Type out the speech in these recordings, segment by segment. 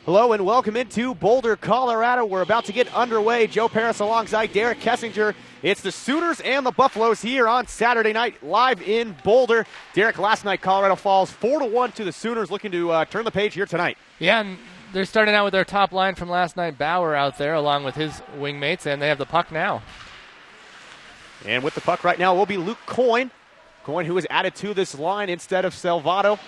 Hello and welcome into Boulder, Colorado. We're about to get underway. Joe Paris alongside Derek Kessinger. It's the Sooners and the Buffaloes here on Saturday night, live in Boulder. Derek, last night Colorado falls 4-1 to the Sooners, looking to turn the page here tonight. Yeah, and they're starting out with their top line from last night. Bauer out there along with his wingmates, and they have the puck now. And with the puck right now will be Luke Coyne. Coyne, who is added to this line instead of Salvato.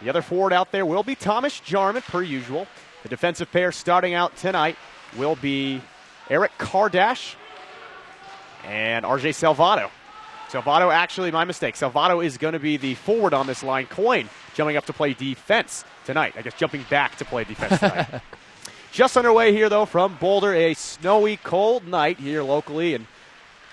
The other forward out there will be Thomas Jarman, per usual. The defensive pair starting out tonight will be Eric Kardash and RJ Salvato. Salvato, actually, my mistake. Salvato is going to be the forward on this line. Coyne jumping up to play defense tonight. I guess jumping back to play defense tonight. Just underway here, though, from Boulder. A snowy, cold night here locally. And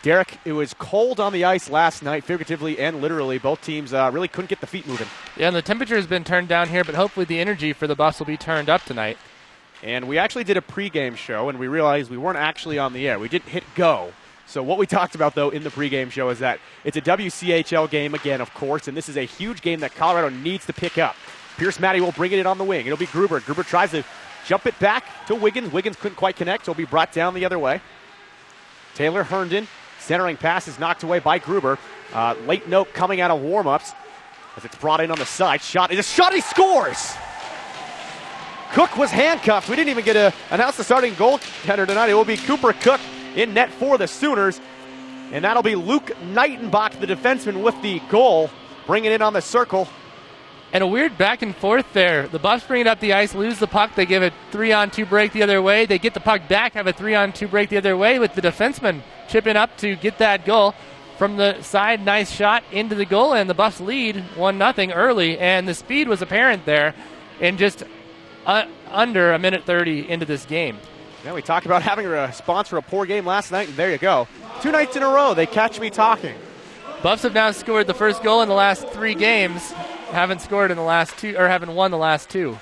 Derek, it was cold on the ice last night, figuratively and literally. Both teams really couldn't get the feet moving. Yeah, and the temperature has been turned down here, but hopefully the energy for the Buffs will be turned up tonight. And we actually did a pregame show, and we realized we weren't actually on the air. We didn't hit go. So what we talked about, though, in the pregame show is that it's a WCHL game again, of course, and this is a huge game that Colorado needs to pick up. Pierce Matty will bring it in on the wing. It'll be Gruber. Gruber tries to jump it back to Wiggins. Wiggins couldn't quite connect, so it'll be brought down the other way. Taylor Herndon. Centering pass is knocked away by Gruber. Late note coming out of warm-ups as it's brought in on the side. Shot is a shot. He scores! Cook was handcuffed. We didn't even get to announce the starting goaltender tonight. It will be Cooper Cook in net for the Sooners. And that'll be Luke Knightenbach, the defenseman, with the goal. Bringing it on the circle. And a weird back and forth there. The Buffs bring it up the ice, lose the puck. They give a 3-on-2 break the other way. They get the puck back, have a 3-on-2 break the other way with the defenseman chipping up to get that goal. From the side, nice shot into the goal, and the Buffs lead 1-0 early. And the speed was apparent there in just under a minute 30 into this game. Yeah, we talked about having a sponsor a poor game last night, and there you go. 2 nights in a row, they catch me talking. Buffs have now scored the first goal in the last 3 games. Haven't scored in the last 2, or haven't won the last 2.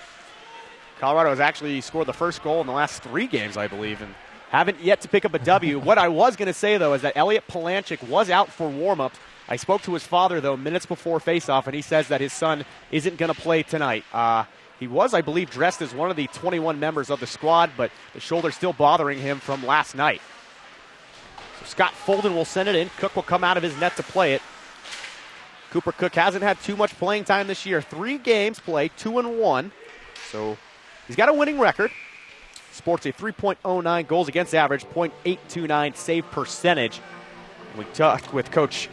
Colorado has actually scored the first goal in the last 3 games, I believe, and haven't yet to pick up a W. What I was going to say, though, is that Elliot Palanchik was out for warm-ups. I spoke to his father, though, minutes before face-off, and he says that his son isn't going to play tonight. He was, I believe, dressed as one of the 21 members of the squad, but the shoulder's still bothering him from last night. So Scott Folden will send it in. Cook will come out of his net to play it. Cooper Cook hasn't had too much playing time this year. 3 games played, 2-1. So he's got a winning record. Sports a 3.09 goals against average, .829 save percentage. We talked with Coach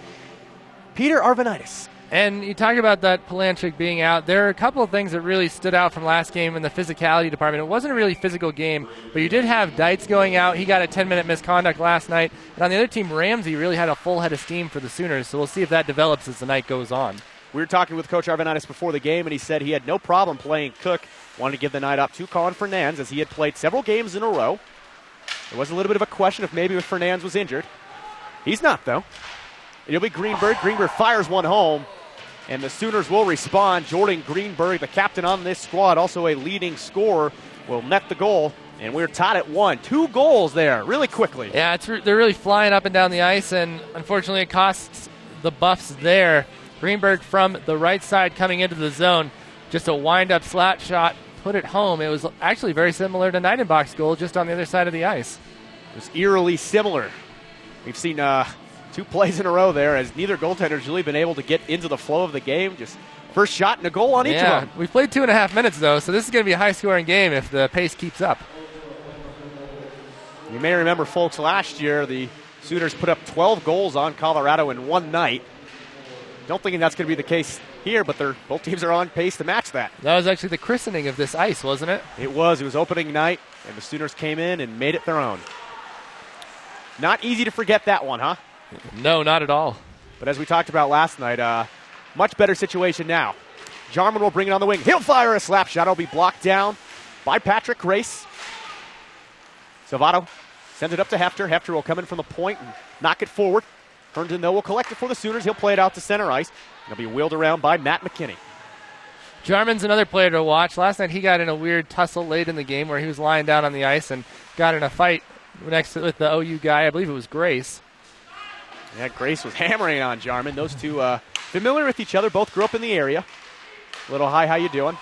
Peter Arvanitis. And you talk about that Palanchik being out. There are a couple of things that really stood out from last game in the physicality department. It wasn't a really physical game, but you did have Deitz going out. He got a 10-minute misconduct last night. And on the other team, Ramsey really had a full head of steam for the Sooners, so we'll see if that develops as the night goes on. We were talking with Coach Arvanitis before the game, and he said he had no problem playing Cook. Wanted to give the night up to Colin Fernandes as he had played several games in a row. There was a little bit of a question if maybe if Fernandes was injured. He's not, though. It'll be Greenberg. Greenberg fires one home. And the Sooners will respond. Jordan Greenberg, the captain on this squad, also a leading scorer, will net the goal. And we're tied at 1. 2 goals there really quickly. Yeah, they're really flying up and down the ice, and unfortunately it costs the Buffs there. Greenberg from the right side coming into the zone. Just a wind-up slap shot, put it home. It was actually very similar to Knightenbach's goal, just on the other side of the ice. It was eerily similar. We've seen 2 plays in a row there as neither goaltender's really been able to get into the flow of the game. Just first shot and a goal on each of them. We've played 2.5 minutes, though, so this is going to be a high-scoring game if the pace keeps up. You may remember, folks, last year the Sooners put up 12 goals on Colorado in one night. Don't think that's going to be the case here, but both teams are on pace to match that. That was actually the christening of this ice, wasn't it? It was. It was opening night, and the Sooners came in and made it their own. Not easy to forget that one, huh? No, not at all. But as we talked about last night, much better situation now. Jarman will bring it on the wing. He'll fire a slap shot. It'll be blocked down by Patrick Grace. Salvato sends it up to Hefter. Hefter will come in from the point and knock it forward. Herndon, though, will collect it for the Sooners. He'll play it out to center ice. It'll be wheeled around by Matt McKinney. Jarman's another player to watch. Last night he got in a weird tussle late in the game where he was lying down on the ice and got in a fight with the OU guy. I believe it was Grace. Yeah, Grace was hammering on Jarman. Those two familiar with each other. Both grew up in the area. Little hi, how you doing?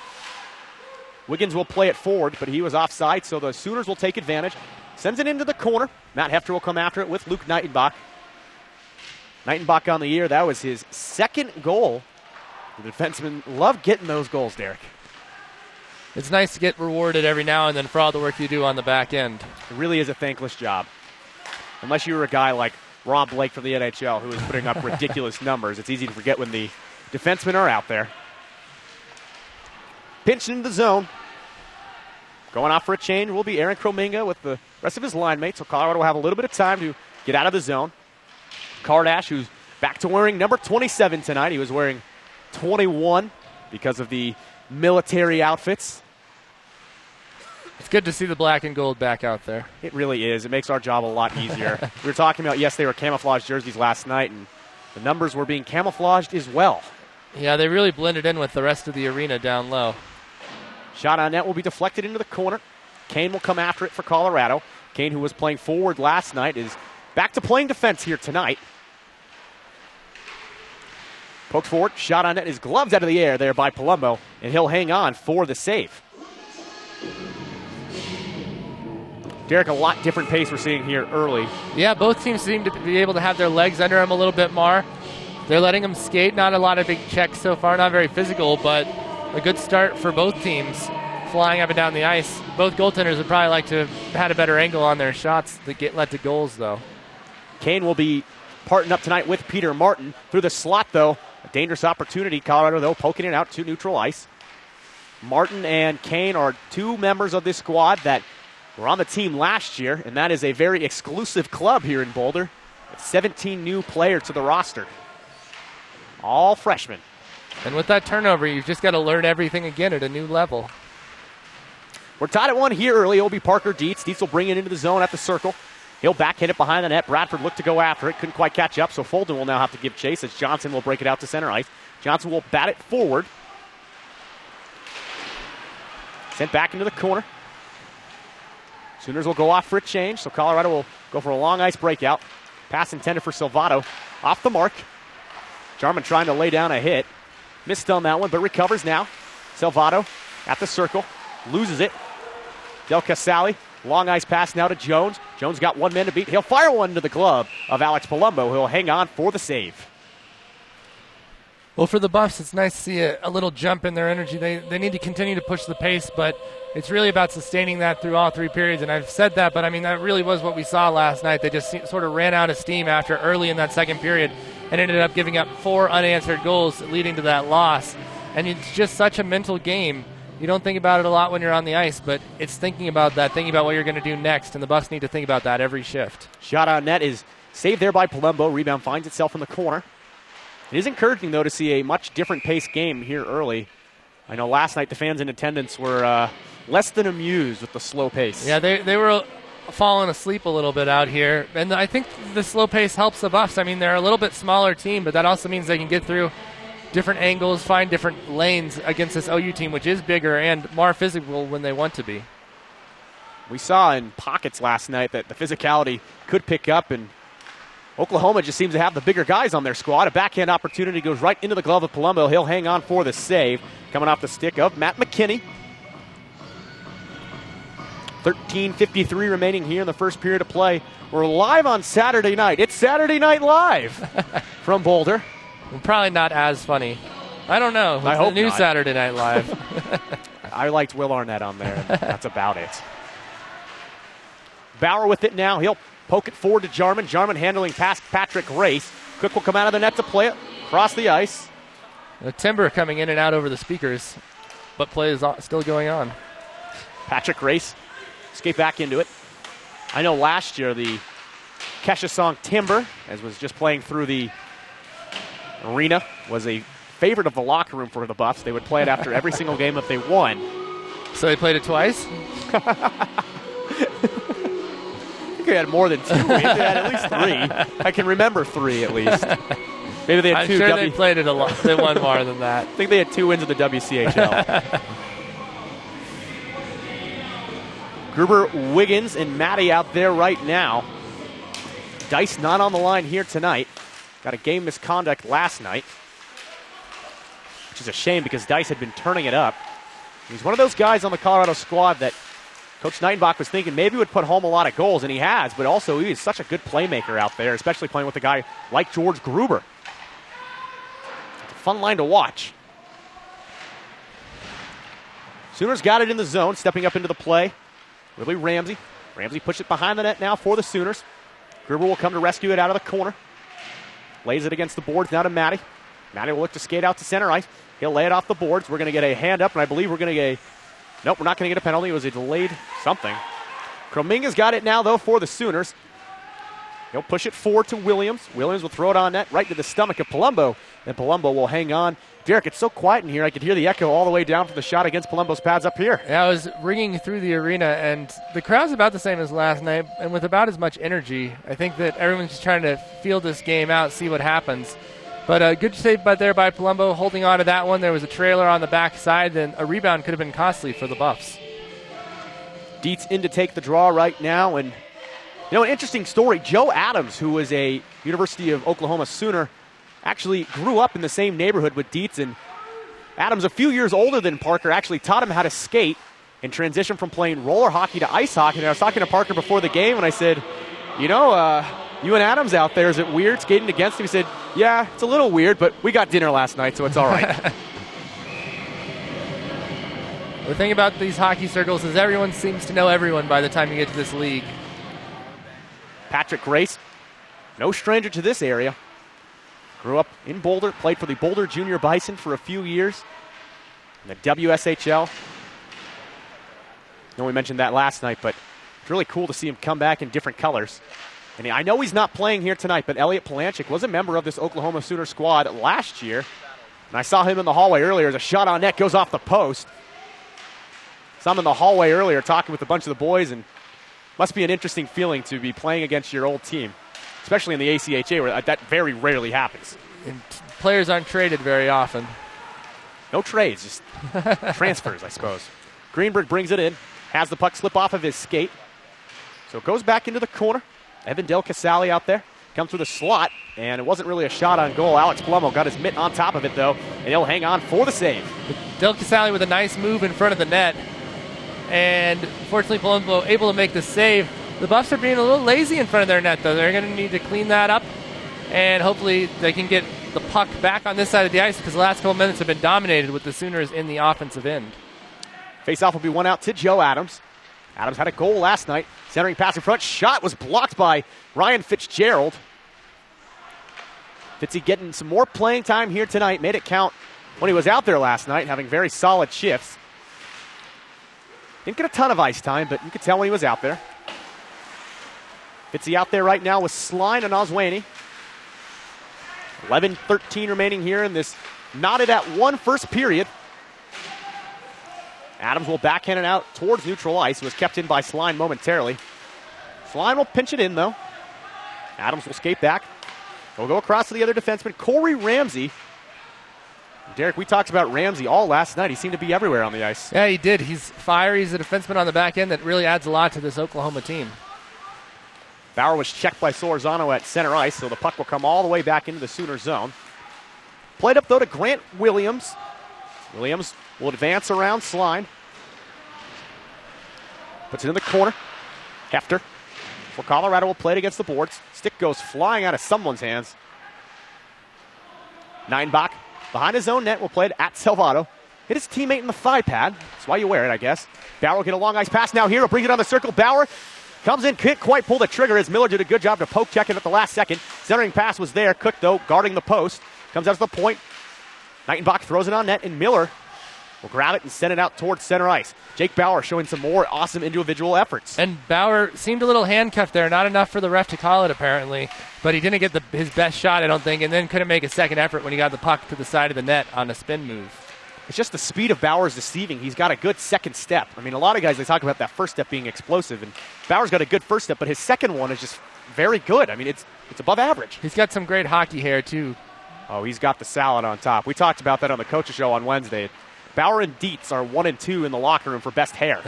Wiggins will play it forward, but he was offside, so the Sooners will take advantage. Sends it into the corner. Matt Hefter will come after it with Luke Nightenbach. Nightenbach on the year. That was his second goal. The defensemen love getting those goals, Derek. It's nice to get rewarded every now and then for all the work you do on the back end. It really is a thankless job. Unless you were a guy like Rob Blake from the NHL who is putting up ridiculous numbers. It's easy to forget when the defensemen are out there. Pinched into the zone. Going off for a change will be Aaron Krominga with the rest of his line mates. So Colorado will have a little bit of time to get out of the zone. Kardash, who's back to wearing number 27 tonight. He was wearing 21 because of the military outfits. It's good to see the black and gold back out there. It really is. It makes our job a lot easier. We were talking about, yes, they were camouflage jerseys last night, and the numbers were being camouflaged as well. Yeah, they really blended in with the rest of the arena down low. Shot on net will be deflected into the corner. Kane will come after it for Colorado. Kane, who was playing forward last night, is back to playing defense here tonight. Poked forward, shot on net, his gloves out of the air there by Palumbo, and he'll hang on for the save. Derek, a lot different pace we're seeing here early. Yeah, both teams seem to be able to have their legs under them a little bit more. They're letting them skate. Not a lot of big checks so far, not very physical, but a good start for both teams flying up and down the ice. Both goaltenders would probably like to have had a better angle on their shots that get led to goals, though. Kane will be parting up tonight with Peter Martin. Through the slot, though, a dangerous opportunity. Colorado, though, poking it out to neutral ice. Martin and Kane are two members of this squad that were on the team last year, and that is a very exclusive club here in Boulder. 17 new players to the roster. All freshmen. And with that turnover, you've just got to learn everything again at a new level. We're tied at one here early. It'll be Parker Dietz. Dietz will bring it into the zone at the circle. He'll backhand it behind the net. Bradford looked to go after it. Couldn't quite catch up, so Fulton will now have to give chase as Johnson will break it out to center ice. Johnson will bat it forward. Sent back into the corner. Sooners will go off for a change, so Colorado will go for a long ice breakout. Pass intended for Silvato. Off the mark. Jarman trying to lay down a hit. Missed on that one, but recovers now. Silvato at the circle. Loses it. Del Casale. Long ice pass now to Jones. Jones got one man to beat. He'll fire one into the glove of Alex Palumbo, who'll hang on for the save. Well, for the Buffs, it's nice to see a little jump in their energy. They need to continue to push the pace, but it's really about sustaining that through all three periods. And I've said that, but I mean, that really was what we saw last night. They just sort of ran out of steam after early in that second period and ended up giving up 4 unanswered goals, leading to that loss. And it's just such a mental game. You don't think about it a lot when you're on the ice, but it's thinking about that, thinking about what you're going to do next, and the Buffs need to think about that every shift. Shot on net is saved there by Palumbo. Rebound finds itself in the corner. It is encouraging, though, to see a much different pace game here early. I know last night the fans in attendance were less than amused with the slow pace. Yeah, they were falling asleep a little bit out here, and I think the slow pace helps the Buffs. I mean, they're a little bit smaller team, but that also means they can get through different angles, find different lanes against this OU team, which is bigger and more physical when they want to be. We saw in pockets last night that the physicality could pick up, and Oklahoma just seems to have the bigger guys on their squad. A backhand opportunity goes right into the glove of Palumbo. He'll hang on for the save. Coming off the stick of Matt McKinney. 13:53 remaining here in the first period of play. We're live on Saturday night. It's Saturday Night Live from Boulder. Well, probably not as funny. I don't know. I hope the new not. Saturday Night Live. I liked Will Arnett on there, and that's about it. Bauer with it now. He'll poke it forward to Jarman. Jarman handling past Patrick Race. Cook will come out of the net to play it. Cross the ice. The timber coming in and out over the speakers, but play is still going on. Patrick Race skate back into it. I know last year the Kesha song Timber, as was just playing through the arena, was a favorite of the locker room for the Buffs. They would play it after every single game if they won. So they played it twice? I think they had more than 2. They had at least 3. I can remember 3 at least. Maybe they had I'm 2. sure they played it a lot. They won more than that. I think they had 2 wins in the WCHL. Gruber, Wiggins, and Matty out there right now. Dice not on the line here tonight. Got a game misconduct last night, which is a shame because Dice had been turning it up. He's one of those guys on the Colorado squad that Coach Nightenbach was thinking maybe would put home a lot of goals, and he has, but also he is such a good playmaker out there, especially playing with a guy like George Gruber. It's a fun line to watch. Sooners got it in the zone, stepping up into the play. Willie Ramsey. Ramsey pushed it behind the net now for the Sooners. Gruber will come to rescue it out of the corner. Lays it against the boards now to Matty. Matty will look to skate out to center ice. He'll lay it off the boards. We're going to get a hand up, and I believe we're going to get a... Nope, we're not going to get a penalty. It was a delayed something. Krominga's got it now, though, for the Sooners. He'll push it forward to Williams. Williams will throw it on net right to the stomach of Palumbo. And Palumbo will hang on. Derek, it's so quiet in here. I could hear the echo all the way down from the shot against Palumbo's pads up here. Yeah, I was ringing through the arena, and the crowd's about the same as last night, and with about as much energy. I think that everyone's just trying to feel this game out, see what happens. But good save by Palumbo, holding on to that one. There was a trailer on the back side, and a rebound could have been costly for the Buffs. Dietz in to take the draw right now. And, you know, an interesting story. Joe Adams, who was a University of Oklahoma Sooner, actually grew up in the same neighborhood with Dietz. And Adams, a few years older than Parker, actually taught him how to skate and transition from playing roller hockey to ice hockey. And I was talking to Parker before the game, and I said, you know, you and Adams out there, is it weird skating against him? He said, yeah, it's a little weird, but we got dinner last night, so it's all right. The thing about these hockey circles is everyone seems to know everyone by the time you get to this league. Patrick Grace, no stranger to this area. Grew up in Boulder, played for the Boulder Junior Bison for a few years in the WSHL. I know we mentioned that last night, but it's really cool to see him come back in different colors. And I know he's not playing here tonight, but Elliot Palanchik was a member of this Oklahoma Sooner squad last year. And I saw him in the hallway earlier as a shot on net goes off the post. Saw him in the hallway earlier talking with a bunch of the boys, and must be an interesting feeling to be playing against your old team, especially in the ACHA where that very rarely happens. And players aren't traded very often. No trades, just transfers, I suppose. Greenberg brings it in, has the puck slip off of his skate. So it goes back into the corner. Evan Del Casale out there, come through the slot, and it wasn't really a shot on goal. Alex Palumbo got his mitt on top of it, though, and he'll hang on for the save. Del Casale with a nice move in front of the net, and fortunately Palumbo able to make the save. The Buffs are being a little lazy in front of their net, though. They're going to need to clean that up, and hopefully they can get the puck back on this side of the ice, because the last couple minutes have been dominated with the Sooners in the offensive end. Face-off will be one out to Joe Adams. Adams had a goal last night. Centering pass in front. Shot was blocked by Ryan Fitzgerald. Fitzy getting some more playing time here tonight. Made it count when he was out there last night, having very solid shifts. Didn't get a ton of ice time, but you could tell when he was out there. Fitzy out there right now with Sline and Oswani. 11:13 remaining here in this knotted at one first period. Adams will backhand it out towards neutral ice. It was kept in by Sline momentarily. Sline will pinch it in, though. Adams will skate back. He'll go across to the other defenseman, Corey Ramsey. Derek, we talked about Ramsey all last night. He seemed to be everywhere on the ice. Yeah, he did. He's fiery. He's a defenseman on the back end that really adds a lot to this Oklahoma team. Bauer was checked by Solorzano at center ice, so the puck will come all the way back into the Sooner zone. Played up, though, to Grant Williams. Williams will advance around Sline. Puts it in the corner. Hefter for Colorado will play it against the boards. Stick goes flying out of someone's hands. Nightenbach behind his own net will play it at Salvato. Hit his teammate in the thigh pad. That's why you wear it, I guess. Bauer will get a long ice pass now here. He'll bring it on the circle. Bauer comes in, can't quite pull the trigger as Miller did a good job to poke check it at the last second. Centering pass was there. Cook, though, guarding the post. Comes out to the point. Nightenbach throws it on net, and Miller will grab it and send it out towards center ice. Jake Bauer showing some more awesome individual efforts. And Bauer seemed a little handcuffed there. Not enough for the ref to call it, apparently. But he didn't get his best shot, I don't think, and then couldn't make a second effort when he got the puck to the side of the net on a spin move. It's just the speed of Bauer's deceiving. He's got a good second step. I mean, a lot of guys, they talk about that first step being explosive, and Bauer's got a good first step, but his second one is just very good. I mean, it's above average. He's got some great hockey hair, too. Oh, he's got the salad on top. We talked about that on the Coaches Show on Wednesday. Bauer and Dietz are 1 and 2 in the locker room for best hair.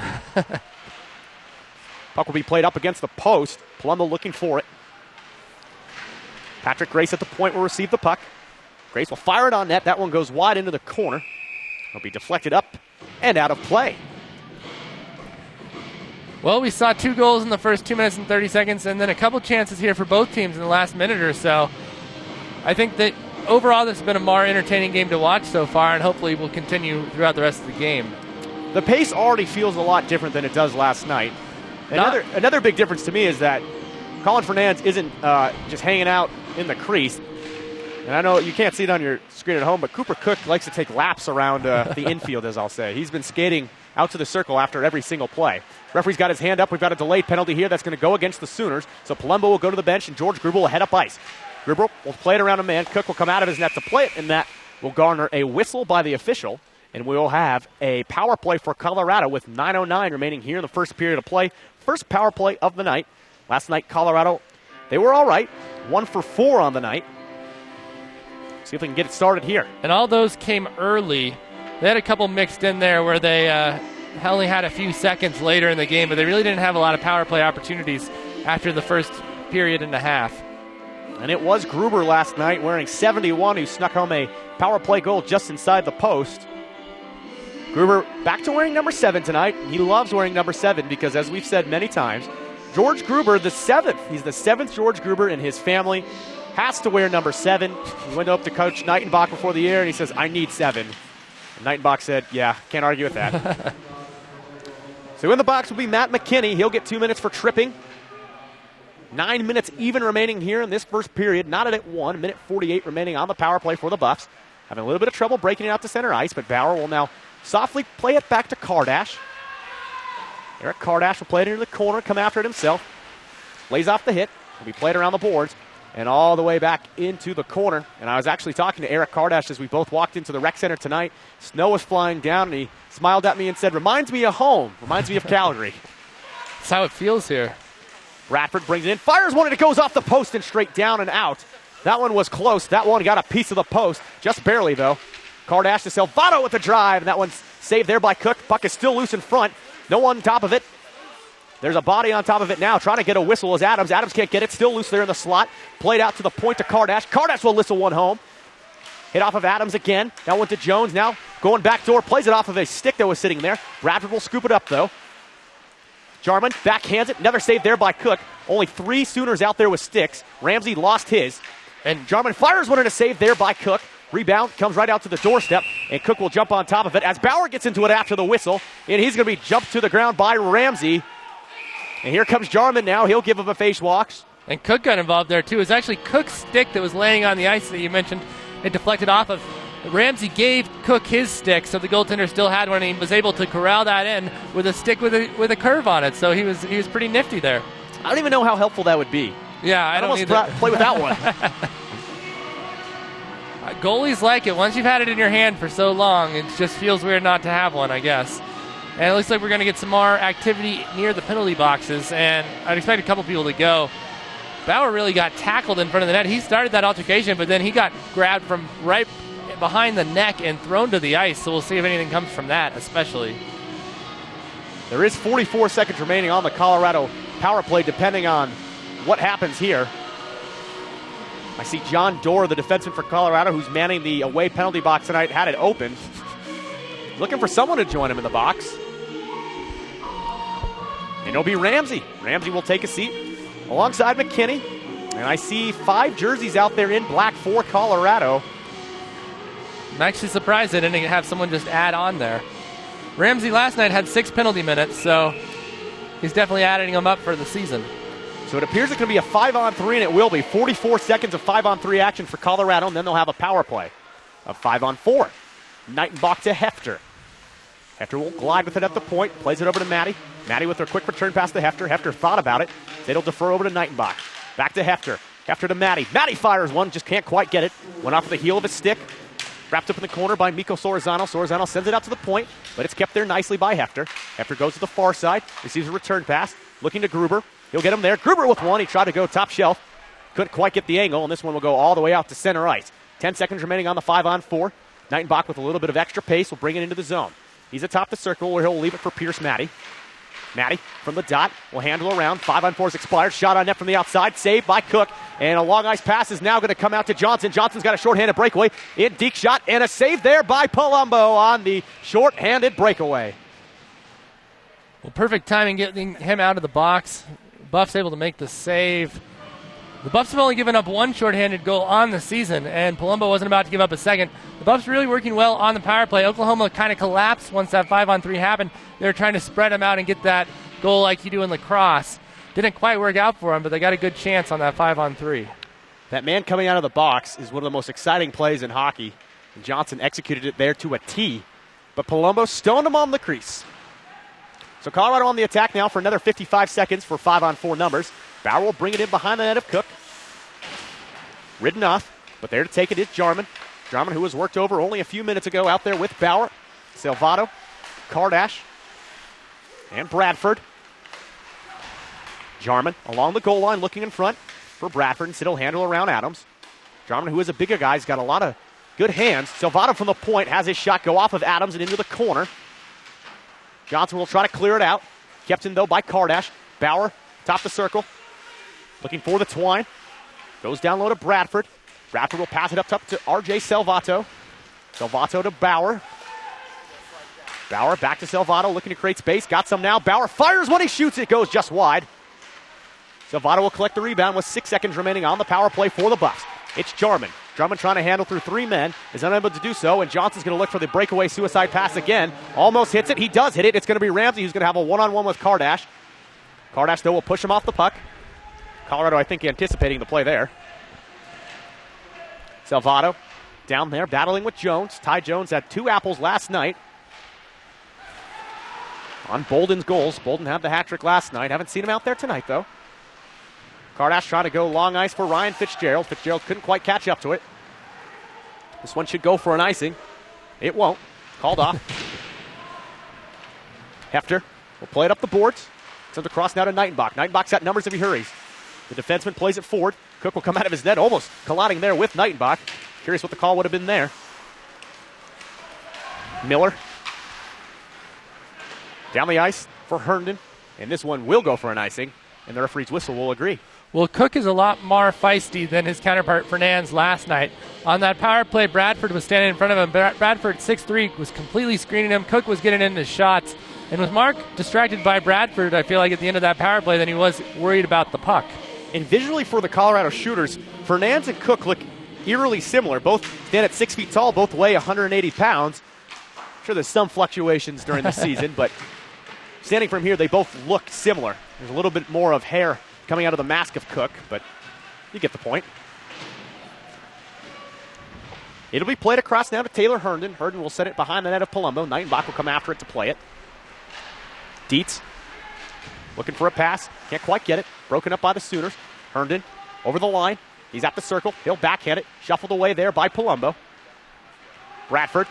Puck will be played up against the post. Palumbo looking for it. Patrick Grace at the point will receive the puck. Grace will fire it on net. That one goes wide into the corner. It'll be deflected up and out of play. Well, we saw 2 goals in the first 2 minutes and 30 seconds, and then a couple chances here for both teams in the last minute or so. I think that overall this has been a more entertaining game to watch so far, and hopefully will continue throughout the rest of the game. The pace already feels a lot different than it does last night. Another big difference to me is that Colin Fernandez isn't just hanging out in the crease. And I know you can't see it on your screen at home, but Cooper Cook likes to take laps around the infield, as I'll say. He's been skating out to the circle after every single play. Referee's got his hand up. We've got a delayed penalty here that's going to go against the Sooners. So Palumbo will go to the bench, and George Gruber will head up ice. Gruber will play it around a man. Cook will come out of his net to play it, and that will garner a whistle by the official. And we will have a power play for Colorado with 9:09 remaining here in the first period of play. First power play of the night. Last night, Colorado, they were all right. 1 for 4 on the night. See if we can get it started here. And all those came early. They had a couple mixed in there where they only had a few seconds later in the game, but they really didn't have a lot of power play opportunities after the first period and a half. And it was Gruber last night wearing 71 who snuck home a power play goal just inside the post. Gruber back to wearing number 7 tonight. He loves wearing number 7 because, as we've said many times, George Gruber, the 7th. He's the 7th George Gruber in his family. Has to wear number 7. He went up to Coach Knightenbach before the year, and he says, I need 7. And Knightenbach said, yeah, can't argue with that. So in the box will be Matt McKinney. He'll get 2 minutes for tripping. 9 minutes even remaining here in this first period. Knotted at 1. Minute 48 remaining on the power play for the Buffs. Having a little bit of trouble breaking it out to center ice, but Bauer will now softly play it back to Kardash. Eric Kardash will play it into the corner, come after it himself. Lays off the hit. Will be played around the boards and all the way back into the corner. And I was actually talking to Eric Kardash as we both walked into the rec center tonight. Snow was flying down, and he smiled at me and said, reminds me of home. Reminds me of Calgary. That's how it feels here. Bradford brings it in, fires one, and it goes off the post and straight down and out. That one was close. That one got a piece of the post. Just barely, though. Kardash to Salvato with the drive, and that one's saved there by Cook. Puck is still loose in front. No one on top of it. There's a body on top of it now, trying to get a whistle as Adams. Adams can't get it. Still loose there in the slot. Played out to the point to Kardash. Kardash will whistle one home. Hit off of Adams again. Now went to Jones. Now going back door. Plays it off of a stick that was sitting there. Bradford will scoop it up, though. Jarman backhands it. Another save there by Cook. Only 3 Sooners out there with sticks. Ramsey lost his. And Jarman fires one in a save there by Cook. Rebound comes right out to the doorstep, and Cook will jump on top of it as Bauer gets into it after the whistle, and he's going to be jumped to the ground by Ramsey. And here comes Jarman now. He'll give him a face walks. And Cook got involved there, too. It's actually Cook's stick that was laying on the ice that you mentioned. It deflected off of. Ramsey gave Cook his stick, so the goaltender still had one, and he was able to corral that in with a stick with a curve on it. So he was pretty nifty there. I don't even know how helpful that would be. Yeah, I don't either. Play without one. Goalies like it. Once you've had it in your hand for so long, it just feels weird not to have one, I guess. And it looks like we're going to get some more activity near the penalty boxes, and I'd expect a couple people to go. Bauer really got tackled in front of the net. He started that altercation, but then he got grabbed from right behind the neck and thrown to the ice, so we'll see if anything comes from that, especially. There is 44 seconds remaining on the Colorado power play, depending on what happens here. I see John Dorr, the defenseman for Colorado, who's manning the away penalty box tonight, had it open. Looking for someone to join him in the box. And it'll be Ramsey. Ramsey will take a seat alongside McKinney. And I see 5 jerseys out there in black for Colorado. I'm actually surprised they didn't have someone just add on there. Ramsey last night had 6 penalty minutes, so he's definitely adding them up for the season. So it appears it's going to be a 5-on-3, and it will be. 44 seconds of 5-on-3 action for Colorado, and then they'll have a power play of 5-on-4. Knightenbach to Hefter. Hefter will glide with it at the point, plays it over to Maddie. Maddie with her quick return pass to Hefter. Hefter thought about it. They'll defer over to Knightenbach. Back to Hefter. Hefter to Maddie. Maddie fires one, just can't quite get it. Went off of the heel of his stick. Wrapped up in the corner by Mikko Sorzano. Sorzano sends it out to the point, but it's kept there nicely by Hefter. Hefter goes to the far side, receives a return pass, looking to Gruber. He'll get him there. Gruber with one. He tried to go top shelf. Couldn't quite get the angle, and this one will go all the way out to center ice. 10 seconds remaining on the 5-on-4. Knightenbach with a little bit of extra pace will bring it into the zone. He's atop the circle where he'll leave it for Pierce Matty. Maddie from the dot will handle around. 5-on-4 is expired. Shot on net from the outside. Saved by Cook. And a long ice pass is now going to come out to Johnson. Johnson's got a shorthanded breakaway. Deep shot and a save there by Palumbo on the shorthanded breakaway. Well, perfect timing getting him out of the box. Buffs able to make the save. The Buffs have only given up one shorthanded goal on the season, and Palumbo wasn't about to give up a second. The Buffs really working well on the power play. Oklahoma kind of collapsed once that 5-on-3 happened. They were trying to spread them out and get that goal like you do in lacrosse. Didn't quite work out for them, but they got a good chance on that 5-on-3. That man coming out of the box is one of the most exciting plays in hockey. And Johnson executed it there to a T, but Palumbo stoned him on the crease. So Colorado on the attack now for another 55 seconds for 5-on-4 numbers. Bauer will bring it in behind the net of Cook. Ridden off, but there to take it is Jarman. Jarman, who was worked over only a few minutes ago, out there with Bauer, Salvato, Kardash, and Bradford. Jarman along the goal line looking in front for Bradford, and Siddle handle around Adams. Jarman, who is a bigger guy, has got a lot of good hands. Salvato from the point has his shot go off of Adams and into the corner. Johnson will try to clear it out. Kept in, though, by Kardash. Bauer, top the circle. Looking for the twine. Goes down low to Bradford. Bradford will pass it up top to R.J. Salvato. Salvato to Bauer. Bauer back to Salvato, looking to create space. Got some now. Bauer fires when he shoots. It goes just wide. Salvato will collect the rebound with 6 seconds remaining on the power play for the Buffs. It's Jarman. Jarman trying to handle through 3 men. Is unable to do so, and Johnson's going to look for the breakaway suicide pass again. Almost hits it. He does hit it. It's going to be Ramsey who's going to have a one-on-one with Kardash. Kardash, though, will push him off the puck. Colorado, I think, anticipating the play there. Salvato down there battling with Jones. Ty Jones had 2 apples last night on Bolden's goals. Bolden had the hat trick last night. Haven't seen him out there tonight, though. Kardash trying to go long ice for Ryan Fitzgerald. Fitzgerald couldn't quite catch up to it. This one should go for an icing. It won't. Called off. Hefter will play it up the boards. Sends across now to Nightenbach. Nightenbach's got numbers if he hurries. The defenseman plays it forward. Cook will come out of his net, almost colliding there with Nightenbach. Curious what the call would have been there. Miller down the ice for Herndon. And this one will go for an icing. And the referee's whistle will agree. Well, Cook is a lot more feisty than his counterpart Fernandes last night. On that power play, Bradford was standing in front of him. Bradford, 6'3", was completely screening him. Cook was getting into shots. And with Mark distracted by Bradford, I feel like at the end of that power play, then he was worried about the puck. And visually for the Colorado shooters, Fernandes and Cook look eerily similar. Both stand at 6 feet tall, both weigh 180 pounds. I'm sure there's some fluctuations during the season, but standing from here, they both look similar. There's a little bit more of hair coming out of the mask of Cook, but you get the point. It'll be played across now to Taylor Herndon. Herndon will set it behind the net of Palumbo. Nightenbach will come after it to play it. Dietz looking for a pass. Can't quite get it. Broken up by the Sooners. Herndon over the line. He's at the circle. He'll backhand it. Shuffled away there by Palumbo. Bradford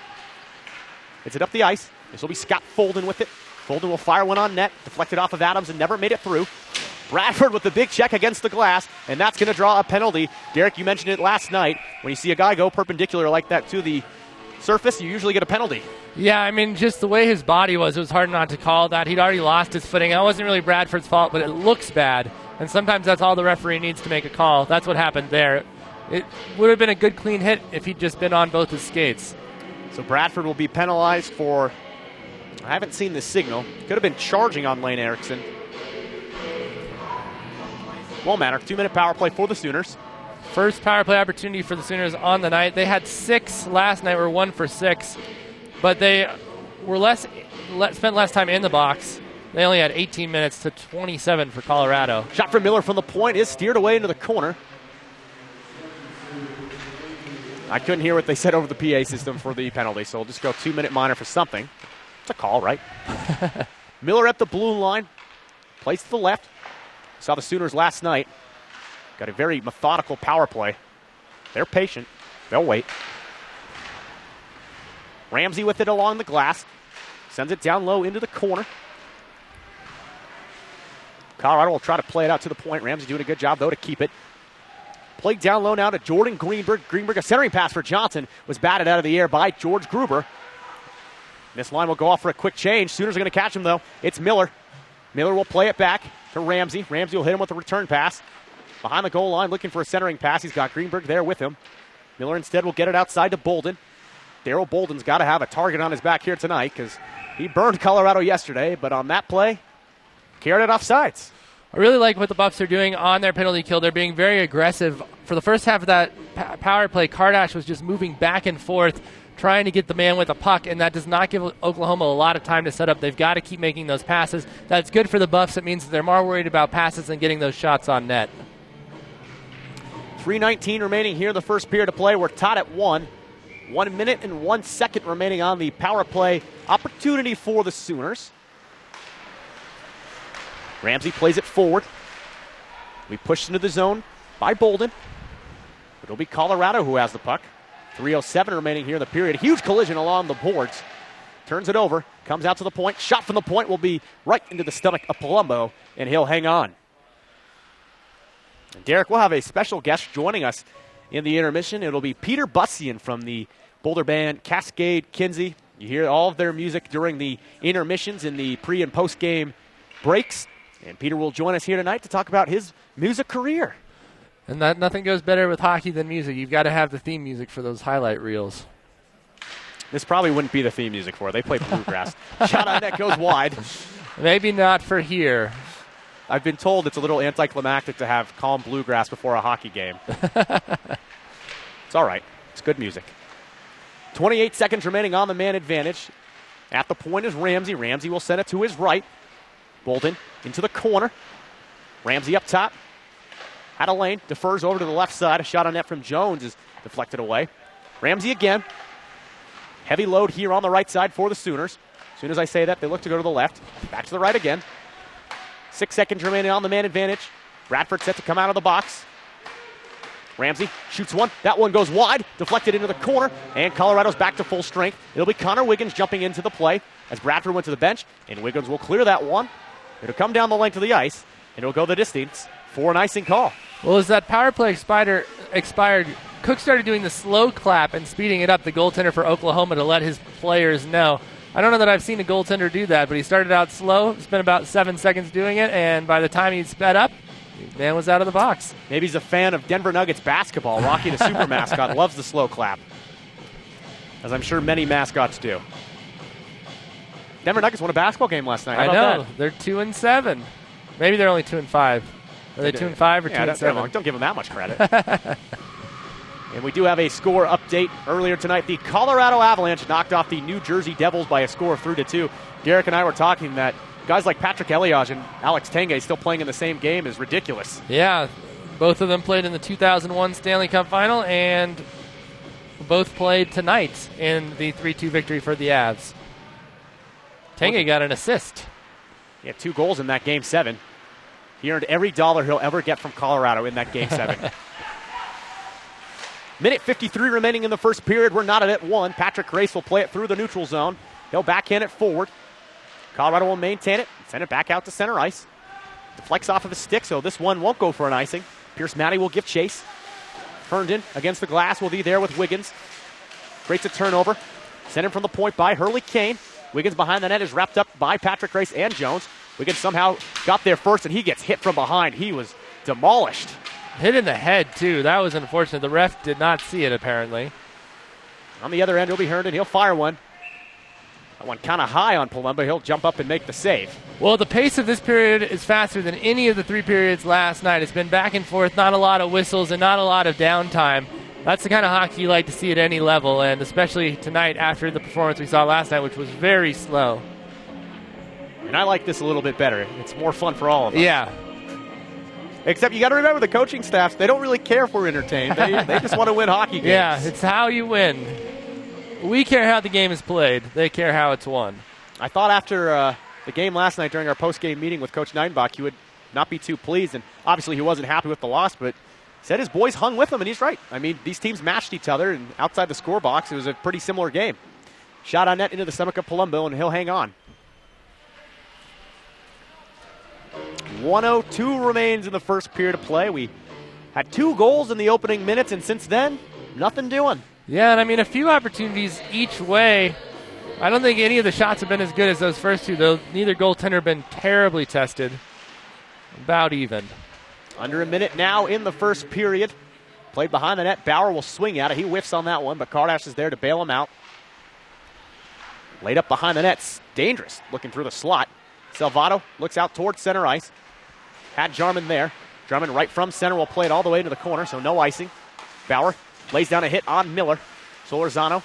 hits it up the ice. This will be Scott Folden with it. Folden will fire one on net. Deflected off of Adams and never made it through. Bradford with the big check against the glass, and that's going to draw a penalty. Derek, you mentioned it last night. When you see a guy go perpendicular like that to the surface, you usually get a penalty. Yeah, I mean, just the way his body was, it was hard not to call that. He'd already lost his footing. That wasn't really Bradford's fault, but it looks bad. And sometimes that's all the referee needs to make a call. That's what happened there. It would have been a good clean hit if he'd just been on both his skates. So Bradford will be penalized for, I haven't seen this signal. Could have been charging on Lane Erickson. Won't matter. 2-minute power play for the Sooners. First power play opportunity for the Sooners on the night. They had 6 last night, were 1 for 6, but they were spent less time in the box. They only had 18 minutes to 27 for Colorado. Shot from Miller from the point is steered away into the corner. I couldn't hear what they said over the PA system for the penalty, so we'll just go 2-minute minor for something. It's a call, right? Miller at the blue line. Plays to the left. Saw the Sooners last night. Got a very methodical power play. They're patient. They'll wait. Ramsey with it along the glass. Sends it down low into the corner. Colorado will try to play it out to the point. Ramsey doing a good job, though, to keep it. Played down low now to Jordan Greenberg. Greenberg, a centering pass for Johnson, was batted out of the air by George Gruber. This line will go off for a quick change. Sooners are going to catch him, though. It's Miller. Miller will play it back to Ramsey. Ramsey will hit him with a return pass. Behind the goal line, looking for a centering pass. He's got Greenberg there with him. Miller instead will get it outside to Bolden. Daryl Bolden's got to have a target on his back here tonight because he burned Colorado yesterday, but on that play, carried it off sides. I really like what the Buffs are doing on their penalty kill. They're being very aggressive. For the first half of that power play, Kardash was just moving back and forth, trying to get the man with a puck, and that does not give Oklahoma a lot of time to set up. They've got to keep making those passes. That's good for the Buffs. It means that they're more worried about passes than getting those shots on net. 3:19 remaining here in the first period of play. We're tied at 1. 1 minute and 1 second remaining on the power play opportunity for the Sooners. Ramsey plays it forward. We pushed into the zone by Bolden. It'll be Colorado who has the puck. 3:07 remaining here in the period. Huge collision along the boards. Turns it over. Comes out to the point. Shot from the point will be right into the stomach of Palumbo, and he'll hang on. And Derek, we'll have a special guest joining us in the intermission. It'll be Peter Bussian from the Boulder band Cascade Kinsey. You hear all of their music during the intermissions in the pre- and post-game breaks. And Peter will join us here tonight to talk about his music career. And that nothing goes better with hockey than music. You've got to have the theme music for those highlight reels. This probably wouldn't be the theme music for it. They play bluegrass. Shot on net goes wide. Maybe not for here. I've been told it's a little anticlimactic to have calm bluegrass before a hockey game. It's all right. It's good music. 28 seconds remaining on the man advantage. At the point is Ramsey. Ramsey will send it to his right. Bolden into the corner. Ramsey up top. Out of lane. Defers over to the left side. A shot on net from Jones is deflected away. Ramsey again. Heavy load here on the right side for the Sooners. As soon as I say that, they look to go to the left. Back to the right again. 6 seconds remaining on the man advantage. Bradford set to come out of the box. Ramsey shoots one. That one goes wide. Deflected into the corner. And Colorado's back to full strength. It'll be Connor Wiggins jumping into the play as Bradford went to the bench. And Wiggins will clear that one. It'll come down the length of the ice. And it'll go the distance for an icing call. Well, as that power play expired, Cook started doing the slow clap and speeding it up, the goaltender for Oklahoma, to let his players know. I don't know that I've seen a goaltender do that, but he started out slow, spent about 7 seconds doing it, and by the time he sped up, the man was out of the box. Maybe he's a fan of Denver Nuggets basketball. Rocky, the super mascot, loves the slow clap, as I'm sure many mascots do. Denver Nuggets won a basketball game last night. I know. They're 2-7. Maybe they're only 2-5. Are they 2-5 or 2-7? Don't give them that much credit. And we do have a score update earlier tonight. The Colorado Avalanche knocked off the New Jersey Devils by a score of 3-2. Derek and I were talking that guys like Patrick Elias and Alex Tanguay still playing in the same game is ridiculous. Yeah, both of them played in the 2001 Stanley Cup Final, and both played tonight in the 3-2 victory for the Avs. Tanguay got an assist. He had 2 goals in that Game 7. He earned every dollar he'll ever get from Colorado in that Game 7. Minute 53 remaining in the first period. We're knotted at 1. Patrick Grace will play it through the neutral zone. He'll backhand it forward. Colorado will maintain it. Send it back out to center ice. Deflects off of his stick, so this one won't go for an icing. Pierce Matty will give chase. Herndon against the glass will be there with Wiggins. Creates a turnover. Sent him from the point by Hurley Kane. Wiggins behind the net is wrapped up by Patrick Grace and Jones. Wiggins somehow got there first, and he gets hit from behind. He was demolished. Hit in the head, too. That was unfortunate. The ref did not see it, apparently. On the other end, it'll be Herndon. He'll fire one. That one kind of high on Palumbo. He'll jump up and make the save. Well, the pace of this period is faster than any of the 3 periods last night. It's been back and forth, not a lot of whistles and not a lot of downtime. That's the kind of hockey you like to see at any level, and especially tonight after the performance we saw last night, which was very slow. And I like this a little bit better. It's more fun for all of us. Yeah. Except you got to remember the coaching staffs, they don't really care if we're entertained. They just want to win hockey games. Yeah, it's how you win. We care how the game is played. They care how it's won. I thought after the game last night during our post-game meeting with Coach Neinbach, he would not be too pleased. And obviously he wasn't happy with the loss, but said his boys hung with him, and he's right. I mean, these teams matched each other, and outside the score box, it was a pretty similar game. Shot on net into the stomach of Palumbo, and he'll hang on. 1:02 remains in the first period of play. We had 2 goals in the opening minutes, and since then, nothing doing. Yeah, and I mean, a few opportunities each way I don't think any of the shots have been as good as those first two, though. Neither goaltender have been terribly tested. About even. Under a minute now in the first period. Played behind the net. Bauer will swing at it. He whiffs on that one, but Kardash is there to bail him out. Laid up behind the net. Dangerous. Looking through the slot. Salvato looks out towards center ice. Had Jarman there. Jarman right from center will play it all the way into the corner, so no icing. Bauer lays down a hit on Miller. Solorzano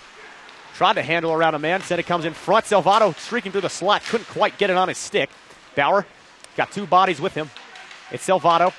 tried to handle around a man. Instead it comes in front. Salvato streaking through the slot. Couldn't quite get it on his stick. Bauer got two bodies with him. It's Salvato.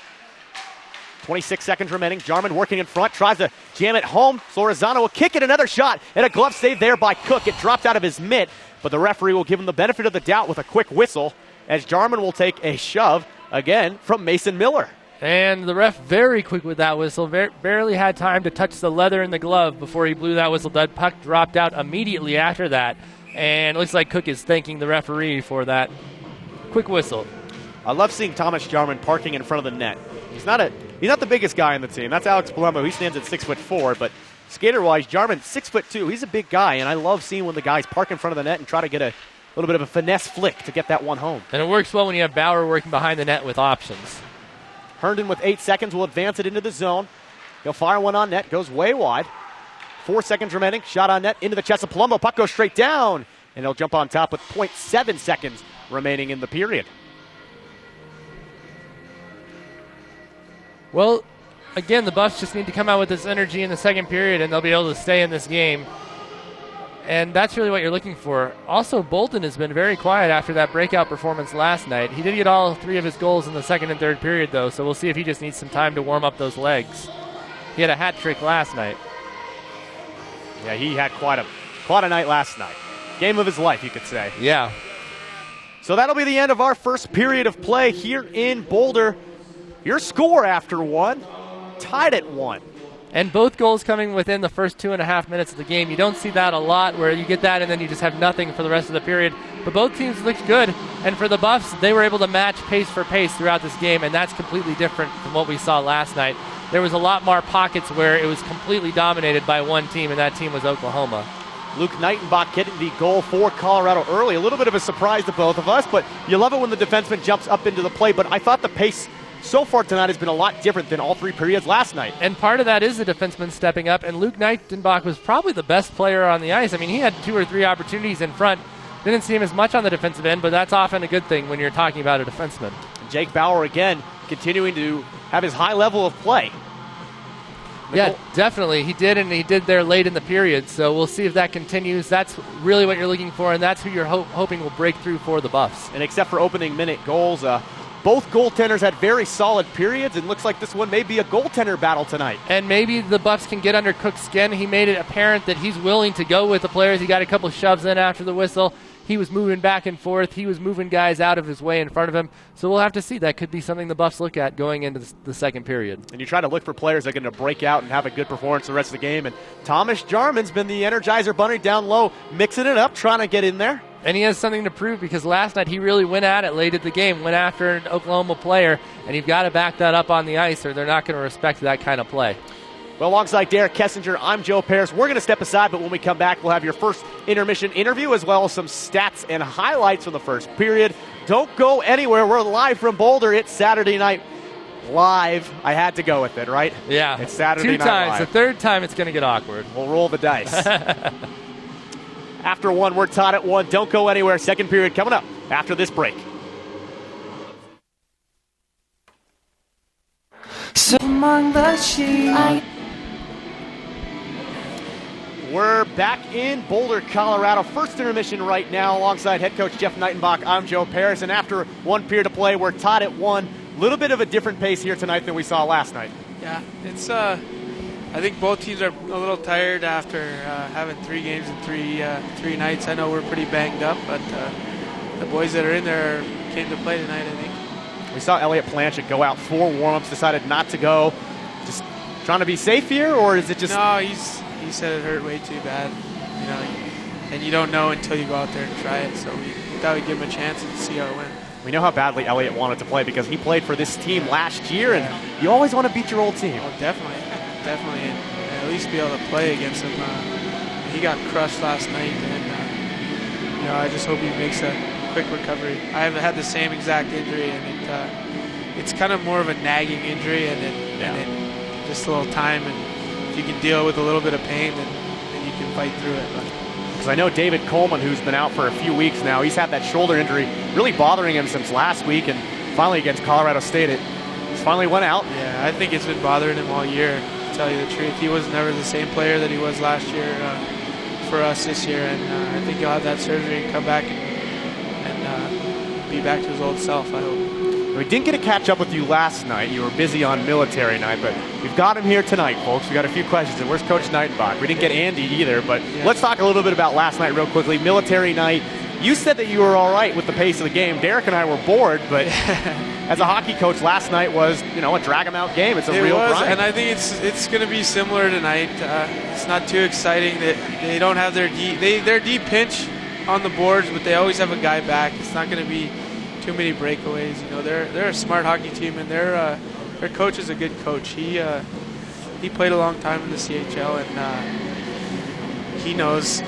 26 seconds remaining. Jarman working in front. Tries to jam it home. Solorzano will kick it. Another shot. And a glove save there by Cook. It dropped out of his mitt. But the referee will give him the benefit of the doubt with a quick whistle as Jarman will take a shove again from Mason Miller. And the ref very quick with that whistle. Barely had time to touch the leather in the glove before he blew that whistle. That puck dropped out immediately after that. And it looks like Cook is thanking the referee for that quick whistle. I love seeing Thomas Jarman parking in front of the net. He's not the biggest guy on the team. That's Alex Palumbo. He stands at 6'4", but skater-wise, Jarman 6'2". He's a big guy, and I love seeing when the guys park in front of the net and try to get a little bit of a finesse flick to get that one home. And it works well when you have Bauer working behind the net with options. Herndon with 8 seconds will advance it into the zone. He'll fire one on net, goes way wide. 4 seconds remaining, shot on net into the chest of Palumbo. Puck goes straight down, and he'll jump on top with 0.7 seconds remaining in the period. Well, again, the Buffs just need to come out with this energy in the second period, and they'll be able to stay in this game. And that's really what you're looking for. Also, Bolton has been very quiet after that breakout performance last night. He did get all 3 of his goals in the second and third period, though, so we'll see if he just needs some time to warm up those legs. He had a hat trick last night. Yeah, he had quite a night last night. Game of his life, you could say. Yeah. So that'll be the end of our first period of play here in Boulder. Your score after one, tied at 1. And both goals coming within the first 2.5 minutes of the game. You don't see that a lot where you get that and then you just have nothing for the rest of the period. But both teams looked good. And for the Buffs, they were able to match pace for pace throughout this game, and that's completely different from what we saw last night. There was a lot more pockets where it was completely dominated by one team, and that team was Oklahoma. Luke Nightenbach getting the goal for Colorado early. A little bit of a surprise to both of us, but you love it when the defenseman jumps up into the play. But I thought the pace so far tonight has been a lot different than all 3 periods last night. And part of that is the defenseman stepping up, and Luke Nightenbach was probably the best player on the ice. I mean, he had 2 or 3 opportunities in front. Didn't see him as much on the defensive end, but that's often a good thing when you're talking about a defenseman. Jake Bauer, again, continuing to have his high level of play. Yeah, definitely. He did, and he did there late in the period, so we'll see if that continues. That's really what you're looking for, and that's who you're hoping will break through for the Buffs. And except for opening minute goals, both goaltenders had very solid periods, and looks like this one may be a goaltender battle tonight. And maybe the Buffs can get under Cook's skin. He made it apparent that he's willing to go with the players. He got a couple shoves in after the whistle. He was moving back and forth. He was moving guys out of his way in front of him. So we'll have to see. That could be something the Buffs look at going into the second period. And you try to look for players that are going to break out and have a good performance the rest of the game. And Thomas Jarman's been the Energizer Bunny down low, mixing it up, trying to get in there. And he has something to prove because last night he really went at it late at the game, went after an Oklahoma player, and you've got to back that up on the ice or they're not going to respect that kind of play. Well, alongside Derek Kessinger, I'm Joe Paris. We're going to step aside, but when we come back, we'll have your first intermission interview as well as some stats and highlights from the first period. Don't go anywhere. We're live from Boulder. It's Saturday Night Live. I had to go with it, right? Yeah. It's Saturday 2 Night times. Live. The third time it's going to get awkward. We'll roll the dice. After 1, we're tied at 1. Don't go anywhere. Second period coming up after this break. So among the sheep. We're back in Boulder, Colorado. First intermission right now alongside head coach Jeff Nightenbach. I'm Joe Paris, and after 1 period to play, we're tied at 1. A little bit of a different pace here tonight than we saw last night. Yeah, it's I think both teams are a little tired after having 3 games in 3 nights. I know we're pretty banged up, but the boys that are in there came to play tonight, I think. We saw Elliot Palanchik go out 4 warm-ups, decided not to go. Just trying to be safe here, or is it just... No, he said it hurt way too bad, and you don't know until you go out there and try it, so we thought we'd give him a chance and see how it went. We know how badly Elliot wanted to play because he played for this team last year, and you always want to beat your old team. Oh, definitely, and at least be able to play against him. He got crushed last night, and I just hope he makes a quick recovery. I haven't had the same exact injury, and it's kind of more of a nagging injury, and it just a little time, and if you can deal with a little bit of pain, then you can fight through it. Because I know David Coleman, who's been out for a few weeks now, he's had that shoulder injury really bothering him since last week, and finally against Colorado State, it finally went out. Yeah, I think it's been bothering him all year, to tell you the truth. He was never the same player that he was last year for us this year, and I think he'll have that surgery and come back and be back to his old self, I hope. We didn't get to catch up with you last night. You were busy on military night, but we've got him here tonight, folks. We got a few questions, and where's Coach Nightenbach? We didn't get Andy either, but let's talk a little bit about last night real quickly. Military night. You said that you were all right with the pace of the game. Derek and I were bored, but as a hockey coach, last night was, a drag-em-out game. It's a real grind. And I think it's going to be similar tonight. It's not too exciting. They don't have their D pinch on the boards, but they always have a guy back. It's not going to be too many breakaways. They're a smart hockey team, and their coach is a good coach. He played a long time in the CHL, and he knows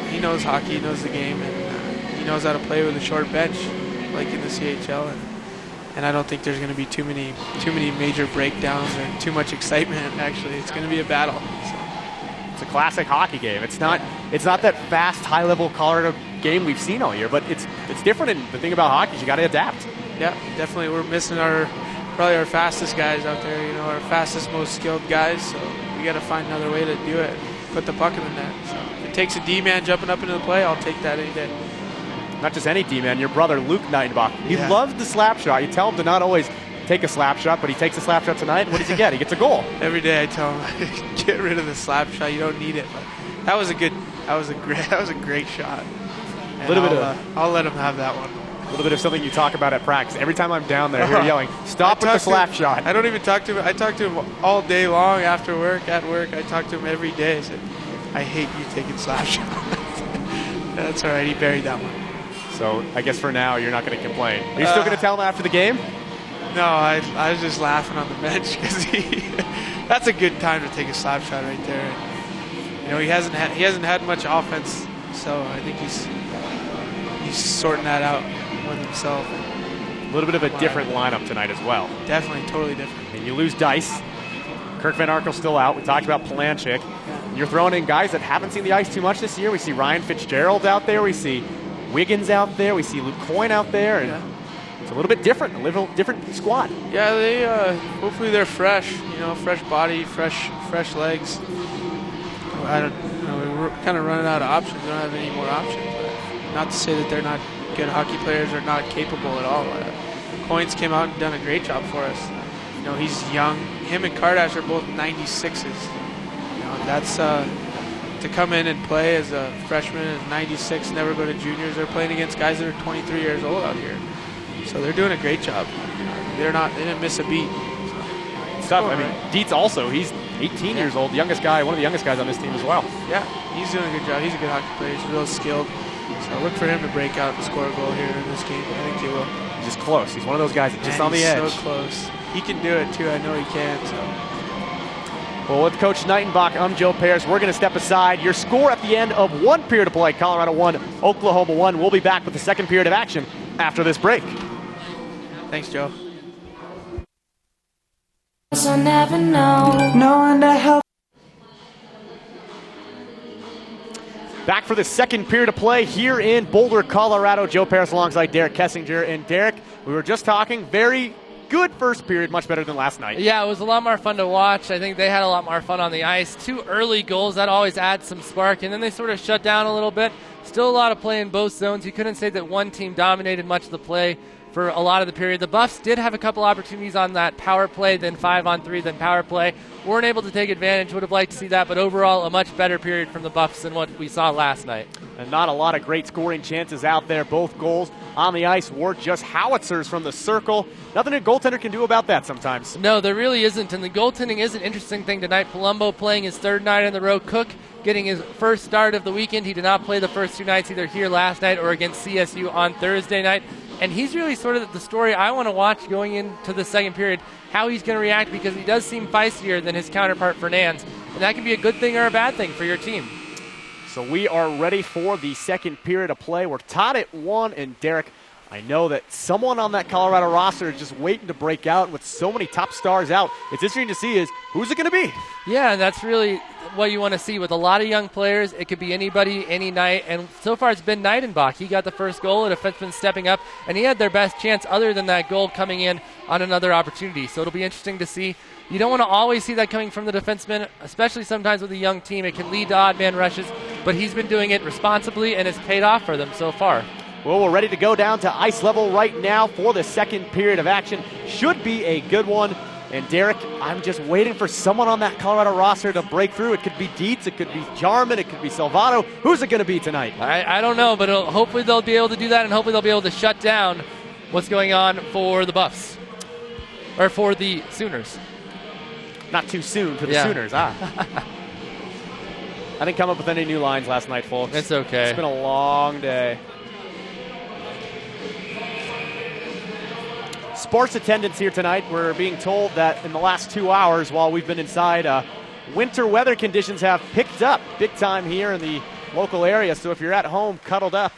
hockey, he knows the game, and he knows how to play with a short bench, like in the CHL. And I don't think there's going to be too many major breakdowns or too much excitement. Actually, it's going to be a battle. So. It's a classic hockey game. It's not that fast, high-level Colorado game we've seen all year, but it's different. And the thing about hockey is you got to adapt. Yeah, definitely. We're missing probably our fastest guys out there. Our fastest, most skilled guys. So we got to find another way to do it. Put the puck in the net. So if it takes a D-man jumping up into the play, I'll take that any day. Not just any D-man. Your brother Luke Nightenbach. He loves the slap shot. You tell him to not always take a slap shot, but he takes a slap shot tonight. What does he get? He gets a goal. Every day I tell him, get rid of the slap shot. You don't need it. But that was a great shot. I'll let him have that one. A little bit of something you talk about at practice. Every time I'm down there, you're yelling, "Stop with the slap shot." I don't even talk to him. I talk to him all day long after work, at work. I talk to him every day. I said, I hate you taking slap shots. That's all right. He buried that one. So I guess for now, you're not going to complain. Are you still going to tell him after the game? No, I was just laughing on the bench because that's a good time to take a slap shot right there. He hasn't had much offense, so I think he's sorting that out with himself. A little bit of a different lineup tonight as well. Definitely, totally different. And you lose Dice. Kirk Van Arkel's still out. We talked about Palanchik. You're throwing in guys that haven't seen the ice too much this year. We see Ryan Fitzgerald out there. We see Wiggins out there. We see Luke Coyne out there. And it's a little bit different, a little different squad. Yeah, they hopefully they're fresh. Fresh body, fresh legs. We're kind of running out of options. We don't have any more options. But not to say that they're not good hockey players or not capable at all. Coyne's came out and done a great job for us. He's young. Him and Kardash are both 96s. That's to come in and play as a freshman at 96, never go to juniors. They're playing against guys that are 23 years old out here. So they're doing a great job. They didn't miss a beat. It's tough. I mean, Dietz also, he's 18 years old, one of the youngest guys on this team as well. Yeah, he's doing a good job. He's a good hockey player. He's real skilled. So look for him to break out and score a goal here in this game. I think he will. He's just close. He's one of those guys that's just on the edge. So close. He can do it too. I know he can. So. Well, with Coach Nightenbach, I'm Joe Paris. We're going to step aside. Your score at the end of one period of play, Colorado 1, Oklahoma 1. We'll be back with the second period of action after this break. Thanks, Joe. I never know. No one to help. Back for the second period of play here in Boulder, Colorado. Joe Paris alongside Derek Kessinger. And Derek, we were just talking, very good first period, much better than last night. Yeah, it was a lot more fun to watch. I think they had a lot more fun on the ice. 2 early goals, that always adds some spark, and then they sort of shut down a little bit. Still a lot of play in both zones. You couldn't say that one team dominated much of the play for a lot of the period. The Buffs did have a couple opportunities on that power play, then 5-on-3, then power play. Weren't able to take advantage. Would have liked to see that, but overall a much better period from the Buffs than what we saw last night. And not a lot of great scoring chances out there. Both goals on the ice were just howitzers from the circle. Nothing a goaltender can do about that sometimes. No, there really isn't, and the goaltending is an interesting thing tonight. Palumbo playing his third night in the row. Cook getting his first start of the weekend. He did not play the first 2 nights, either here last night or against CSU on Thursday night. And he's really sort of the story I want to watch going into the second period, how he's going to react, because he does seem feistier than his counterpart Fernandes. And that can be a good thing or a bad thing for your team. So we are ready for the second period of play. We're tied at 1, and Derek, I know that someone on that Colorado roster is just waiting to break out. With so many top stars out, it's interesting to see is who's it going to be? Yeah, and that's really what you want to see with a lot of young players. It could be anybody, any night, and so far it's been Neidenbach. He got the first goal, a defenseman stepping up, and he had their best chance other than that goal coming in on another opportunity. So it'll be interesting to see. You don't want to always see that coming from the defenseman, especially sometimes with a young team. It can lead to odd man rushes, but he's been doing it responsibly, and it's paid off for them so far. Well, we're ready to go down to ice level right now for the second period of action. Should be a good one. And Derek, I'm just waiting for someone on that Colorado roster to break through. It could be Dietz, it could be Jarman, it could be Salvato. Who's it going to be tonight? I don't know, but hopefully they'll be able to do that, and hopefully they'll be able to shut down what's going on for the Buffs, or for the Sooners. Not too soon for the Sooners. I didn't come up with any new lines last night, folks. It's okay. It's been a long day. Sports attendance here tonight. We're being told that in the last 2 hours while we've been inside, winter weather conditions have picked up big time here in the local area. So if you're at home cuddled up,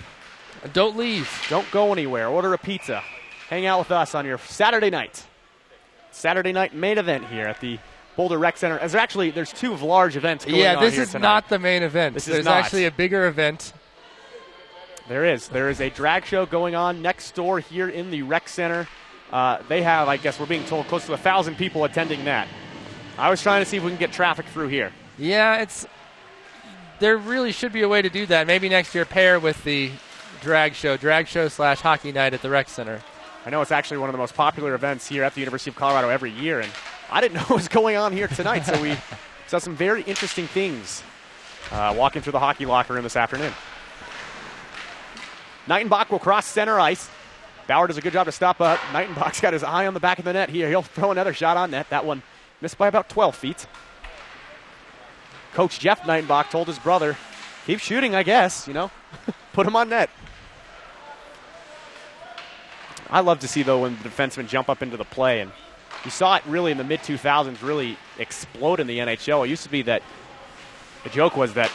don't leave. Don't go anywhere. Order a pizza. Hang out with us on your Saturday night. Saturday night main event here at the Boulder Rec Center. There's two large events going on here tonight. Yeah, this is not the main event. There's actually a bigger event. There is. There is a drag show going on next door here in the Rec Center. They have, I guess we're being told, close to 1,000 people attending that. I was trying to see if we can get traffic through here. Yeah, there really should be a way to do that. Maybe next year pair with the drag show / hockey night at the Rec Center. I know it's actually one of the most popular events here at the University of Colorado every year, and I didn't know what was going on here tonight, so we saw some very interesting things walking through the hockey locker room this afternoon. Neidenbach will cross center ice. Bauer does a good job to stop up. Neidenbach's got his eye on the back of the net here. He'll throw another shot on net. That one missed by about 12 feet. Coach Jeff Neidenbach told his brother, keep shooting, I guess, put him on net. I love to see, though, when the defensemen jump up into the play, and you saw it really in the mid-2000s really explode in the NHL. It used to be that the joke was that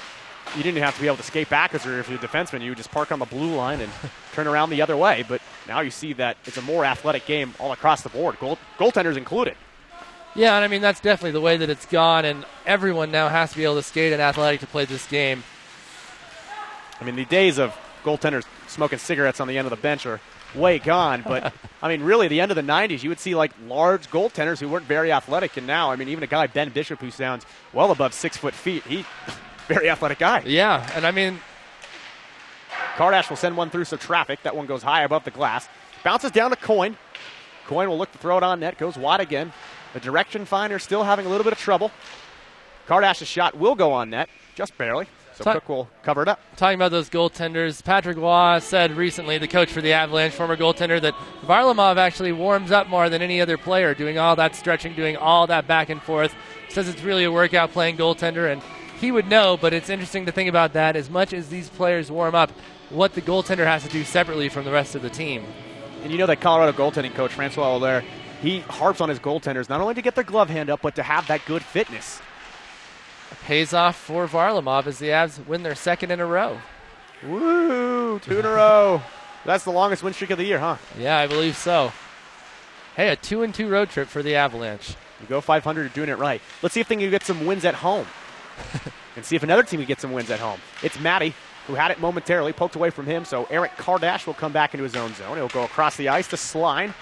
you didn't have to be able to skate backwards, or if you're a defenseman, you would just park on the blue line and turn around the other way. But now you see that it's a more athletic game all across the board, goaltenders included. Yeah, and I mean, that's definitely the way that it's gone, and everyone now has to be able to skate and athletic to play this game. I mean, the days of goaltenders smoking cigarettes on the end of the bench are way gone, but I mean, really, the end of the 90s, you would see like large goaltenders who weren't very athletic, and now, I mean, even a guy, Ben Bishop, who sounds well above 6 feet, he very athletic guy. Yeah, and I mean, Kardash will send one through some traffic. That one goes high above the glass. Bounces down to Coyne. Coyne will look to throw it on net. Goes wide again. The direction finder still having a little bit of trouble. Kardash's shot will go on net, just barely. So Cook will cover it up. Talking about those goaltenders, Patrick Waugh said recently, the coach for the Avalanche, former goaltender, that Varlamov actually warms up more than any other player, doing all that stretching, doing all that back and forth. Says it's really a workout playing goaltender, and he would know, but it's interesting to think about that. As much as these players warm up, what the goaltender has to do separately from the rest of the team. And you know that Colorado goaltending coach, Francois Allaire, he harps on his goaltenders not only to get their glove hand up, but to have that good fitness. It pays off for Varlamov as the Avs win their second in a row. Woo! 2 in a row. That's the longest win streak of the year, huh? Yeah, I believe so. Hey, a 2-2 road trip for the Avalanche. You go 500, you're doing it right. Let's see if they can get some wins at home. And see if another team can get some wins at home. It's Matty, who had it momentarily, poked away from him, so Eric Kardash will come back into his own zone. He'll go across the ice to Sline.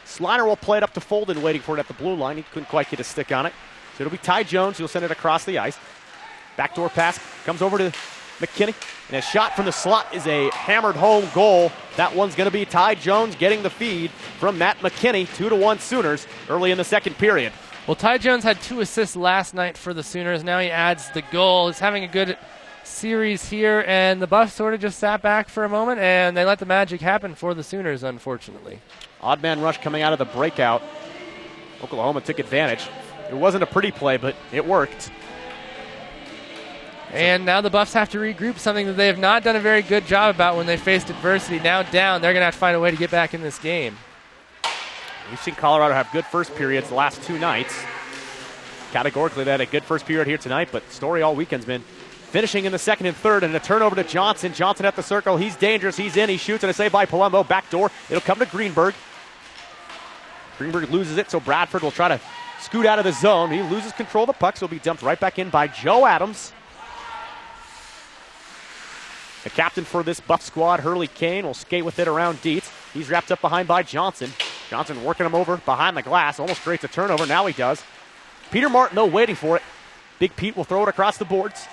Sliner will play it up to Folden, waiting for it at the blue line. He couldn't quite get a stick on it. So it'll be Ty Jones who'll send it across the ice. Backdoor pass comes over to McKinney. And a shot from the slot is a hammered home goal. That one's going to be Ty Jones getting the feed from Matt McKinney. 2-1 Sooners early in the second period. Well, Ty Jones had 2 assists last night for the Sooners. Now he adds the goal. He's having a good series here, and the Buffs sort of just sat back for a moment, and they let the magic happen for the Sooners, unfortunately. Odd man rush coming out of the breakout. Oklahoma took advantage. It wasn't a pretty play, but it worked. And now the Buffs have to regroup, something that they have not done a very good job about when they faced adversity. Now down, they're going to have to find a way to get back in this game. We've seen Colorado have good first periods the last 2 nights. Categorically, they had a good first period here tonight, but story all weekend's been finishing in the second and third, and a turnover to Johnson. Johnson at the circle. He's dangerous. He's in. He shoots, and a save by Palumbo. Back door. It'll come to Greenberg. Greenberg loses it, so Bradford will try to scoot out of the zone. He loses control of the puck, so it'll be dumped right back in by Joe Adams. The captain for this Buff squad, Hurley Kane, will skate with it around Dietz. He's wrapped up behind by Johnson. Johnson working him over behind the glass. Almost creates a turnover. Now he does. Peter Martin, though, waiting for it. Big Pete will throw it across the boards.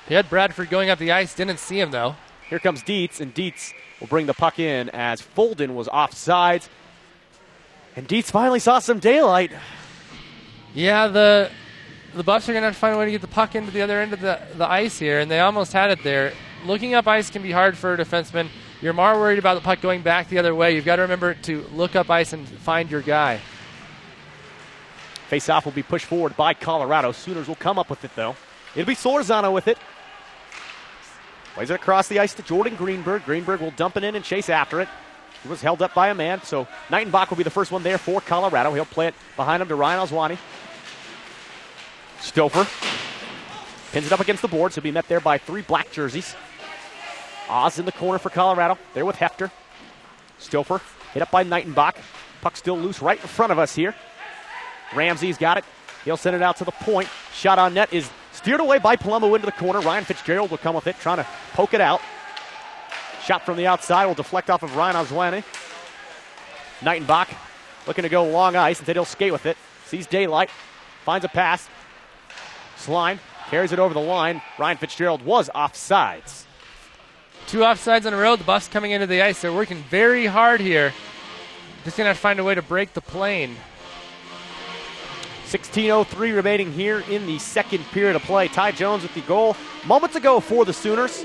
He had Bradford going up the ice. Didn't see him, though. Here comes Dietz, and Dietz will bring the puck in as Folden was offsides. And Dietz finally saw some daylight. Yeah, the Buffs are going to have to find a way to get the puck into the other end of the ice here, and they almost had it there. Looking up ice can be hard for a defenseman. You're more worried about the puck going back the other way. You've got to remember to look up ice and find your guy. Face-off will be pushed forward by Colorado. Sooners will come up with it, though. It'll be Sorzano with it. Plays it across the ice to Jordan Greenberg. Greenberg will dump it in and chase after it. He was held up by a man, so Nightenbach will be the first one there for Colorado. He'll play it behind him to Ryan Alzwani. Stouffer pins it up against the boards. He'll be met there by 3 black jerseys. Oz in the corner for Colorado. There with Hefter. Stouffer hit up by Nightenbach. Puck still loose right in front of us here. Ramsey's got it. He'll send it out to the point. Shot on net is steered away by Palumbo into the corner. Ryan Fitzgerald will come with it, trying to poke it out. Shot from the outside will deflect off of Ryan Alzwani. Nightenbach looking to go long ice. Instead he'll skate with it. Sees daylight. Finds a pass. Sline carries it over the line. Ryan Fitzgerald was offsides. 2 offsides in a row. The Buffs coming into the ice. They're working very hard here. Just going to have to find a way to break the plane. 16:03 remaining here in the second period of play. Ty Jones with the goal moments ago for the Sooners.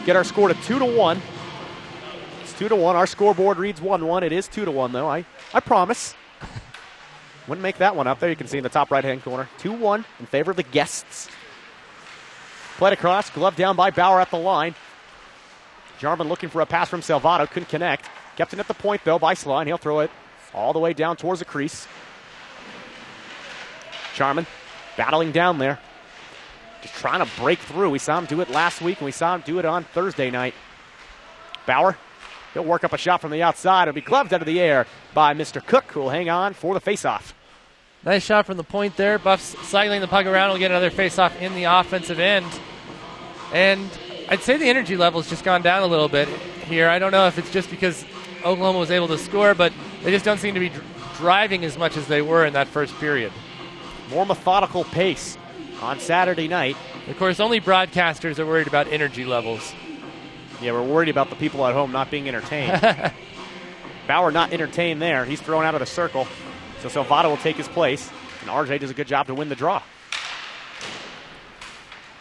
Get our score to 2-1. It's 2-1. Our scoreboard reads 1-1. It is 2-1, though. I promise. Wouldn't make that one up there. You can see in the top right-hand corner. 2-1 in favor of the guests. Played across. Glove down by Bauer at the line. Jarman looking for a pass from Salvato. Couldn't connect. Kept it at the point, though, by Sline. He'll throw it all the way down towards the crease. Jarman battling down there. Just trying to break through. We saw him do it last week, and we saw him do it on Thursday night. Bauer, he'll work up a shot from the outside. It'll be gloved out of the air by Mr. Cook, who will hang on for the faceoff. Nice shot from the point there. Buffs cycling the puck around will get another faceoff in the offensive end. And I'd say the energy level's just gone down a little bit here. I don't know if it's just because Oklahoma was able to score, but they just don't seem to be driving as much as they were in that first period. More methodical pace on Saturday night. Of course, only broadcasters are worried about energy levels. Yeah, we're worried about the people at home not being entertained. Bauer not entertained there. He's thrown out of the circle. So Salvato will take his place, and RJ does a good job to win the draw.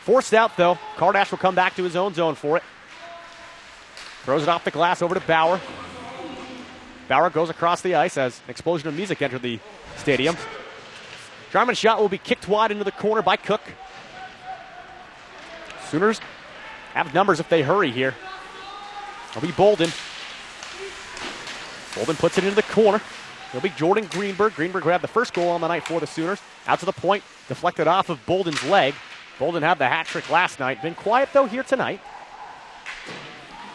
Forced out, though. Kardash will come back to his own zone for it. Throws it off the glass over to Bauer. Bauer goes across the ice as an explosion of music entered the stadium. Jarman's shot will be kicked wide into the corner by Cook. Sooners have numbers if they hurry here. It'll be Bolden. Bolden puts it into the corner. It'll be Jordan Greenberg. Greenberg grabbed the first goal on the night for the Sooners. Out to the point, deflected off of Bolden's leg. Bolden had the hat trick last night. Been quiet, though, here tonight.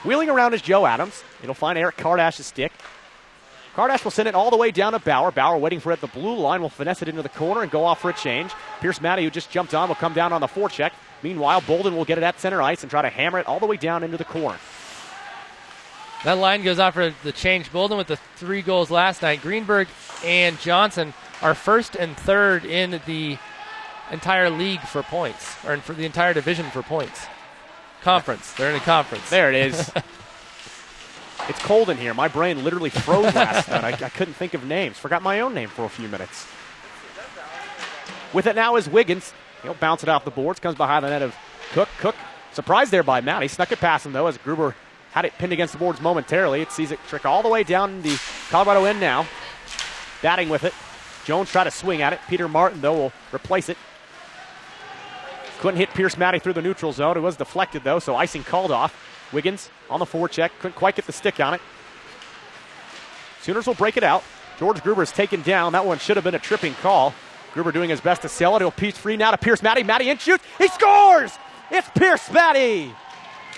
Wheeling around is Joe Adams. It'll find Eric Kardash's stick. Kardash will send it all the way down to Bauer. Bauer waiting for it at the blue line. Will finesse it into the corner and go off for a change. Pierce Matty, who just jumped on, will come down on the forecheck. Meanwhile, Bolden will get it at center ice and try to hammer it all the way down into the corner. That line goes off for the change. Bolden with the 3 goals last night. Greenberg and Johnson are first and third in the entire league for points, or for the entire division for points. Conference. They're in a conference. There it is. It's cold in here. My brain literally froze last night. I couldn't think of names. Forgot my own name for a few minutes. With it now is Wiggins. He'll bounce it off the boards. Comes behind the net of Cook. Cook, surprised there by Matty. Snuck it past him, though, as Gruber had it pinned against the boards momentarily. It sees it trick all the way down the Colorado end now. Batting with it. Jones tried to swing at it. Peter Martin, though, will replace it. Couldn't hit Pierce Matty through the neutral zone. It was deflected, though, so icing called off. Wiggins on the forecheck. Couldn't quite get the stick on it. Sooners will break it out. George Gruber's taken down. That one should have been a tripping call. Gruber doing his best to sell it. He'll piece free now to Pierce Matty. Matty in shoots. He scores! It's Pierce Matty.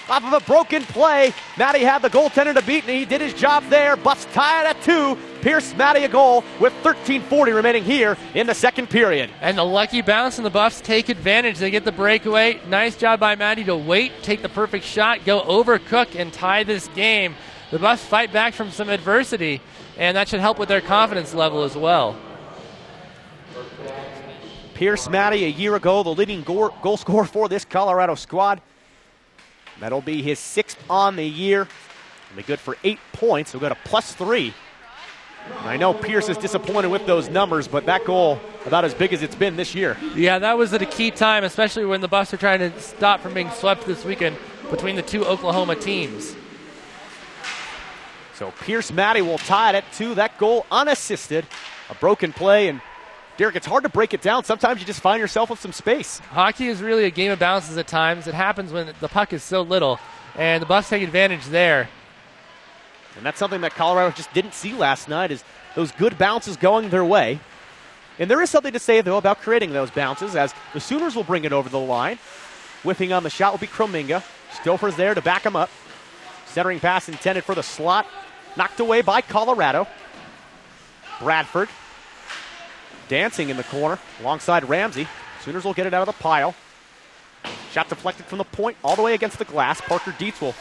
Off of a broken play, Matty had the goaltender to beat, and he did his job there. Buffs tie it at 2. Pierce Matty a goal with 13:40 remaining here in the second period. And the lucky bounce, and the Buffs take advantage. They get the breakaway. Nice job by Matty to wait, take the perfect shot, go over Cook, and tie this game. The Buffs fight back from some adversity, and that should help with their confidence level as well. Pierce Matty, a year ago, the leading goal scorer for this Colorado squad. That'll be his 6th on the year. He'll be good for 8 points. He'll go to +3. And I know Pierce is disappointed with those numbers, but that goal about as big as it's been this year. Yeah, that was at a key time, especially when the Buffs are trying to stop from being swept this weekend between the two Oklahoma teams. So Pierce Matty will tie it at 2. That goal unassisted. A broken play, and Derek, it's hard to break it down. Sometimes you just find yourself with some space. Hockey is really a game of bounces at times. It happens when the puck is so little, and the Buffs take advantage there. And that's something that Colorado just didn't see last night, is those good bounces going their way. And there is something to say, though, about creating those bounces, as the Sooners will bring it over the line. Whipping on the shot will be Krominga. Stouffer's there to back him up. Centering pass intended for the slot. Knocked away by Colorado. Bradford dancing in the corner alongside Ramsey. Sooners will get it out of the pile. Shot deflected from the point all the way against the glass. Parker Dietz will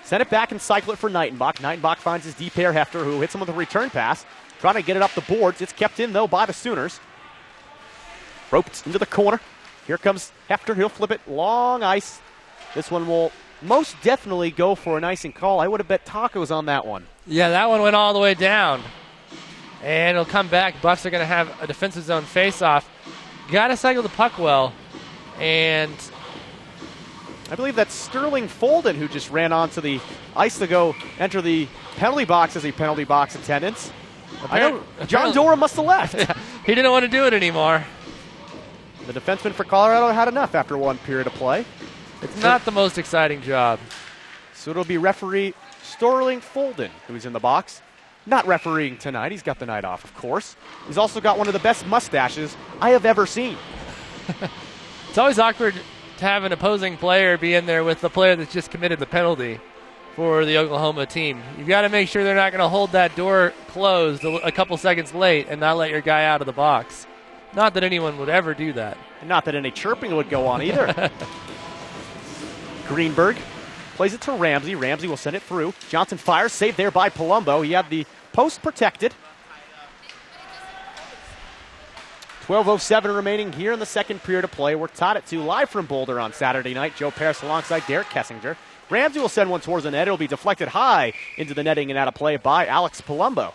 send it back and cycle it for Nightenbach. Nightenbach finds his D pair Hefter, who hits him with a return pass. Trying to get it up the boards. It's kept in, though, by the Sooners. Roped into the corner. Here comes Hefter. He'll flip it long ice. This one will most definitely go for an icing call. I would have bet tacos on that one. Yeah, that one went all the way down. And it'll come back. Buffs are going to have a defensive zone face-off. Got to cycle the puck well. And I believe that's Sterling Folden who just ran onto the ice to go enter the penalty box as a penalty box attendance. I know John Dora must have left. He didn't want to do it anymore. The defenseman for Colorado had enough after one period of play. It's not the most exciting job. So it'll be referee Sterling Folden who's in the box. Not refereeing tonight. He's got the night off, of course. He's also got one of the best mustaches I have ever seen. It's always awkward to have an opposing player be in there with the player that's just committed the penalty for the Oklahoma team. You've got to make sure they're not going to hold that door closed a couple seconds late and not let your guy out of the box. Not that anyone would ever do that. And not that any chirping would go on either. Greenberg plays it to Ramsey. Ramsey will send it through. Johnson fires, saved there by Palumbo. He had the post protected. 12:07 remaining here in the second period of play. We're tied at 2 live from Boulder on Saturday night. Joe Paris alongside Derek Kessinger. Ramsey will send one towards the net. It'll be deflected high into the netting and out of play by Alex Palumbo.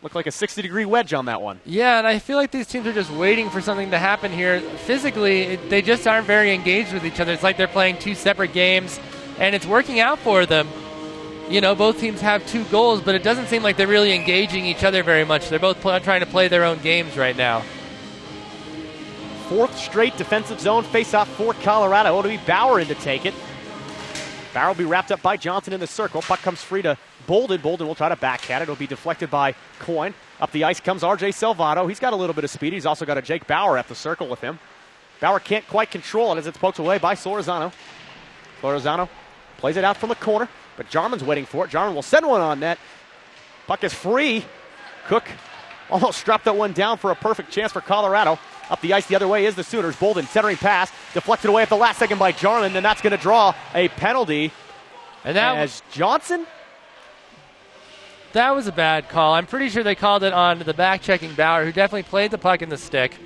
Looked like a 60-degree wedge on that one. Yeah, and I feel like these teams are just waiting for something to happen here. Physically, they just aren't very engaged with each other. It's like they're playing two separate games, and it's working out for them. You know, both teams have 2 goals, but it doesn't seem like they're really engaging each other very much. They're both trying to play their own games right now. 4th straight defensive zone face-off for Colorado. It'll be Bauer in to take it. Bauer will be wrapped up by Johnson in the circle. Puck comes free to Bolden. Bolden will try to backhand it. It'll be deflected by Coyne. Up the ice comes R.J. Salvato. He's got a little bit of speed. He's also got a Jake Bauer at the circle with him. Bauer can't quite control it as it's poked away by Solorzano. Solorzano plays it out from the corner, but Jarman's waiting for it. Jarman will send one on net. Puck is free. Cook almost strapped that one down for a perfect chance for Colorado. Up the ice the other way is the Sooners. Bolden centering pass, deflected away at the last second by Jarman, and that's going to draw a penalty. And that as Johnson? That was a bad call. I'm pretty sure they called it on the back-checking Bauer, who definitely played the puck in the stick.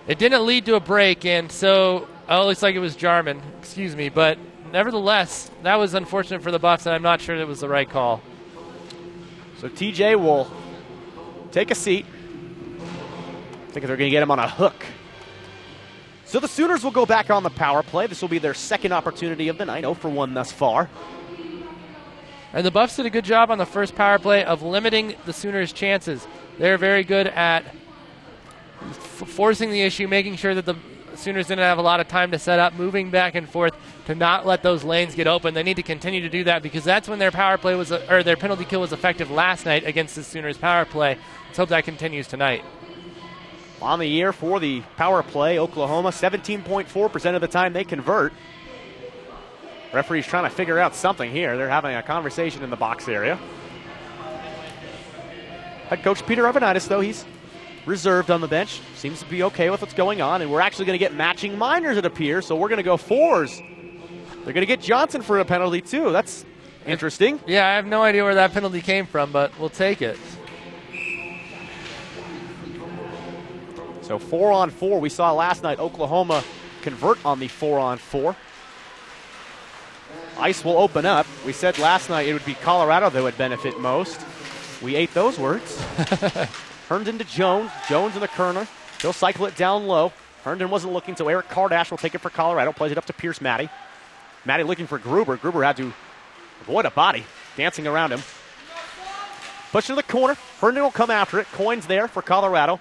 It didn't lead to a break, and so, it looks like it was Jarman, excuse me, but nevertheless, that was unfortunate for the Buffs, and I'm not sure it was the right call. So TJ will take a seat. I think they're going to get him on a hook. So the Sooners will go back on the power play. This will be their second opportunity of the night, 0 for 1 thus far. And the Buffs did a good job on the first power play of limiting the Sooners' chances. They're very good at forcing the issue, making sure that the Sooners didn't have a lot of time to set up, moving back and forth to not let those lanes get open. They need to continue to do that because that's when their power play was, or their penalty kill was effective last night against the Sooners' power play. Let's hope that continues tonight. On the year for the power play, Oklahoma, 17.4% of the time they convert. Referee's trying to figure out something here. They're having a conversation in the box area. Head coach Peter Arvanitis, though, he's reserved on the bench. Seems to be okay with what's going on, and we're actually going to get matching minors, it appears, so we're going to go fours. They're going to get Johnson for a penalty, too. That's interesting. Yeah, I have no idea where that penalty came from, but we'll take it. So 4-on-4. We saw last night Oklahoma convert on the 4-on-4. Ice will open up. We said last night it would be Colorado that would benefit most. We ate those words. Herndon to Jones. Jones in the corner. He'll cycle it down low. Herndon wasn't looking, so Eric Kardash will take it for Colorado. Plays it up to Pierce Matty. Matty looking for Gruber. Gruber had to avoid a body dancing around him. Push to the corner. Herndon will come after it. Coins there for Colorado.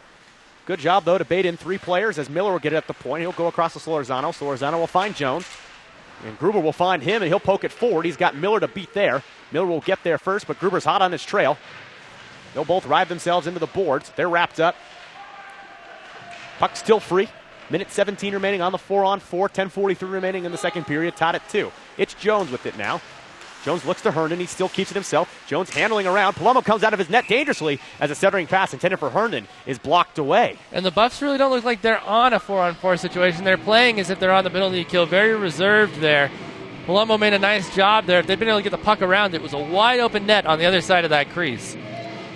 Good job, though, to bait in 3 players as Miller will get it at the point. He'll go across to Solorzano. Solorzano will find Jones. And Gruber will find him, and he'll poke it forward. He's got Miller to beat there. Miller will get there first, but Gruber's hot on his trail. They'll both ride themselves into the boards. They're wrapped up. Puck still free. Minute 17 remaining on the 4-on-4. 10:43 remaining in the second period. Tied at 2. It's Jones with it now. Jones looks to Herndon. He still keeps it himself. Jones handling around. Palumbo comes out of his net dangerously as a centering pass intended for Herndon is blocked away. And the Buffs really don't look like they're on a 4-on-4 situation. They're playing as if they're on the penalty kill. Very reserved there. Palumbo made a nice job there. If they'd been able to get the puck around, it was a wide open net on the other side of that crease.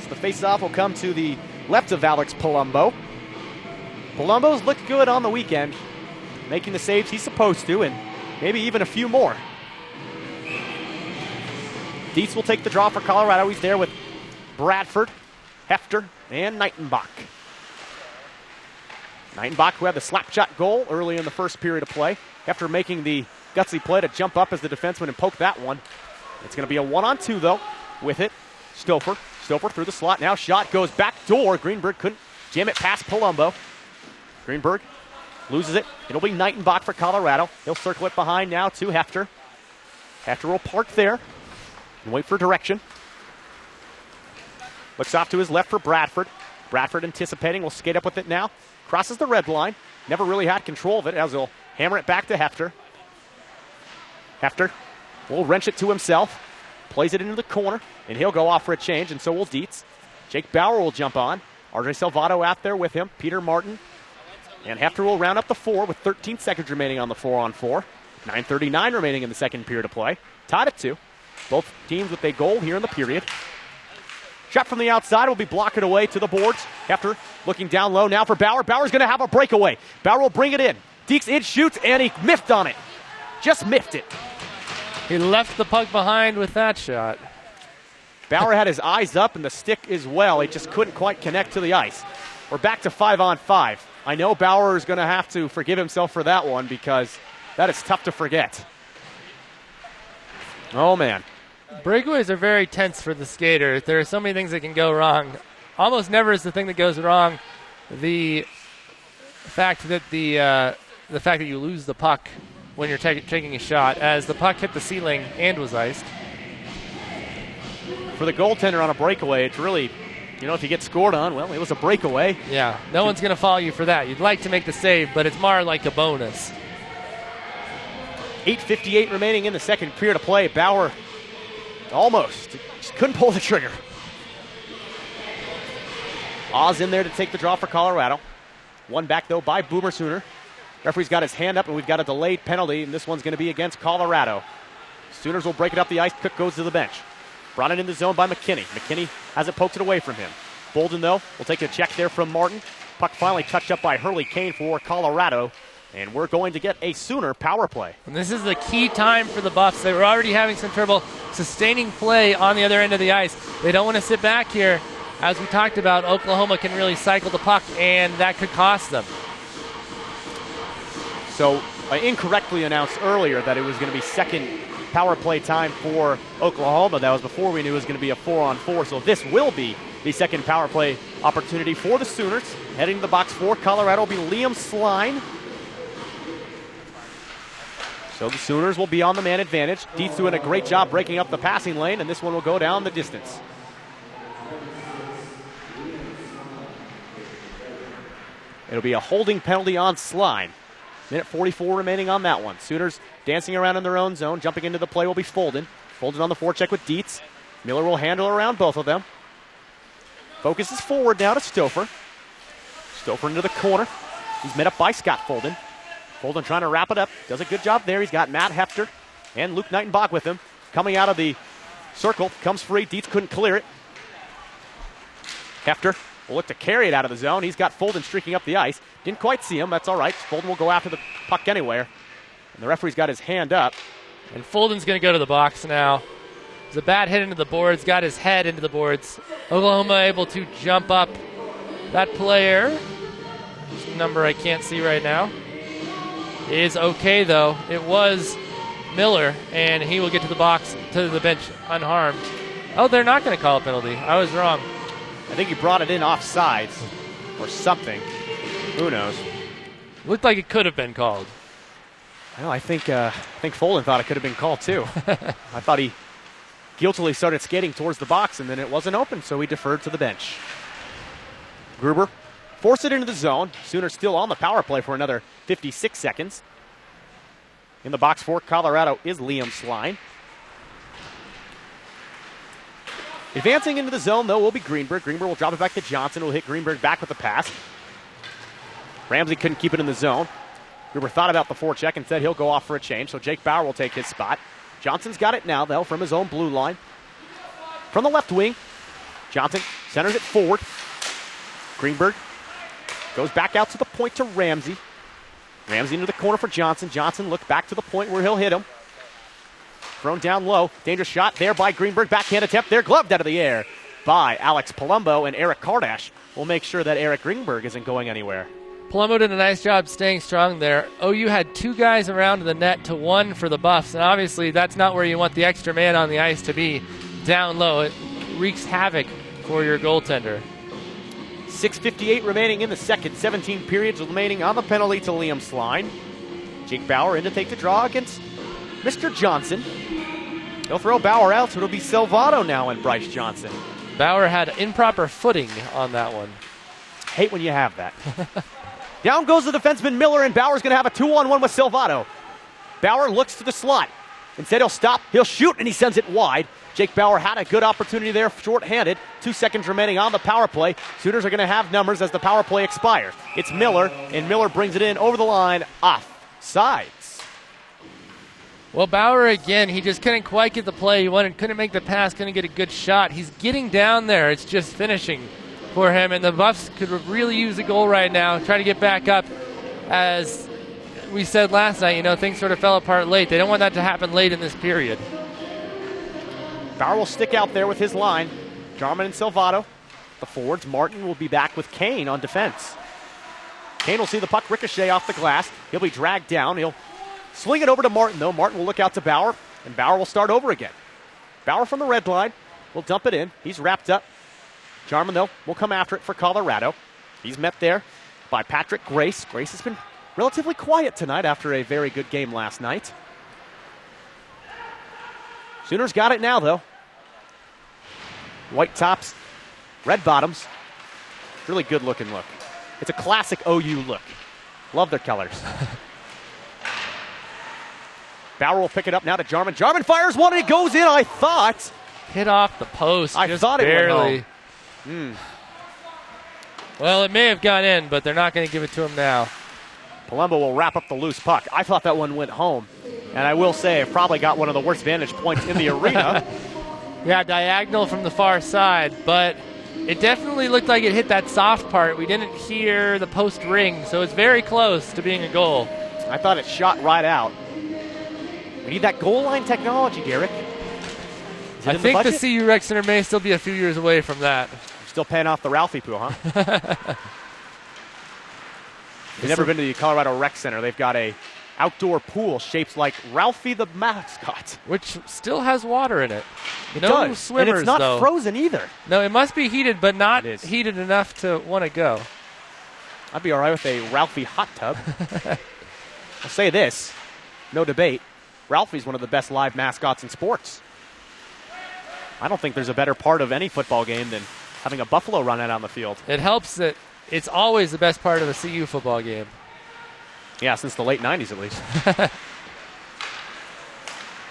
So the face-off will come to the left of Alex Palumbo. Palumbo's looked good on the weekend, making the saves he's supposed to, and maybe even a few more. Dietz will take the draw for Colorado. He's there with Bradford, Hefter, and Nightenbach. Nightenbach, who had the slap shot goal early in the first period of play. Hefter making the gutsy play to jump up as the defenseman and poke that one. It's going to be a 1-on-2, though, with it. Stouffer through the slot. Now shot goes back door. Greenberg couldn't jam it past Palumbo. Greenberg loses it. It'll be Nightenbach for Colorado. He'll circle it behind now to Hefter. Hefter will park there and wait for direction. Looks off to his left for Bradford. Bradford anticipating, will skate up with it now. Crosses the red line. Never really had control of it as he'll hammer it back to Hefter. Hefter will wrench it to himself. Plays it into the corner, and he'll go off for a change, and so will Dietz. Jake Bauer will jump on. RJ Salvato out there with him. Peter Martin. And Hefter will round up the 4 with 13 seconds remaining on the 4-on-4. 9:39 remaining in the second period of play. Tied at 2. Both teams with a goal here in the period. Shot from the outside will be blocked away to the boards. Hefter looking down low now for Bauer. Bauer's going to have a breakaway. Bauer will bring it in. Deeks in, shoots, and he miffed on it. Just miffed it. He left the puck behind with that shot. Bauer had his eyes up and the stick as well. He just couldn't quite connect to the ice. We're back to 5-on-5. I know Bauer is going to have to forgive himself for that one because that is tough to forget. Oh, man. Breakaways are very tense for the skater. There are so many things that can go wrong. Almost never is the thing that goes wrong the fact that you lose the puck when you're taking a shot, as the puck hit the ceiling and was iced. For the goaltender on a breakaway, it's really, if you get scored on, well, it was a breakaway. Yeah, no one's going to follow you for that. You'd like to make the save, but it's more like a bonus. 8:58 remaining in the second period of play. Bauer almost just couldn't pull the trigger. Oz in there to take the draw for Colorado. One back, though, by Boomer Sooner. Referee's got his hand up, and we've got a delayed penalty, and this one's going to be against Colorado. Sooners will break it up the ice. Cook goes to the bench. Brought it in the zone by McKinney. McKinney hasn't poked it away from him. Bolden, though, will take a check there from Martin. Puck finally touched up by Hurley Kane for Colorado, and we're going to get a Sooner power play. And this is the key time for the Buffs. They were already having some trouble sustaining play on the other end of the ice. They don't want to sit back here. As we talked about, Oklahoma can really cycle the puck, and that could cost them. So I incorrectly announced earlier that it was going to be second power play time for Oklahoma. That was before we knew it was going to be a 4-on-4. So this will be the second power play opportunity for the Sooners. Heading to the box for Colorado will be Liam Sline. So the Sooners will be on the man advantage. Dietz doing a great job breaking up the passing lane, and this one will go down the distance. It'll be a holding penalty on Slime. Minute 44 remaining on that one. Sooners dancing around in their own zone. Jumping into the play will be Folden. Folden on the forecheck with Dietz. Miller will handle around both of them. Focuses forward now to Stouffer. Stouffer into the corner. He's met up by Scott Folden. Folden trying to wrap it up. Does a good job there. He's got Matt Hefter and Luke Knightenbach with him. Coming out of the circle. Comes free. Dietz couldn't clear it. Hefter will look to carry it out of the zone. He's got Folden streaking up the ice. Didn't quite see him. That's all right. Folden will go after the puck anywhere. And the referee's got his hand up. And Folden's going to go to the box now. It's a bad hit into the boards. Got his head into the boards. Oklahoma able to jump up that player. Number I can't see right now. Is okay, though. It was Miller, and he will get to the box, to the bench unharmed. Oh, they're not going to call a penalty. I was wrong. I think he brought it in offsides or something. Who knows? Looked like it could have been called. Well, I think Folden thought it could have been called too. I thought he guiltily started skating towards the box, and then it wasn't open, so he deferred to the bench. Gruber forced it into the zone. Sooners still on the power play for another 56 seconds. In the box for Colorado is Liam Slime. Advancing into the zone, though, will be Greenberg. Greenberg will drop it back to Johnson, who will hit Greenberg back with the pass. Ramsey couldn't keep it in the zone. Gruber thought about the forecheck and said he'll go off for a change, so Jake Bauer will take his spot. Johnson's got it now, though, from his own blue line. From the left wing, Johnson centers it forward. Greenberg goes back out to the point to Ramsey. Ramsey into the corner for Johnson. Johnson looked back to the point where he'll hit him. Thrown down low. Dangerous shot there by Greenberg. Backhand attempt there. Gloved out of the air by Alex Palumbo, and Eric Kardash will make sure that Eric Greenberg isn't going anywhere. Palumbo did a nice job staying strong there. OU had two guys around the net to one for the Buffs, and obviously that's not where you want the extra man on the ice to be. Down low, it wreaks havoc for your goaltender. 6:58 remaining in the second. 17 periods remaining on the penalty to Liam Slime. Jake Bauer in to take the draw against Mr. Johnson. He'll throw Bauer out, so it'll be Salvato now and Bryce Johnson. Bauer had improper footing on that one. Hate when you have that. Down goes the defenseman Miller, and Bauer's going to have a 2-on-1 with Salvato. Bauer looks to the slot. Instead, he'll stop, he'll shoot, and he sends it wide. Jake Bauer had a good opportunity there, short-handed. 2 seconds remaining on the power play. Sooners are going to have numbers as the power play expires. It's Miller, and Miller brings it in over the line, offsides. Well, Bauer again, he just couldn't quite get the play. He couldn't make the pass, couldn't get a good shot. He's getting down there. It's just finishing for him, and the Buffs could really use a goal right now, try to get back up. As we said last night, things sort of fell apart late. They don't want that to happen late in this period. Bauer will stick out there with his line. Jarman and Salvato. The forwards, Martin will be back with Kane on defense. Kane will see the puck ricochet off the glass. He'll be dragged down. He'll swing it over to Martin, though. Martin will look out to Bauer, and Bauer will start over again. Bauer from the red line will dump it in. He's wrapped up. Jarman, though, will come after it for Colorado. He's met there by Patrick Grace. Grace has been relatively quiet tonight after a very good game last night. Sooners got it now, though. White tops, red bottoms. Really good looking look. It's a classic OU look. Love their colors. Bauer will pick it up now to Jarman. Jarman fires one and it goes in, I thought. Hit off the post. I just thought barely. It went home. Well, it may have gone in, but they're not going to give it to him now. Palumbo will wrap up the loose puck. I thought that one went home. And I will say, I've probably got one of the worst vantage points in the arena. Yeah, diagonal from the far side, but it definitely looked like it hit that soft part. We didn't hear the post ring, so it's very close to being a goal. I thought it shot right out. We need that goal line technology, Garrick. I think the CU Rec Center may still be a few years away from that. You're still paying off the Ralphie pool, huh? You've never been to the Colorado Rec Center. They've got a outdoor pool shaped like Ralphie the mascot. Which still has water in it. It no does. Swimmers, and it's not though. Frozen either. No, it must be heated, but not heated enough to want to go. I'd be all right with a Ralphie hot tub. I'll say this, no debate. Ralphie's one of the best live mascots in sports. I don't think there's a better part of any football game than having a Buffalo run out on the field. It helps that it's always the best part of a CU football game. Yeah, since the late 90s at least.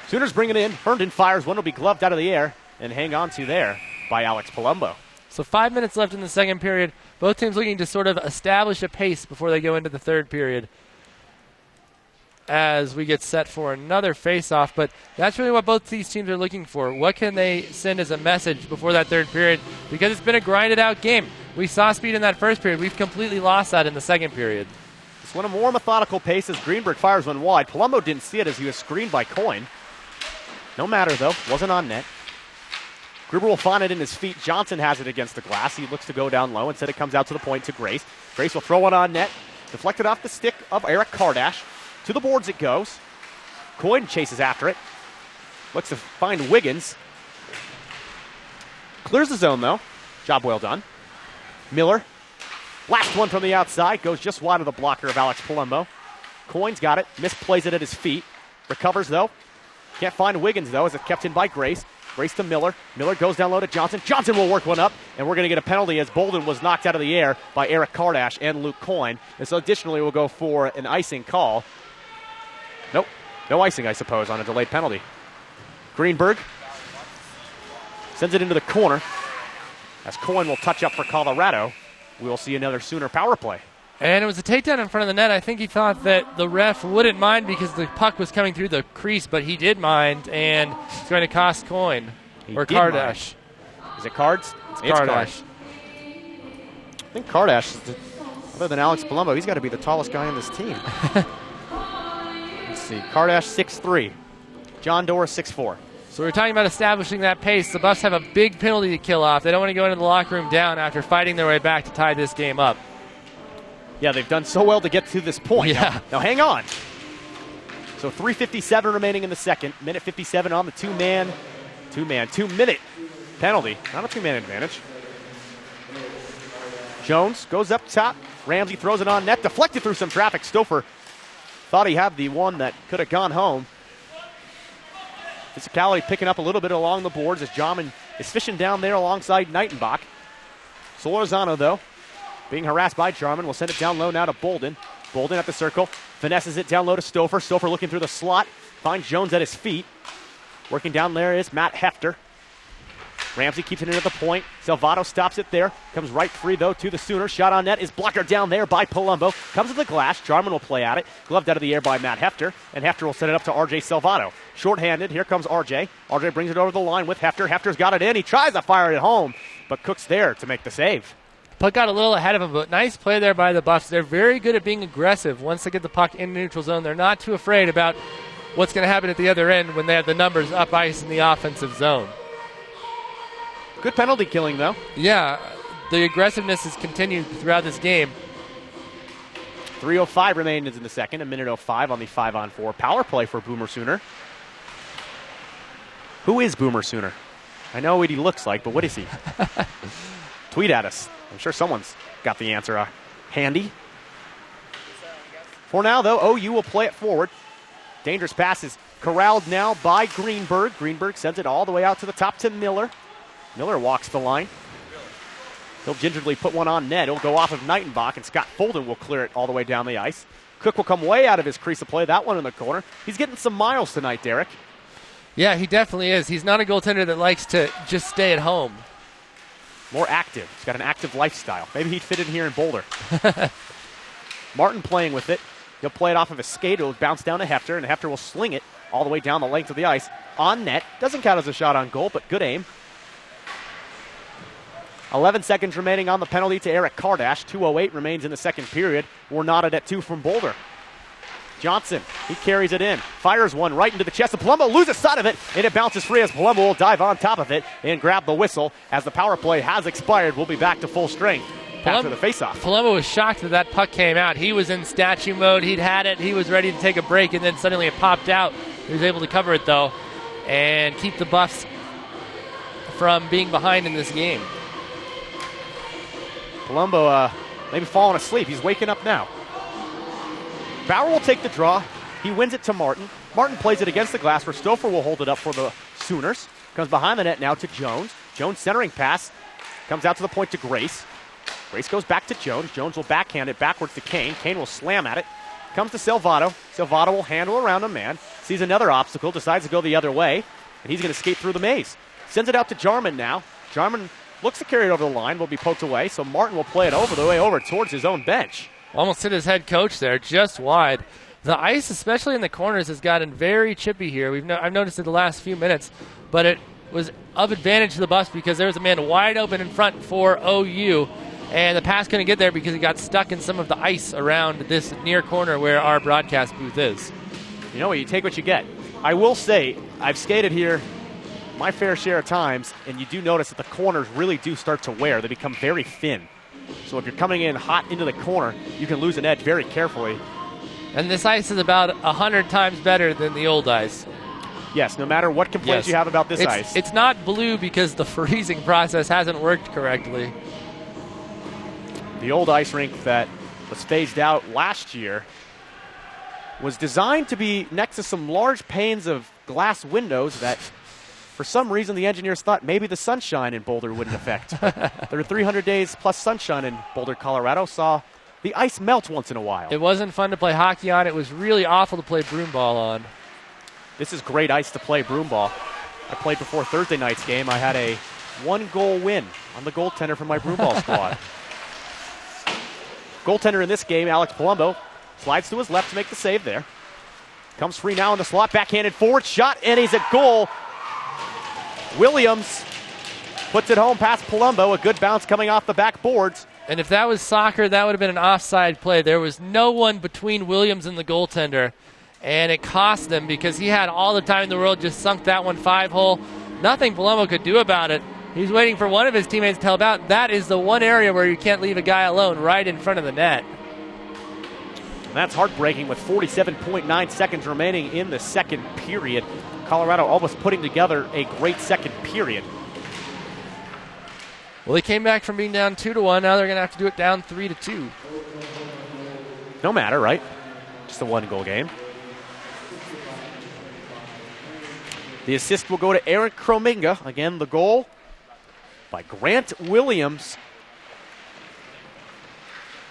Sooners bring it in. Herndon fires. One will be gloved out of the air and hang on to there by Alex Palumbo. So 5 minutes left in the second period. Both teams looking to sort of establish a pace before they go into the third period as we get set for another face-off. But that's really what both these teams are looking for. What can they send as a message before that third period? Because it's been a grinded-out game. We saw speed in that first period. We've completely lost that in the second period. It's one of more methodical paces. Greenberg fires one wide. Palumbo didn't see it as he was screened by Coyne. No matter, though. Wasn't on net. Gruber will find it in his feet. Johnson has it against the glass. He looks to go down low. Instead, it comes out to the point to Grace. Grace will throw it on net. Deflected off the stick of Eric Kardash. To the boards it goes. Coyne chases after it. Looks to find Wiggins. Clears the zone, though. Job well done. Miller. Last one from the outside. Goes just wide of the blocker of Alex Palumbo. Coyne's got it. Misplays it at his feet. Recovers, though. Can't find Wiggins, though, as it's kept in by Grace. Grace to Miller. Miller goes down low to Johnson. Johnson will work one up, and we're going to get a penalty as Bolden was knocked out of the air by Eric Kardash and Luke Coyne. And so additionally, we'll go for an icing call. Nope. No icing, I suppose, on a delayed penalty. Greenberg sends it into the corner. As Coyne will touch up for Colorado, we will see another Sooner power play. And it was a takedown in front of the net. I think he thought that the ref wouldn't mind because the puck was coming through the crease, but he did mind, and it's going to cost Coyne or Kardash. Is it Cards? It's Kardash. I think Kardash, other than Alex Palumbo, he's got to be the tallest guy on this team. Let's see. Kardash 6'3". John Doerr 6'4". So we're talking about establishing that pace. The Buffs have a big penalty to kill off. They don't want to go into the locker room down after fighting their way back to tie this game up. Yeah, they've done so well to get to this point. Yeah. Now hang on. So 3:57 remaining in the second. Minute 57 on the two-minute penalty. Not a two-man advantage. Jones goes up top. Ramsey throws it on net. Deflected through some traffic. Stouffer thought he had the one that could have gone home. Physicality picking up a little bit along the boards as Jarman is fishing down there alongside Nightenbach. Solorzano, though, being harassed by Jarman, will send it down low now to Bolden. Bolden at the circle. Finesses it down low to Stouffer. Stouffer looking through the slot. Finds Jones at his feet. Working down there is Matt Hefter. Ramsey keeps it in at the point. Salvato stops it there. Comes right free, though, to the Sooners. Shot on net is blocked down there by Palumbo. Comes to the glass. Jarman will play at it. Gloved out of the air by Matt Hefter. And Hefter will set it up to R.J. Salvato. Short-handed. Here comes R.J. R.J. brings it over the line with Hefter. Hefter's got it in. He tries to fire it home, but Cook's there to make the save. Puck got a little ahead of him, but nice play there by the Buffs. They're very good at being aggressive once they get the puck in the neutral zone. They're not too afraid about what's going to happen at the other end when they have the numbers up ice in the offensive zone. Good penalty killing, though. Yeah, the aggressiveness has continued throughout this game. 3:05 remains in the second, a minute 05 on the 5-on-4 power play for Boomer Sooner. Who is Boomer Sooner? I know what he looks like, but what is he? Tweet at us. I'm sure someone's got the answer handy. For now, though, OU will play it forward. Dangerous pass is corralled now by Greenberg. Greenberg sends it all the way out to the top to Miller. Miller walks the line. He'll gingerly put one on net. It'll go off of Nightenbach, and Scott Folden will clear it all the way down the ice. Cook will come way out of his crease to play that one in the corner. He's getting some miles tonight, Derek. Yeah, he definitely is. He's not a goaltender that likes to just stay at home. More active. He's got an active lifestyle. Maybe he'd fit in here in Boulder. Martin playing with it. He'll play it off of his skate. It'll bounce down to Hefter, and Hefter will sling it all the way down the length of the ice. On net. Doesn't count as a shot on goal, but good aim. 11 seconds remaining on the penalty to Eric Kardash. 2:08 remains in the second period. We're knotted at 2 from Boulder. Johnson, he carries it in. Fires one right into the chest of Palumbo. Loses sight of it, and it bounces free as Palumbo will dive on top of it and grab the whistle. As the power play has expired, we'll be back to full strength after the faceoff. Palumbo was shocked that that puck came out. He was in statue mode. He'd had it. He was ready to take a break, and then suddenly it popped out. He was able to cover it, though, and keep the Buffs from being behind in this game. Palumbo maybe falling asleep. He's waking up now. Bauer will take the draw. He wins it to Martin. Martin plays it against the glass where Stouffer will hold it up for the Sooners. Comes behind the net now to Jones. Jones centering pass Comes out to the point to Grace. Grace goes back to Jones. Jones will backhand it backwards to Kane. Kane will slam at it. Comes to Salvato. Salvato will handle around a man. Sees another obstacle. Decides to go the other way. And he's going to skate through the maze. Sends it out to Jarman now. Jarman looks to carry it over the line. Will be poked away. So Martin will play it over the way over towards his own bench. Almost hit his head coach there, just wide. The ice, especially in the corners, has gotten very chippy here. I've noticed it the last few minutes, but it was of advantage to the Buffs because there was a man wide open in front for OU, and the pass couldn't get there because he got stuck in some of the ice around this near corner where our broadcast booth is. You know what? You take what you get. I will say, I've skated here my fair share of times, and you do notice that the corners really do start to wear. They become very thin. So if you're coming in hot into the corner, you can lose an edge very carefully. And this ice is about 100 times better than the old ice. Yes, no matter what complaints you have about this ice. It's not blue because the freezing process hasn't worked correctly. The old ice rink that was phased out last year was designed to be next to some large panes of glass windows that, for some reason, the engineers thought maybe the sunshine in Boulder wouldn't affect. There were 300 days plus sunshine in Boulder, Colorado. Saw the ice melt once in a while. It wasn't fun to play hockey on. It was really awful to play broom ball on. This is great ice to play broom ball. I played before Thursday night's game. I had a 1-goal win on the goaltender for my broom ball squad. Goaltender in this game, Alex Palumbo, slides to his left to make the save there. Comes free now in the slot, backhanded forward shot, and he's at goal. Williams puts it home past Palumbo. A good bounce coming off the backboards. And if that was soccer, that would have been an offside play. There was no one between Williams and the goaltender, and it cost them because he had all the time in the world, just sunk that one 5-hole. Nothing Palumbo could do about it. He's waiting for one of his teammates to help out. That is the one area where you can't leave a guy alone, right in front of the net. And that's heartbreaking with 47.9 seconds remaining in the second period. Colorado almost putting together a great second period. Well, they came back from being down 2-1. Now they're going to have to do it down 3-2. No matter, right? Just a 1-goal game. The assist will go to Aaron Krominga. Again, the goal by Grant Williams.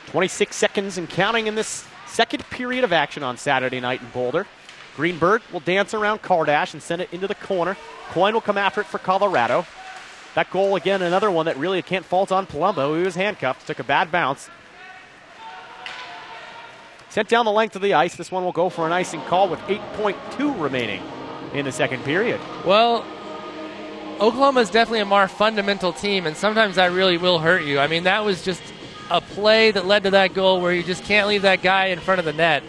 26 seconds and counting in this second period of action on Saturday night in Boulder. Greenberg will dance around Kardash and send it into the corner. Coyne will come after it for Colorado. That goal, again, another one that really can't fault on Palumbo. He was handcuffed, took a bad bounce. Sent down the length of the ice. This one will go for an icing call with 8.2 remaining in the second period. Well, Oklahoma is definitely a more fundamental team, and sometimes that really will hurt you. I mean, that was just a play that led to that goal where you just can't leave that guy in front of the net.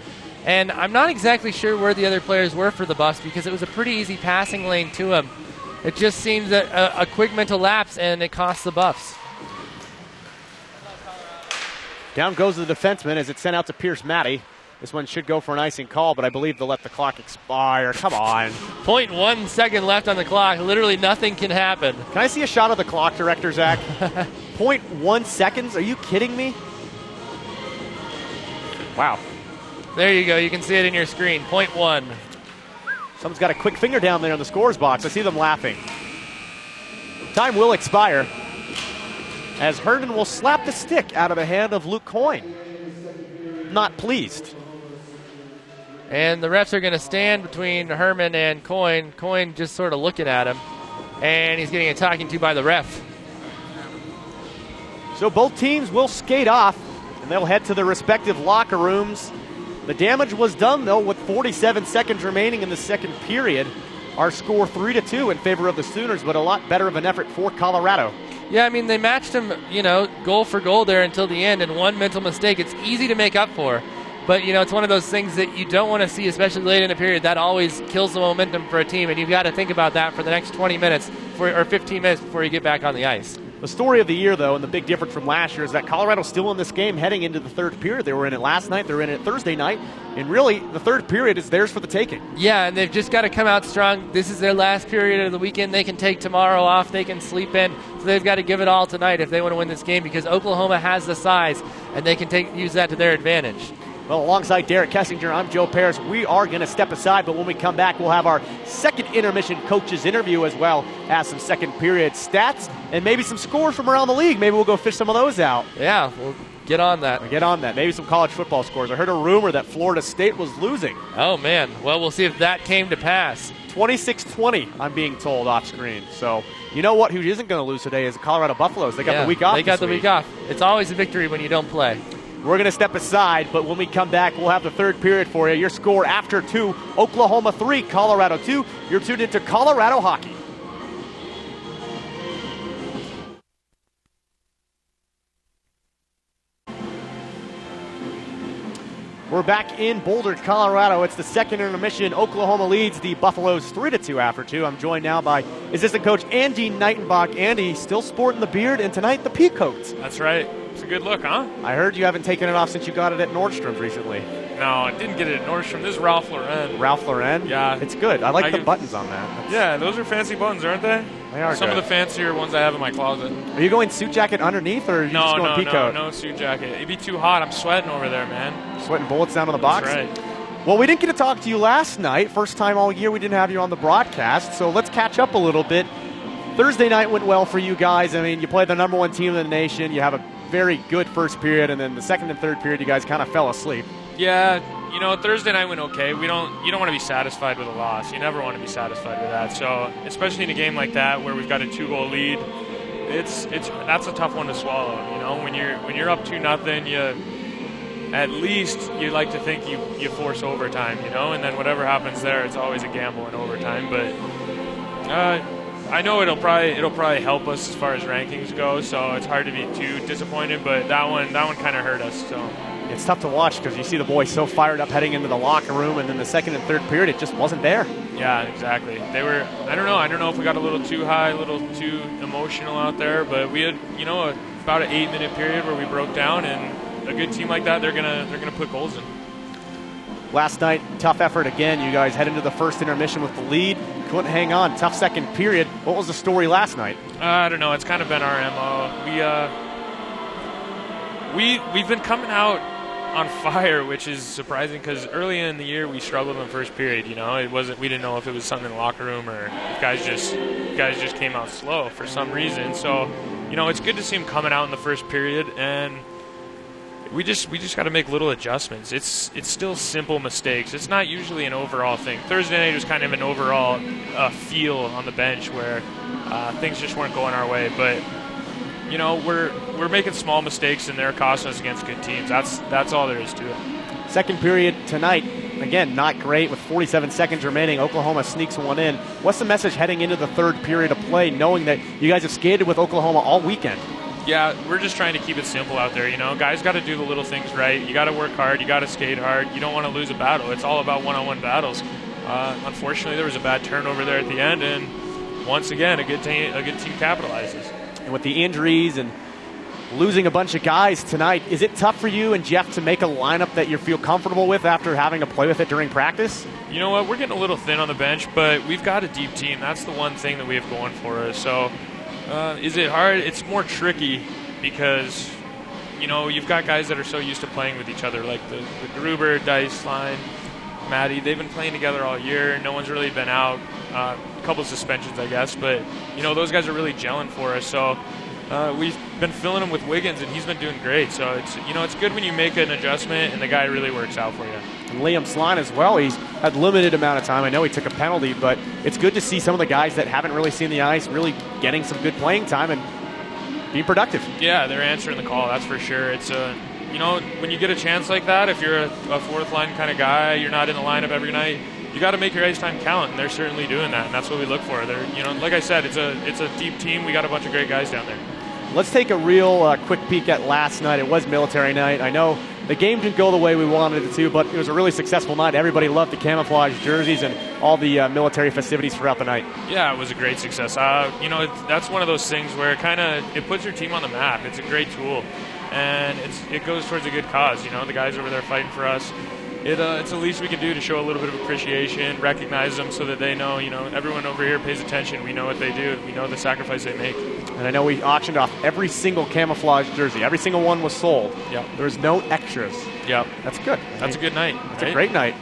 And I'm not exactly sure where the other players were for the Buffs because it was a pretty easy passing lane to him. It just seems that a quick mental lapse, and it costs the Buffs. Down goes the defenseman as it's sent out to Pierce Matty. This one should go for an icing call, but I believe they'll let the clock expire. Come on. 0.1 second left on the clock. Literally nothing can happen. Can I see a shot of the clock, Director Zach? 0.1 seconds? Are you kidding me? Wow. There you go. You can see it in your screen. 0.1. Someone's got a quick finger down there in the scores box. I see them laughing. Time will expire as Herndon will slap the stick out of the hand of Luke Coyne. Not pleased. And the refs are going to stand between Herman and Coyne. Coyne just sort of looking at him, and he's getting a talking to by the ref. So both teams will skate off, and they'll head to their respective locker rooms. The damage was done, though, with 47 seconds remaining in the second period. Our score 3-2 in favor of the Sooners, but a lot better of an effort for Colorado. Yeah, I mean, they matched him, goal for goal there until the end, and one mental mistake. It's easy to make up for, but, it's one of those things that you don't want to see, especially late in the period. That always kills the momentum for a team, and you've got to think about that for the next 20 minutes or 15 minutes before you get back on the ice. The story of the year, though, and the big difference from last year is that Colorado's still in this game heading into the third period. They were in it last night. They were in it Thursday night. And really, the third period is theirs for the taking. Yeah, and they've just got to come out strong. This is their last period of the weekend. They can take tomorrow off. They can sleep in. So they've got to give it all tonight if they want to win this game because Oklahoma has the size, and they can use that to their advantage. Well, alongside Derek Kessinger, I'm Joe Paris. We are going to step aside, but when we come back, we'll have our second intermission coaches interview as well as some second period stats and maybe some scores from around the league. Maybe we'll go fish some of those out. Yeah, we'll get on that. Get on that. Maybe some college football scores. I heard a rumor that Florida State was losing. Oh, man. Well, we'll see if that came to pass. 26-20, I'm being told off screen. So, you know what? Who isn't going to lose today is the Colorado Buffaloes. They got the week off. They got the week off. It's always a victory when you don't play. We're going to step aside, but when we come back, we'll have the third period for you. Your score after 2, Oklahoma 3, Colorado 2. You're tuned into Colorado Hockey. We're back in Boulder, Colorado. It's the second intermission. Oklahoma leads the Buffaloes 3-2 after 2. I'm joined now by assistant coach Andy Knightenbach. Andy, still sporting the beard, and tonight the peacoat. That's right. It's a good look, huh? I heard you haven't taken it off since you got it at Nordstrom's recently. No, I didn't get it at Nordstrom. This is Ralph Lauren. Ralph Lauren? Yeah. It's good. I like the buttons on that. Yeah, those are fancy buttons, aren't they? They are Some good. of the fancier ones I have in my closet. Are you going suit jacket underneath, or are you just going peacoat? No suit jacket. It'd be too hot. I'm sweating over there, man. Sweating bullets down on the box? That's right. Well, we didn't get to talk to you last night. First time all year we didn't have you on the broadcast, so let's catch up a little bit. Thursday night went well for you guys. I mean, you played the number one team in the nation. You have a very good first period, and then the second and third period you guys kind of fell asleep. Yeah, Thursday night went okay. You don't want to be satisfied with a loss. You never want to be satisfied with that. So, especially in a game like that where we've got a 2-goal lead, that's a tough one to swallow. When you're up 2-0, at least you like to think you force overtime. And then whatever happens there, it's always a gamble in overtime. But I know it'll probably help us as far as rankings go. So it's hard to be too disappointed. But that one kind of hurt us. So. It's tough to watch because you see the boys so fired up heading into the locker room, and then the second and third period, it just wasn't there. Yeah, exactly. They were. I don't know if we got a little too high, a little too emotional out there, but we had, about an 8-minute period where we broke down, and a good team like that, they're gonna put goals in. Last night, tough effort again. You guys head into the first intermission with the lead. Couldn't hang on. Tough second period. What was the story last night? I don't know. It's kind of been our MO. We've been coming out on fire, which is surprising because early in the year we struggled in the first period. It wasn't. We didn't know if it was something in the locker room or if guys just came out slow for some reason. So, it's good to see them coming out in the first period, and we just got to make little adjustments. It's still simple mistakes. It's not usually an overall thing. Thursday night was kind of an overall feel on the bench where things just weren't going our way, but. We're making small mistakes and they're costing us against good teams. That's all there is to it. Second period tonight, again, not great with 47 seconds remaining. Oklahoma sneaks one in. What's the message heading into the third period of play, knowing that you guys have skated with Oklahoma all weekend? Yeah, we're just trying to keep it simple out there. Guys got to do the little things right. You got to work hard. You got to skate hard. You don't want to lose a battle. It's all about one-on-one battles. Unfortunately, there was a bad turnover there at the end, and once again, a good team capitalizes. And with the injuries and losing a bunch of guys tonight, is it tough for you and Jeff to make a lineup that you feel comfortable with after having to play with it during practice? You know what? We're getting a little thin on the bench, but we've got a deep team. That's the one thing that we have going for us. So is it hard? It's more tricky because, you've got guys that are so used to playing with each other, like the Gruber, Dice line, Maddie. They've been playing together all year. No one's really been out. A couple of suspensions, I guess, but those guys are really gelling for us. So we've been filling him with Wiggins, and he's been doing great. So it's good when you make an adjustment and the guy really works out for you. And Liam Sline as well. He's had limited amount of time. I know he took a penalty, but it's good to see some of the guys that haven't really seen the ice really getting some good playing time and being productive. Yeah, they're answering the call. That's for sure. It's when you get a chance like that, if you're a fourth line kind of guy, you're not in the lineup every night. You got to make your ice time count, and they're certainly doing that, and that's what we look for. They're, like I said, it's a deep team. We got a bunch of great guys down there. Let's take a real quick peek at last night. It was military night. I know the game didn't go the way we wanted it to, but it was a really successful night. Everybody loved the camouflage jerseys and all the military festivities throughout the night. Yeah, it was a great success. That's one of those things where it puts your team on the map. It's a great tool, and it goes towards a good cause. The guys over there fighting for us. It's the least we can do to show a little bit of appreciation, recognize them so that they know, everyone over here pays attention. We know what they do. We know the sacrifice they make. And I know we auctioned off every single camouflage jersey. Every single one was sold. Yep. There was no extras. Yep. That's good. That's a good night. It's a great night.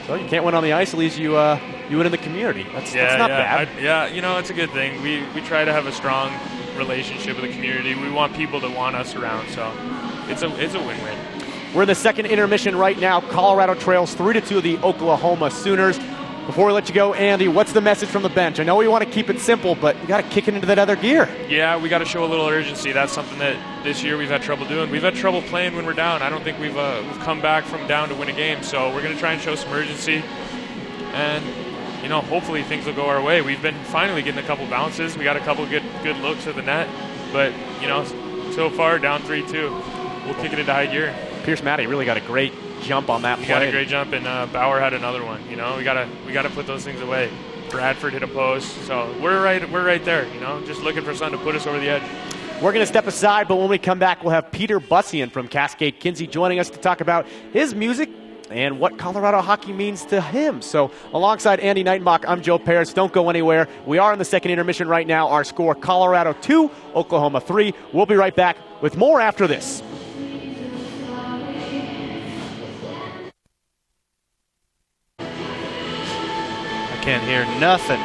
So you can't win on the ice. At least you win in the community. That's not bad. It's a good thing. We try to have a strong relationship with the community. We want people to want us around. So it's a win-win. We're in the second intermission right now. Colorado trails 3-2 the Oklahoma Sooners. Before we let you go, Andy, what's the message from the bench? I know we want to keep it simple, but you got to kick it into that other gear. Yeah, we got to show a little urgency. That's something that this year we've had trouble doing. We've had trouble playing when we're down. I don't think we've come back from down to win a game. So we're going to try and show some urgency, and hopefully things will go our way. We've been finally getting a couple bounces. We got a couple good looks at the net, but so far down 3-2. We'll kick it into high gear. Pierce Matty really got a great jump on that play. He got a great jump, and Bauer had another one. We gotta put those things away. Bradford hit a post, so we're right there. Just looking for something to put us over the edge. We're going to step aside, but when we come back, we'll have Peter Bussian from Cascade Kinsey joining us to talk about his music and what Colorado hockey means to him. So alongside Andy Knightenbach, I'm Joe Paris. Don't go anywhere. We are in the second intermission right now. Our score, Colorado 2, Oklahoma 3. We'll be right back with more after this. Can't hear nothing.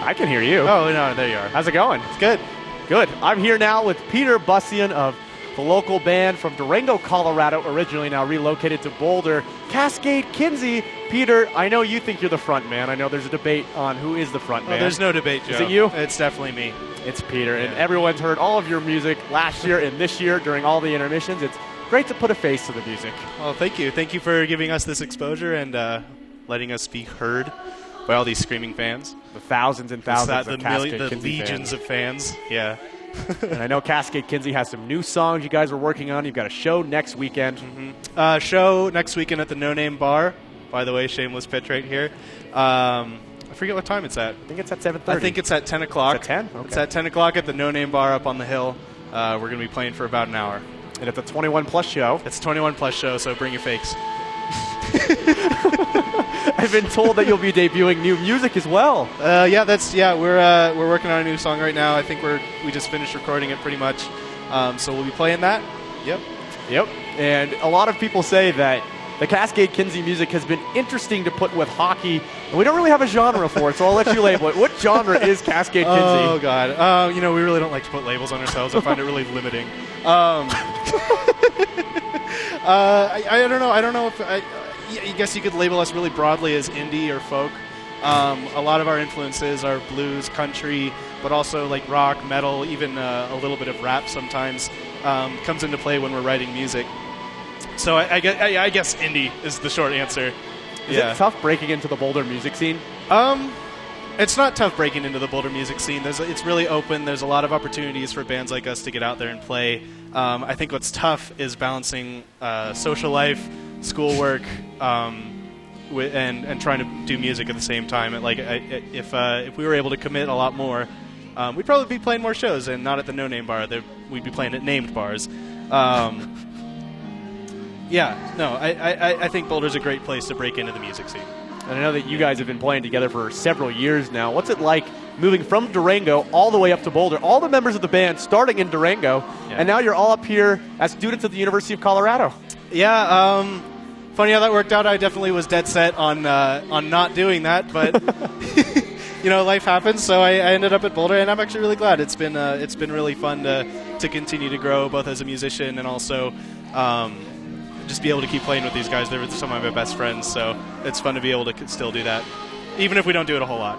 I can hear you. Oh, no, there you are. How's it going? It's good. Good. I'm here now with Peter Bussian of the local band from Durango, Colorado, originally now relocated to Boulder, Cascade Kinsey. Peter, I know you think you're the front man. I know there's a debate on who is the front man. There's no debate, Joe. Is it you? It's definitely me. It's Peter, and everyone's heard all of your music last year and this year during all the intermissions. It's great to put a face to the music. Well, thank you. Thank you for giving us this exposure and letting us be heard by all these screaming fans. The thousands and thousands of Cascade the Kinsey legions of fans. Yeah. And I know Cascade Kinsey has some new songs you guys are working on. You've got a show next weekend. Mm-hmm. Show next weekend at the No Name Bar. By the way, shameless pitch right here. I forget what time it's at. I think it's at 7:30. I think it's at 10 o'clock. It's at 10? Okay. It's at 10 o'clock at the No Name Bar up on the hill. We're going to be playing for about an hour. And it's a 21-plus show. It's a 21-plus show, so bring your fakes. I've been told that you'll be debuting new music as well. We're working on a new song right now. I think we just finished recording it pretty much. So we'll be playing that. Yep. And a lot of people say that the Cascade Kinsey music has been interesting to put with hockey, and we don't really have a genre for it, so I'll let you label it. What genre is Cascade Kinsey? Oh, God. We really don't like to put labels on ourselves. I find it really limiting. I don't know. I don't know if I guess you could label us really broadly as indie or folk. A lot of our influences are blues, country, but also like rock, metal, even a little bit of rap sometimes comes into play when we're writing music. So I guess indie is the short answer. Is it tough breaking into the Boulder music scene? It's not tough breaking into the Boulder music scene. It's really open. There's a lot of opportunities for bands like us to get out there and play. I think what's tough is balancing social life, schoolwork, and trying to do music at the same time. If we were able to commit a lot more, we'd probably be playing more shows and not at the No Name Bar. We'd be playing at named bars. I think Boulder's a great place to break into the music scene. And I know that you guys have been playing together for several years now. What's it like moving from Durango all the way up to Boulder? All the members of the band starting in Durango, and now you're all up here as students at the University of Colorado. Yeah, funny how that worked out. I definitely was dead set on not doing that, but life happens. So I ended up at Boulder, and I'm actually really glad. It's been really fun to continue to grow both as a musician and also just be able to keep playing with these guys. They're some of my best friends, so it's fun to be able to still do that, even if we don't do it a whole lot.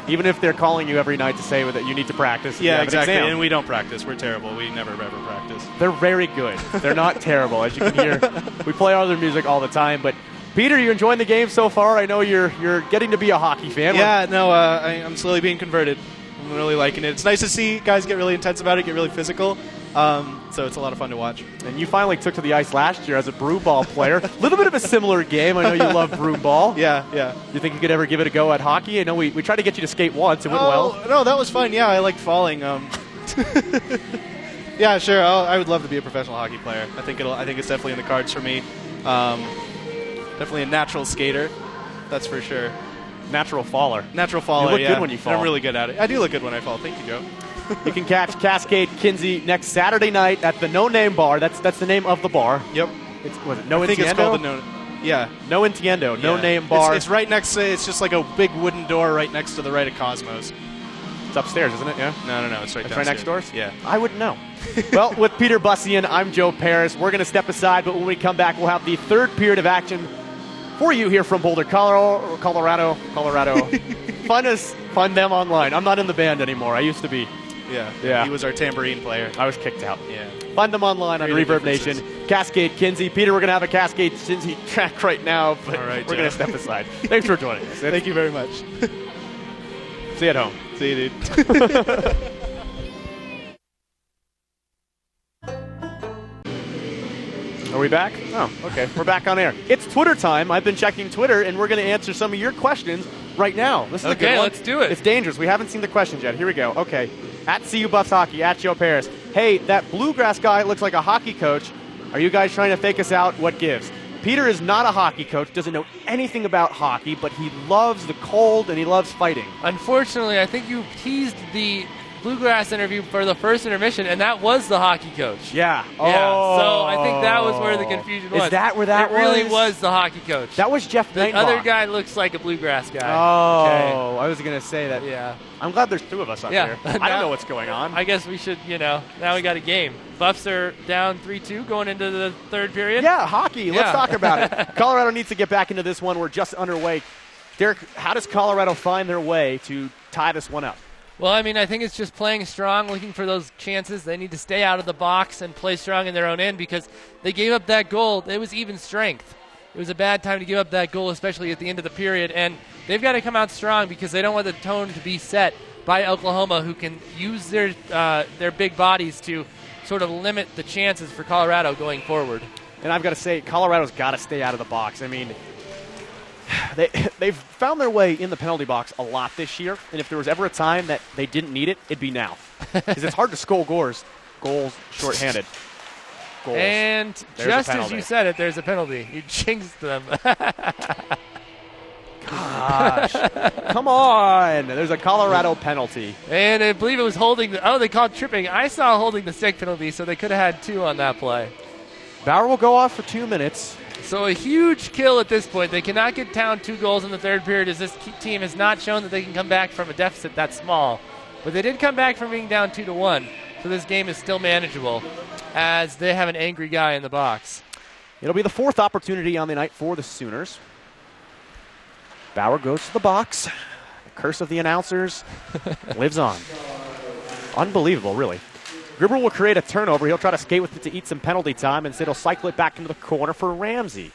Even if they're calling you every night to say that you need to practice. Yeah, exactly. And we don't practice. We're terrible. We never ever practice. They're very good. They're not terrible, as you can hear. We play all their music all the time. But Peter, you enjoying the game so far? I know you're getting to be a hockey fan. Yeah, I'm slowly being converted. I'm really liking it. It's nice to see guys get really intense about it, get really physical. So it's a lot of fun to watch. And you finally took to the ice last year as a broom ball player. A little bit of a similar game. I know you love broom ball. Yeah. You think you could ever give it a go at hockey? I know we tried to get you to skate once. It went well. No, that was fun. Yeah, I liked falling. Yeah, sure. I would love to be a professional hockey player. I think it's definitely in the cards for me. Definitely a natural skater. That's for sure. Natural faller. Natural faller, You look good when you fall. I'm really good at it. I do look good when I fall. Thank you, Joe. You can catch Cascade Kinsey next Saturday night at the No Name Bar. That's the name of the bar. Yep. Was it No I think it's Entiendo? called the No. Yeah. No Entiendo, No Yeah. Name Bar. It's right next to. It's just like a big wooden door right next to the right of Cosmos. It's upstairs, isn't it? Yeah. No. It's right. It's right next doors? Yeah. I wouldn't know. Well, with Peter Bussian, I'm Joe Paris. We're going to step aside, but when we come back, we'll have the third period of action for you here from Boulder, Colorado. Find them online. I'm not in the band anymore. I used to be. Yeah. He was our tambourine player. I was kicked out. Yeah. Find them online on Creative Reverb Nation. differences. Cascade Kinsey. Peter, we're going to have a Cascade Kinsey track right now, but All right, we're Joe. going to step aside. Thanks for joining us. Thank you very much. See you at home. See you, dude. Are we back? Oh, okay. We're back on air. It's Twitter time. I've been checking Twitter, and we're going to answer some of your questions right now. This is a good Okay, one. let's do it. It's dangerous. We haven't seen the questions yet. Here we go. Okay. At CU Buffs Hockey, at Joe Paris. Hey, that bluegrass guy looks like a hockey coach. Are you guys trying to fake us out? What gives? Peter is not a hockey coach, doesn't know anything about hockey, but he loves the cold and he loves fighting. Unfortunately, I think you teased the bluegrass interview for the first intermission, and that was the hockey coach. Yeah. Yeah, Oh. so I think that was where the confusion was. Is that where that it really was? was the hockey coach. That was Jeff the Neitbach. other guy looks like a bluegrass guy. Oh, I was going to say that. Yeah. I'm glad there's two of us up Yeah. here. I don't know what's going on. I guess we should, now we got a game. Buffs are down 3-2 going into the third period. Yeah, hockey. Let's Yeah. talk about it. Colorado needs to get back into this one. We're just underway. Derek, how does Colorado find their way to tie this one up? Well, I mean, I think it's just playing strong, looking for those chances. They need to stay out of the box and play strong in their own end because they gave up that goal. It was even strength. It was a bad time to give up that goal, especially at the end of the period. And they've got to come out strong because they don't want the tone to be set by Oklahoma, who can use their big bodies to sort of limit the chances for Colorado going forward. And I've got to say, Colorado's got to stay out of the box. I mean, they've found their way in the penalty box a lot this year, and if there was ever a time that they didn't need it, it'd be now. Because it's hard to score goals shorthanded. Goals. And There's a just as penalty. you said it, there's a penalty. You jinxed them. Gosh. Come on. There's a Colorado penalty. And I believe it was holding they called tripping. I saw holding the stick penalty, so they could have had 2 on that play. Bauer will go off for 2 minutes. So a huge kill at this point. They cannot get down 2 goals in the third period as this team has not shown that they can come back from a deficit that small. But they did come back from being down 2-1. So this game is still manageable as they have an angry guy in the box. It'll be the 4th opportunity on the night for the Sooners. Bauer goes to the box. The curse of the announcers lives on. Unbelievable, really. Gribber will create a turnover. He'll try to skate with it to eat some penalty time. Instead, he'll cycle it back into the corner for Ramsey.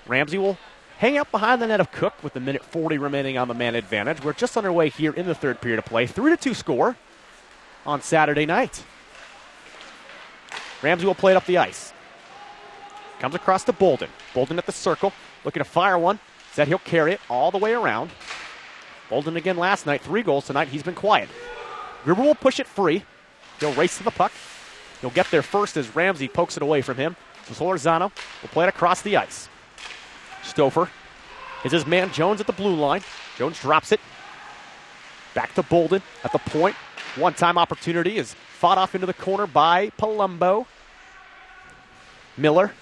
Ramsey will hang out behind the net of Cook with the minute 40 remaining on the man advantage. We're just underway here in the third period of play. 3-2 score on Saturday night. Ramsey will play it up the ice. Comes across to Bolden. Bolden at the circle, looking to fire one. Said he'll carry it all the way around. Bolden again last night, 3 goals tonight. He's been quiet. Gribber will push it free. He'll race to the puck. He'll get there first as Ramsey pokes it away from him. Solorzano will play it across the ice. Stouffer is his man Jones at the blue line. Jones drops it. Back to Bolden at the point. One-time opportunity is fought off into the corner by Palumbo. Miller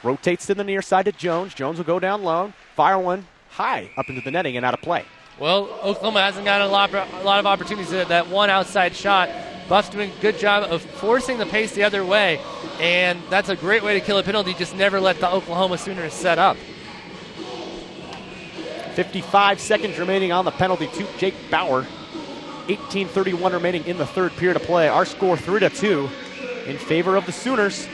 rotates to the near side to Jones. Jones will go down low. Fire one high up into the netting and out of play. Well, Oklahoma hasn't gotten a lot of opportunities at that one outside shot. Buff's doing a good job of forcing the pace the other way, and that's a great way to kill a penalty. Just never let the Oklahoma Sooners set up. 55 seconds remaining on the penalty to Jake Bauer. 18:31 remaining in the third period of play. Our score 3-2 in favor of the Sooners.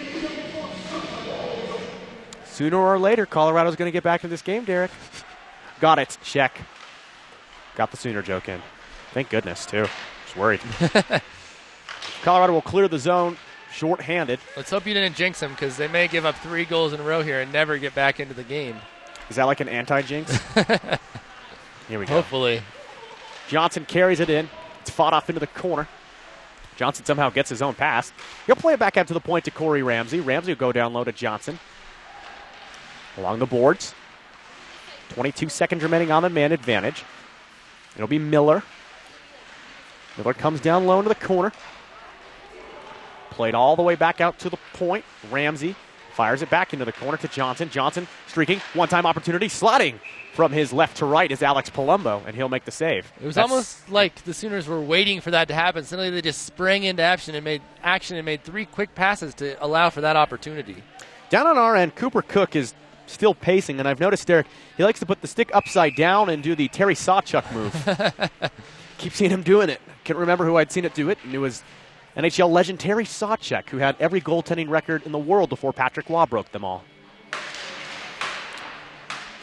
Sooner or later, Colorado's going to get back to this game, Derek. Got it. Check. Got the Sooner joke in. Thank goodness, too. Just worried. Colorado will clear the zone short-handed. Let's hope you didn't jinx them because they may give up 3 goals in a row here and never get back into the game. Is that like an anti-jinx? Here we go. Hopefully. Johnson carries it in. It's fought off into the corner. Johnson somehow gets his own pass. He'll play it back out to the point to Corey Ramsey. Ramsey will go down low to Johnson. Along the boards. 22 seconds remaining on the man advantage. It'll be Miller Miller comes down low into the corner. Played all the way back out to the point. Ramsey fires it back into the corner to Johnson. Johnson streaking. One-time opportunity. Sliding from his left to right is Alex Palumbo, and he'll make the save. It was almost like the Sooners were waiting for that to happen. Suddenly they just sprang into action and made 3 quick passes to allow for that opportunity. Down on our end, Cooper Cook is still pacing, and I've noticed, Derek, he likes to put the stick upside down and do the Terry Sawchuk move. Keep seeing him doing it. Can't remember who I'd seen it do it, and it was NHL legend Terry Sawchuk, who had every goaltending record in the world before Patrick Waugh broke them all.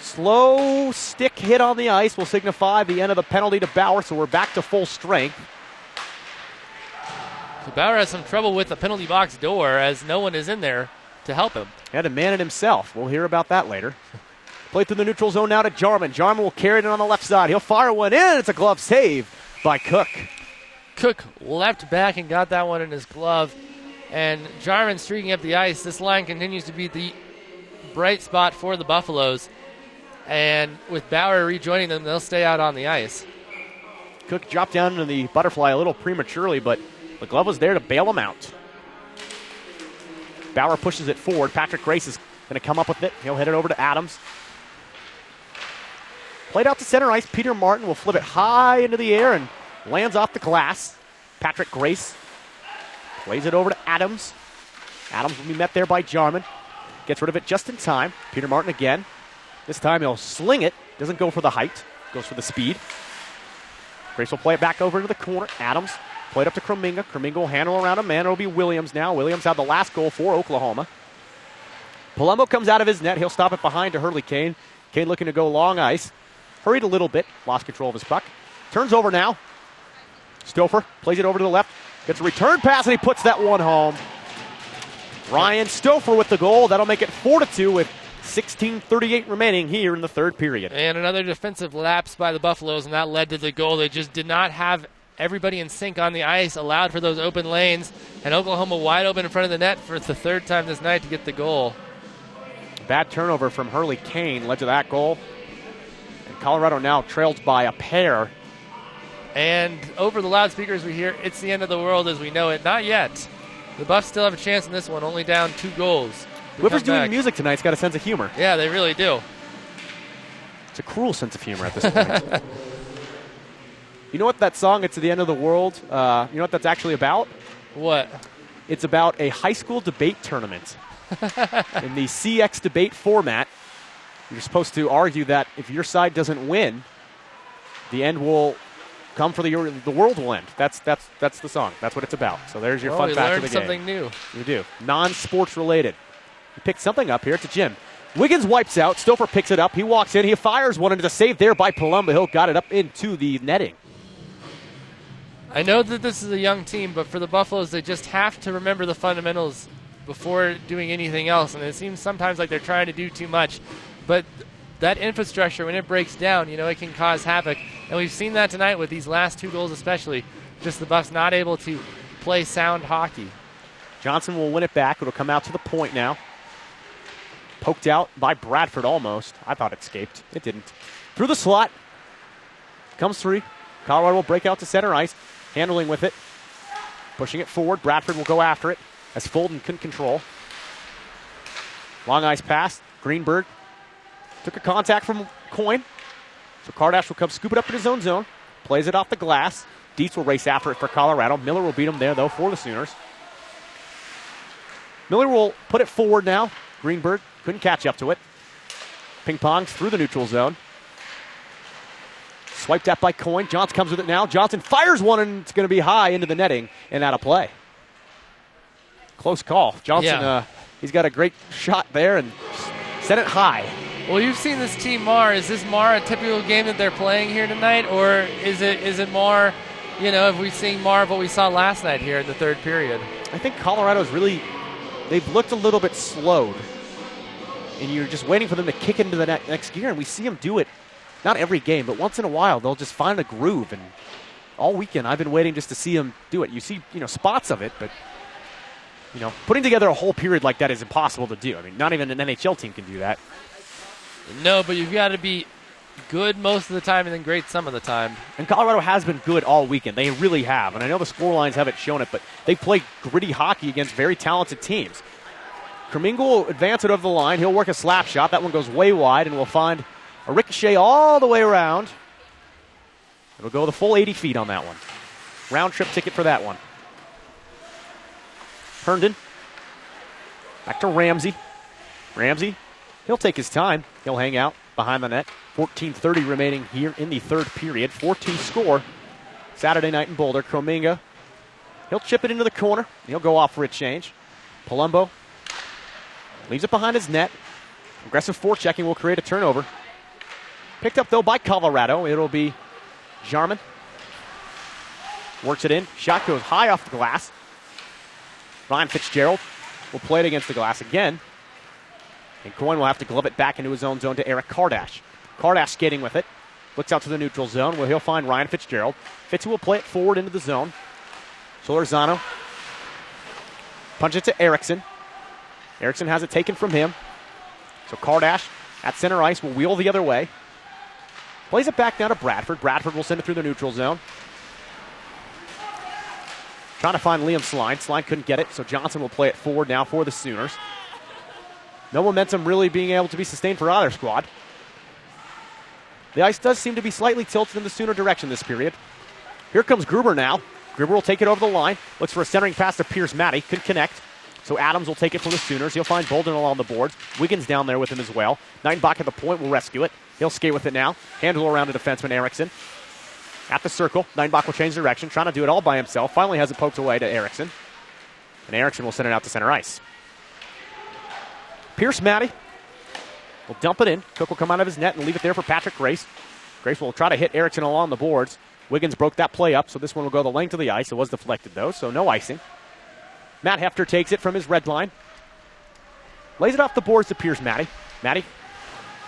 Slow stick hit on the ice will signify the end of the penalty to Bauer, so we're back to full strength. So Bauer has some trouble with the penalty box door as no one is in there to help him. He had to man it himself. We'll hear about that later. Play through the neutral zone now to Jarman. Jarman will carry it in on the left side. He'll fire one in. It's a glove save by Cook. Cook leapt back and got that one in his glove. And Jarman streaking up the ice. This line continues to be the bright spot for the Buffaloes. And with Bauer rejoining them, they'll stay out on the ice. Cook dropped down into the butterfly a little prematurely, but the glove was there to bail him out. Bauer pushes it forward. Patrick Grace is going to come up with it. He'll hit it over to Adams. Played out to center ice. Peter Martin will flip it high into the air and lands off the glass. Patrick Grace plays it over to Adams. Adams will be met there by Jarman. Gets rid of it just in time. Peter Martin again. This time he'll sling it. Doesn't go for the height. Goes for the speed. Grace will play it back over into the corner. Adams played up to Krominga. Krominga will handle around a man. It'll be Williams now. Williams had the last goal for Oklahoma. Palumbo comes out of his net. He'll stop it behind to Hurley Kane. Kane looking to go long ice. Hurried a little bit. Lost control of his puck. Turns over now. Stouffer plays it over to the left. Gets a return pass, and he puts that one home. Ryan Stouffer with the goal. That'll make it 4-2 with 16:38 remaining here in the third period. And another defensive lapse by the Buffaloes, and that led to the goal. They just did not have everybody in sync on the ice, allowed for those open lanes, and Oklahoma wide open in front of the net for the third time this night to get the goal. Bad turnover from Hurley Kane led to that goal. And Colorado now trails by a pair. And over the loudspeakers we hear, it's the end of the world as we know it. Not yet. The Buffs still have a chance in this one, only down 2 goals. Whoever's doing music tonight's got a sense of humor. Yeah, they really do. It's a cruel sense of humor at this point. You know what that song, It's the End of the World, you know what that's actually about? What? It's about a high school debate tournament. In the CX debate format, you're supposed to argue that if your side doesn't win, the end will come for the world will end. That's the song. That's what it's about. So there's your fun fact of the game. Something new. You do. Non-sports related. You pick something up here. It's a Jim. Wiggins wipes out. Stouffer picks it up. He walks in. He fires one into the save there by Palumbo. He'll got it up into the netting. I know that this is a young team, but for the Buffaloes, they just have to remember the fundamentals before doing anything else. And it seems sometimes like they're trying to do too much. But that infrastructure, when it breaks down, it can cause havoc. And we've seen that tonight with these last 2 goals especially. Just the Buffs not able to play sound hockey. Johnson will win it back. It'll come out to the point now. Poked out by Bradford almost. I thought it escaped. It didn't. Through the slot. Comes free. Colorado will break out to center ice. Handling with it. Pushing it forward. Bradford will go after it as Fulton couldn't control. Long ice pass. Greenberg took a contact from Coyne. So Kardash will come scoop it up in his own zone. Plays it off the glass. Dietz will race after it for Colorado. Miller will beat him there, though, for the Sooners. Miller will put it forward now. Greenberg couldn't catch up to it. Ping pongs through the neutral zone. Swiped at by Coyne. Johnson comes with it now. Johnson fires one, and it's going to be high into the netting and out of play. Close call. Johnson, he's got a great shot there and sent it high. Well, you've seen this team mar. Is this mar a typical game that they're playing here tonight, or is it more, if we see more of what we saw last night here in the third period? I think Colorado's really, they've looked a little bit slowed, and you're just waiting for them to kick into the next gear, and we see them do it. Not every game, but once in a while, they'll just find a groove. And all weekend, I've been waiting just to see them do it. You see, spots of it, but, putting together a whole period like that is impossible to do. I mean, not even an NHL team can do that. No, but you've got to be good most of the time and then great some of the time. And Colorado has been good all weekend. They really have. And I know the score lines haven't shown it, but they play gritty hockey against very talented teams. Kermingle will advance it over the line. He'll work a slap shot. That one goes way wide, and we'll find a ricochet all the way around. It'll go the full 80 feet on that one. Round trip ticket for that one. Herndon. Back to Ramsey. Ramsey, he'll take his time. He'll hang out behind the net. 14:30 remaining here in the third period. 4-2 score. Saturday night in Boulder. Krominga, he'll chip it into the corner. He'll go off for a change. Palumbo leaves it behind his net. Aggressive forechecking will create a turnover. Picked up, though, by Colorado. It'll be Jarman. Works it in. Shot goes high off the glass. Ryan Fitzgerald will play it against the glass again. And Coyne will have to glove it back into his own zone to Eric Kardash. Kardash skating with it. Looks out to the neutral zone where he'll find Ryan Fitzgerald. Fitz will play it forward into the zone. Solorzano punches it to Erickson. Erickson has it taken from him. So Kardash at center ice will wheel the other way. Plays it back now to Bradford. Bradford will send it through the neutral zone. Trying to find Liam Sline. Sline couldn't get it, so Johnson will play it forward now for the Sooners. No momentum really being able to be sustained for either squad. The ice does seem to be slightly tilted in the Sooner direction this period. Here comes Gruber now. Gruber will take it over the line. Looks for a centering pass to Pierce Matty. Couldn't connect. So Adams will take it for the Sooners. He'll find Bolden along the boards. Wiggins down there with him as well. Nightenbach at the point will rescue it. He'll skate with it now. Handle around to defenseman Erickson. At the circle, Nightenbach will change direction, trying to do it all by himself. Finally has it poked away to Erickson. And Erickson will send it out to center ice. Pierce Matty will dump it in. Cook will come out of his net and leave it there for Patrick Grace. Grace will try to hit Erickson along the boards. Wiggins broke that play up, so this one will go the length of the ice. It was deflected, though, so no icing. Matt Hefter takes it from his red line. Lays it off the boards to Pierce Matty. Matty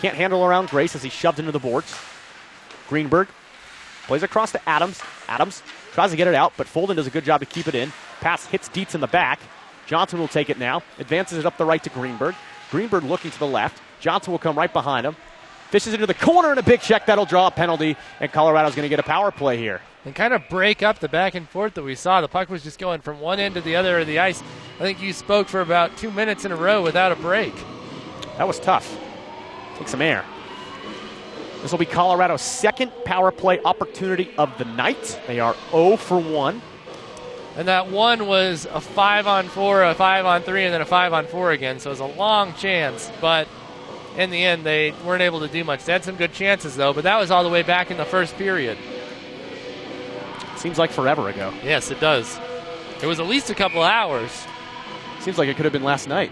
can't handle around Grace as he's shoved into the boards. Greenberg plays across to Adams. Adams tries to get it out, but Folden does a good job to keep it in. Pass hits Dietz in the back. Johnson will take it now. Advances it up the right to Greenberg. Greenberg looking to the left. Johnson will come right behind him. Fishes into the corner and a big check. That'll draw a penalty, and Colorado's going to get a power play here. And kind of break up the back and forth that we saw. The puck was just going from one end to the other of the ice. I think you spoke for about 2 minutes in a row without a break. That was tough. Take some air. This will be Colorado's second power play opportunity of the night. They are 0 for 1. And that one was a 5-on-4, a 5-on-3, and then a 5-on-4 again. So it was a long chance. But in the end, they weren't able to do much. They had some good chances, though. But that was all the way back in the first period. Seems like forever ago. Yes, it does. It was at least a couple hours. Seems like it could have been last night.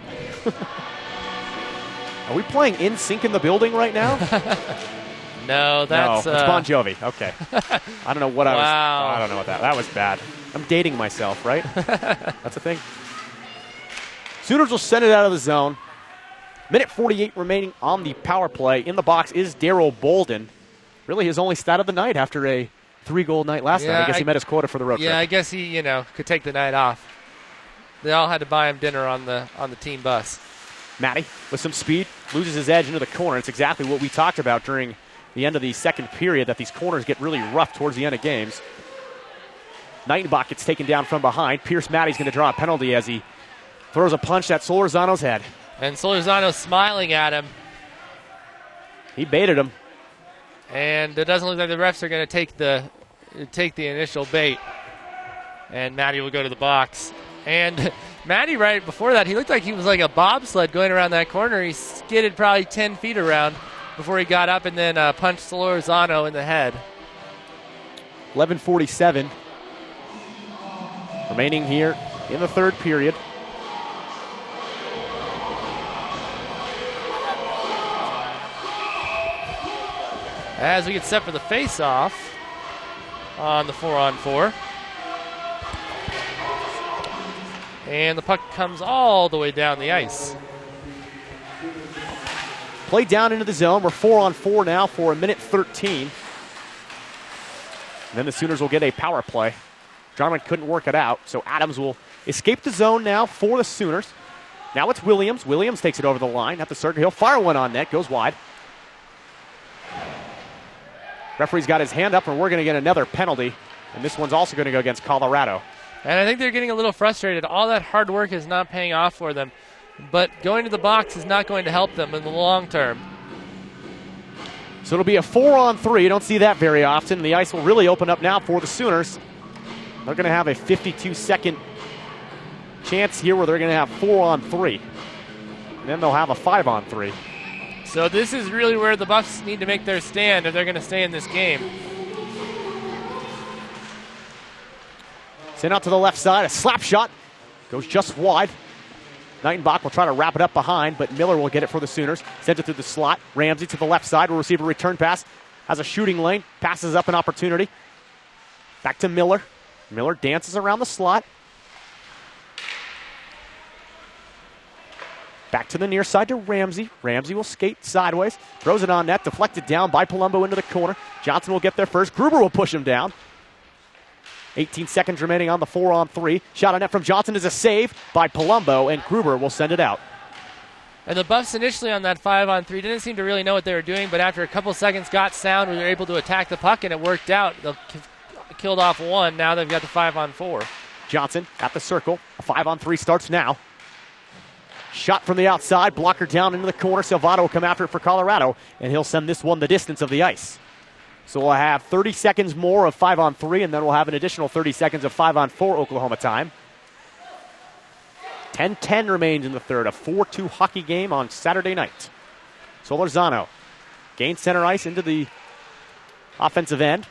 Are we playing In Sync in the building right now? No, that's... No, it's Bon Jovi. Okay. I don't know what Wow. I don't know what that was bad. I'm dating myself, right? That's a thing. Sooners will send it out of the zone. Minute 48 remaining on the power play. In the box is Darryl Bolden. Really his only stat of the night after a 3-goal night last night. I guess he met his quota for the road trip. Yeah, I guess he, could take the night off. They all had to buy him dinner on the team bus. Matty, with some speed, loses his edge into the corner. It's exactly what we talked about during the end of the second period, that these corners get really rough towards the end of games. Nightenbach gets taken down from behind. Pierce Matty's going to draw a penalty as he throws a punch at Solorzano's head. And Solorzano's smiling at him. He baited him. And it doesn't look like the refs are going to take the initial bait. And Matty will go to the box. And Matty, right before that, he looked like he was like a bobsled going around that corner. He skidded probably 10 feet around before he got up and then punched Solorzano in the head. 11:47 remaining here in the third period. As we get set for the face-off on the 4-on-4. And the puck comes all the way down the ice. Play down into the zone. We're 4-on-4 now for a minute 13. And then the Sooners will get a power play. Jarman couldn't work it out, so Adams will escape the zone now for the Sooners. Now it's Williams. Williams takes it over the line at the circle. He'll fire one on net, goes wide. Referee's got his hand up, and we're going to get another penalty. And this one's also going to go against Colorado. And I think they're getting a little frustrated. All that hard work is not paying off for them. But going to the box is not going to help them in the long term. So it'll be a 4-on-3. You don't see that very often. The ice will really open up now for the Sooners. They're going to have a 52-second chance here where they're going to have 4-on-3. And then they'll have a 5-on-3. So this is really where the Buffs need to make their stand if they're going to stay in this game. Sent out to the left side. A slap shot. Goes just wide. Knightenbach will try to wrap it up behind, but Miller will get it for the Sooners. Sends it through the slot. Ramsey to the left side will receive a return pass. Has a shooting lane. Passes up an opportunity. Back to Miller. Miller dances around the slot. Back to the near side to Ramsey. Ramsey will skate sideways. Throws it on net. Deflected down by Palumbo into the corner. Johnson will get there first. Gruber will push him down. 18 seconds remaining on the 4-on-3. Shot on net from Johnson is a save by Palumbo, and Gruber will send it out. And the Buffs initially on that 5-on-3 didn't seem to really know what they were doing, but after a couple seconds got sound, we were able to attack the puck, and it worked out. They killed off one. Now they've got the 5-on-4. Johnson at the circle. A 5-on-3 starts now. Shot from the outside. Blocker down into the corner. Salvato will come after it for Colorado, and he'll send this one the distance of the ice. So we'll have 30 seconds more of 5-on-3, and then we'll have an additional 30 seconds of 5-on-4 Oklahoma time. 10-10 remains in the third. A 4-2 hockey game on Saturday night. Solorzano gains center ice into the offensive end.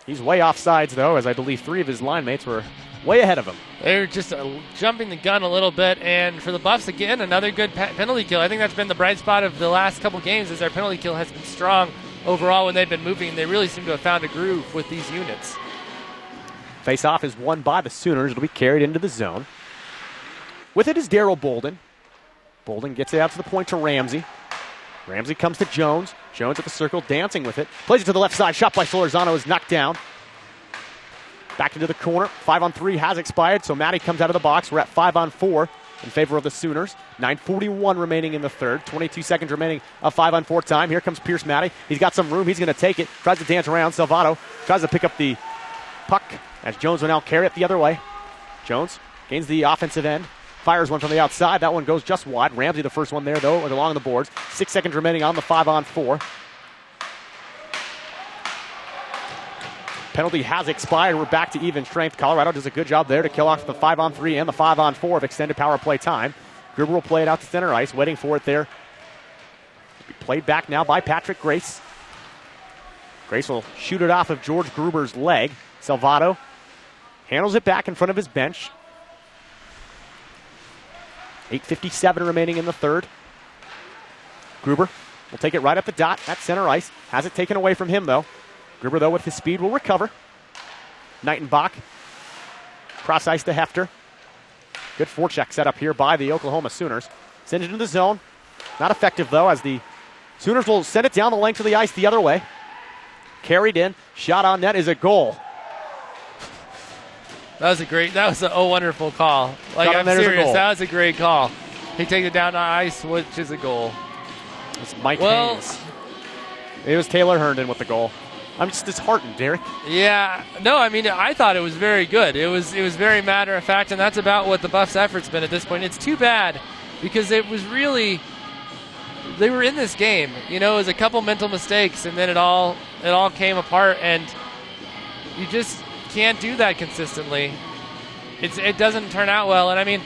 He's way off sides, though, as I believe three of his line mates were way ahead of him. They're just jumping the gun a little bit, and for the Buffs, again, another good penalty kill. I think that's been the bright spot of the last couple games, is their penalty kill has been strong overall when they've been moving. They really seem to have found a groove with these units. Face-off is won by the Sooners. It'll be carried into the zone. With it is Darryl Bolden. Bolden gets it out to the point to Ramsey. Ramsey comes to Jones. Jones at the circle, dancing with it. Plays it to the left side. Shot by Solorzano is knocked down. Back into the corner. 5-on-3 has expired, so Matty comes out of the box. We're at 5-on-4 in favor of the Sooners. 9:41 remaining in the third. 22 seconds remaining of 5-on-4 time. Here comes Pierce Matty. He's got some room. He's going to take it. Tries to dance around. Salvato tries to pick up the puck as Jones will now carry it the other way. Jones gains the offensive end. Fires one from the outside. That one goes just wide. Ramsey the first one there, though, along the boards. 6 seconds remaining on the 5-on-4. Penalty has expired. We're back to even strength. Colorado does a good job there to kill off the 5-on-3 and the 5-on-4 of extended power play time. Gruber will play it out to center ice, waiting for it there. Be played back now by Patrick Grace. Grace will shoot it off of George Gruber's leg. Salvato handles it back in front of his bench. 8:57 remaining in the third. Gruber will take it right at the dot at center ice. Has it taken away from him, though. Gruber, though, with his speed, will recover. Knightenbach. Cross ice to Hefter. Good forecheck set up here by the Oklahoma Sooners. Send it into the zone. Not effective, though, as the Sooners will send it down the length of the ice the other way. Carried in. Shot on net is a goal. That was a wonderful call. Like, I'm serious, that was a great call. He takes it down to ice, which is a goal. It's Mike Haynes. It was Taylor Herndon with the goal. I'm just disheartened, Derek. Yeah, no, I mean, I thought it was very good. It was very matter of fact, and that's about what the Buffs' effort's been at this point. It's too bad because it was really, they were in this game. You know, it was a couple mental mistakes, and then it all came apart, and you just can't do that consistently. It doesn't turn out well, and I mean,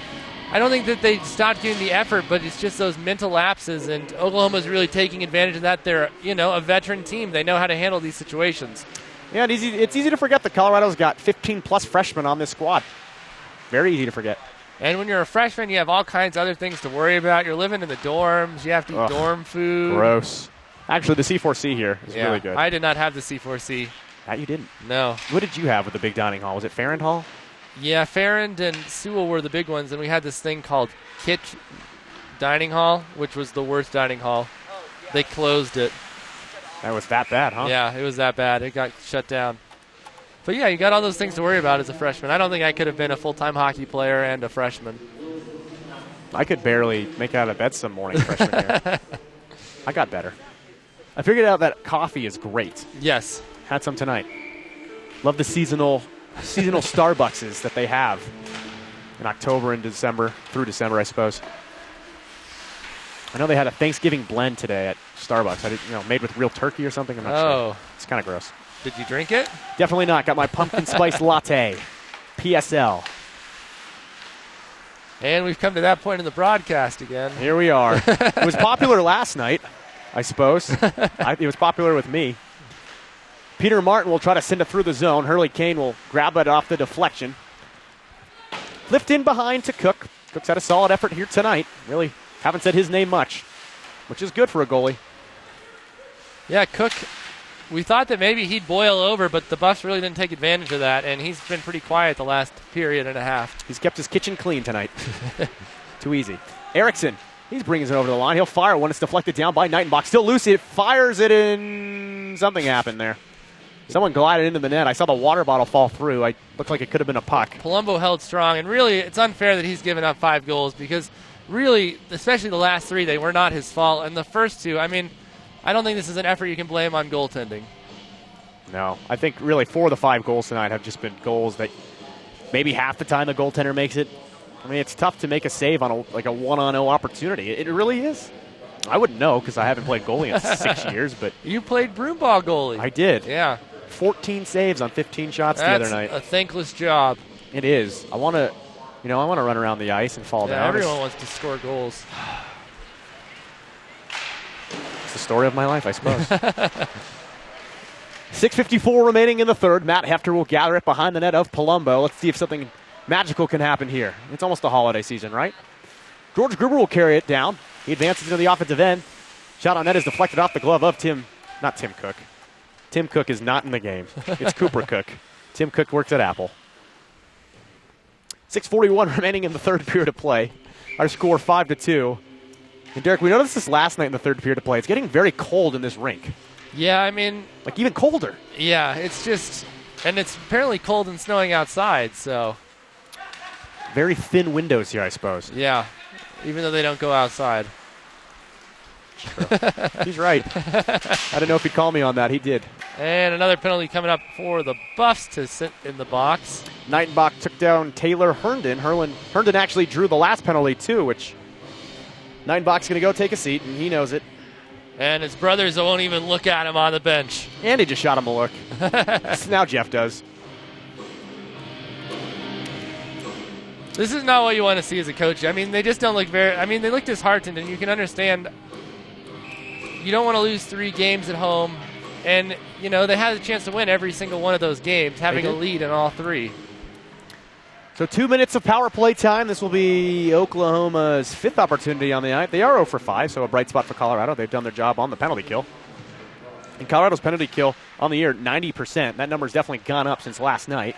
I don't think that they stopped giving the effort, but it's just those mental lapses, and Oklahoma's really taking advantage of that. They're, a veteran team. They know how to handle these situations. Yeah, and it's easy to forget that Colorado's got 15-plus freshmen on this squad. Very easy to forget. And when you're a freshman, you have all kinds of other things to worry about. You're living in the dorms. You have to eat dorm food. Gross. Actually, the C4C here is really good. I did not have the C4C. That you didn't? No. What did you have with the big dining hall? Was it Farrand Hall? Yeah, Farrand and Sewell were the big ones, and we had this thing called Kitch Dining Hall, which was the worst dining hall. They closed it. That was that bad, huh? Yeah, it was that bad. It got shut down. But yeah, you got all those things to worry about as a freshman. I don't think I could have been a full-time hockey player and a freshman. I could barely make it out of bed some morning freshman year. I got better. I figured out that coffee is great. Yes. Had some tonight. Love the seasonal Starbuckses that they have in October and December, through December, I suppose. I know they had a Thanksgiving blend today at Starbucks. I didn't, made with real turkey or something. I'm not sure. It's kind of gross. Did you drink it? Definitely not. Got my pumpkin spice latte. PSL. And we've come to that point in the broadcast again. Here we are. It was popular last night, I suppose. It was popular with me. Peter Martin will try to send it through the zone. Hurley Kane will grab it off the deflection. Flipped in behind to Cook. Cook's had a solid effort here tonight. Really haven't said his name much, which is good for a goalie. Yeah, Cook, we thought that maybe he'd boil over, but the Buffs really didn't take advantage of that, and he's been pretty quiet the last period and a half. He's kept his kitchen clean tonight. Too easy. Erickson, he's bringing it over the line. He'll fire when it's deflected down by Knightenbach. Still loose. It fires it in. Something happened there. Someone glided into the net. I saw the water bottle fall through. It looked like it could have been a puck. Palumbo held strong, and really it's unfair that he's given up 5 goals because really, especially the last 3, they were not his fault. And the first 2, I don't think this is an effort you can blame on goaltending. No. I think really 4 of the 5 goals tonight have just been goals that maybe half the time the goaltender makes it. It's tough to make a save on a 1-on-0 opportunity. It really is. I wouldn't know because I haven't played goalie in 6 years. But you played broomball goalie. I did. Yeah. 14 saves on 15 shots the other night. That's a thankless job. It is. I want to run around the ice and fall down. Everyone wants to score goals. It's the story of my life, I suppose. 6:54 remaining in the third. Matt Hefter will gather it behind the net of Palumbo. Let's see if something magical can happen here. It's almost a holiday season, right? George Gruber will carry it down. He advances into the offensive end. Shot on net is deflected off the glove of not Tim Cook. Tim Cook is not in the game. It's Cooper Cook. Tim Cook works at Apple. 6:41 remaining in the third period of play. Our score 5-2. And Derek, we noticed this last night in the third period of play. It's getting very cold in this rink. Yeah, even colder. Yeah, it's just, and it's apparently cold and snowing outside, so. Very thin windows here, I suppose. Yeah, even though they don't go outside. He's right. I don't know if he'd call me on that. He did. And another penalty coming up for the Buffs to sit in the box. Knightenbach took down Taylor Herndon. Herndon actually drew the last penalty, too, which Knightenbach's going to go take a seat, and he knows it. And his brothers won't even look at him on the bench. And he just shot him a look. Now Jeff does. This is not what you want to see as a coach. They just don't look they look disheartened, and you can understand you don't want to lose 3 games at home. And, they had a chance to win every single one of those games, having a lead in all 3. So 2 minutes of power play time. This will be Oklahoma's 5th opportunity on the night. They are 0 for 5, so a bright spot for Colorado. They've done their job on the penalty kill. And Colorado's penalty kill on the year, 90%. That number's definitely gone up since last night.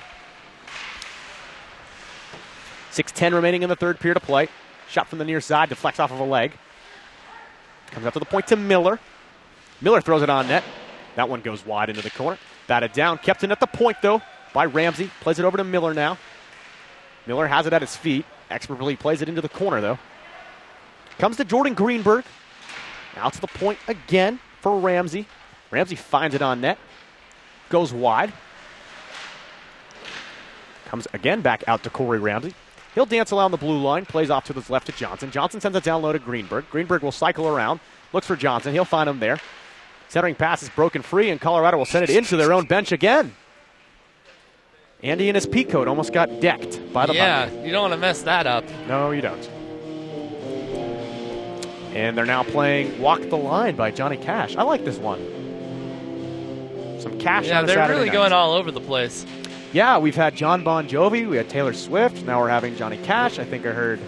6:10 remaining in the third period of play. Shot from the near side, deflects off of a leg. Comes up to the point to Miller. Miller throws it on net. That one goes wide into the corner. Batted down, kept in at the point, though, by Ramsey. Plays it over to Miller now. Miller has it at his feet. Expertly plays it into the corner, though. Comes to Jordan Greenberg. Out to the point again for Ramsey. Ramsey finds it on net. Goes wide. Comes again back out to Corey Ramsey. He'll dance along the blue line. Plays off to his left to Johnson. Johnson sends it down low to Greenberg. Greenberg will cycle around. Looks for Johnson. He'll find him there. Centering pass is broken free, and Colorado will send it into their own bench again. Andy in his peak coat almost got decked by the Yeah, puck. You don't want to mess that up. No, you don't. And they're now playing Walk the Line by Johnny Cash. I like this one. Some Cash on a they're Saturday really night. going all over the place. Yeah, we've had John Bon Jovi, we had Taylor Swift, now we're having Johnny Cash. I think I heard...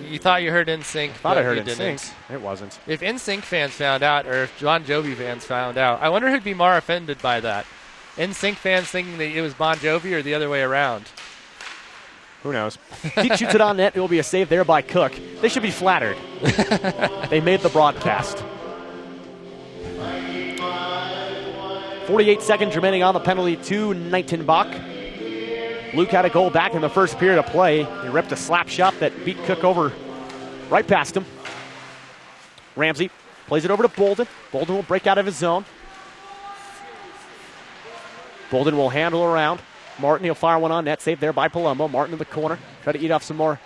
You thought you heard NSYNC. I heard NSYNC. It wasn't. If NSYNC fans found out, or if John Jovi fans found out, I wonder who'd be more offended by that. NSYNC fans thinking that it was Bon Jovi or the other way around. Who knows? Keith shoots it on net. It will be a save there by Cook. They should be flattered. They made the broadcast. 48 seconds remaining on the penalty to Knightenbach. Luke had a goal back in the first period of play. He ripped a slap shot that beat Cook over right past him. Ramsey plays it over to Bolden. Bolden will break out of his zone. Bolden will handle around. Martin, he'll fire one on net. Saved there by Palumbo. Martin in the corner. Try to eat off some more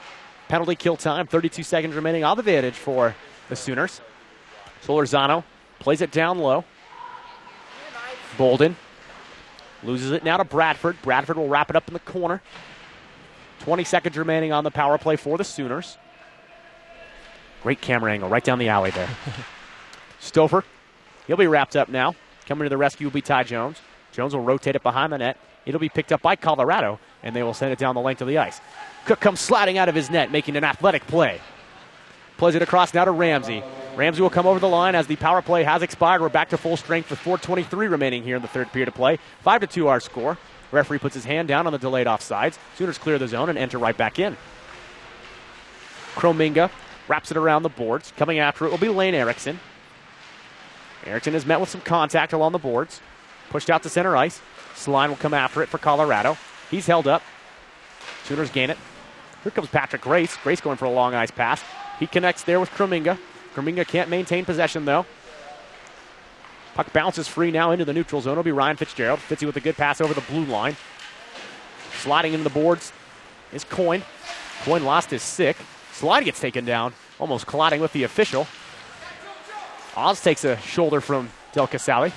penalty kill time. 32 seconds remaining on the advantage for the Sooners. Solorzano plays it down low. Bolden loses it now to Bradford. Bradford will wrap it up in the corner. 20 seconds remaining on the power play for the Sooners. Great camera angle right down the alley there. Stouffer, he'll be wrapped up now. Coming to the rescue will be Ty Jones. Jones will rotate it behind the net. It'll be picked up by Colorado, and they will send it down the length of the ice. Cook comes sliding out of his net, making an athletic play. Plays it across now to Ramsey. Ramsey will come over the line as the power play has expired. We're back to full strength with 4:23 remaining here in the third period of play. 5-2 our score. Referee puts his hand down on the delayed offsides. Sooners clear the zone and enter right back in. Krominga wraps it around the boards. Coming after it will be Lane Erickson. Erickson has met with some contact along the boards. Pushed out to center ice. Sline will come after it for Colorado. He's held up. Sooners gain it. Here comes Patrick Grace. Grace going for a long ice pass. He connects there with Krominga. Krominga can't maintain possession, though. Puck bounces free now into the neutral zone. It'll be Ryan Fitzgerald. Fitzy with a good pass over the blue line. Sliding into the boards is Coyne. Coyne lost his stick. Slide gets taken down, almost colliding with the official. Oz takes a shoulder from Del Casale.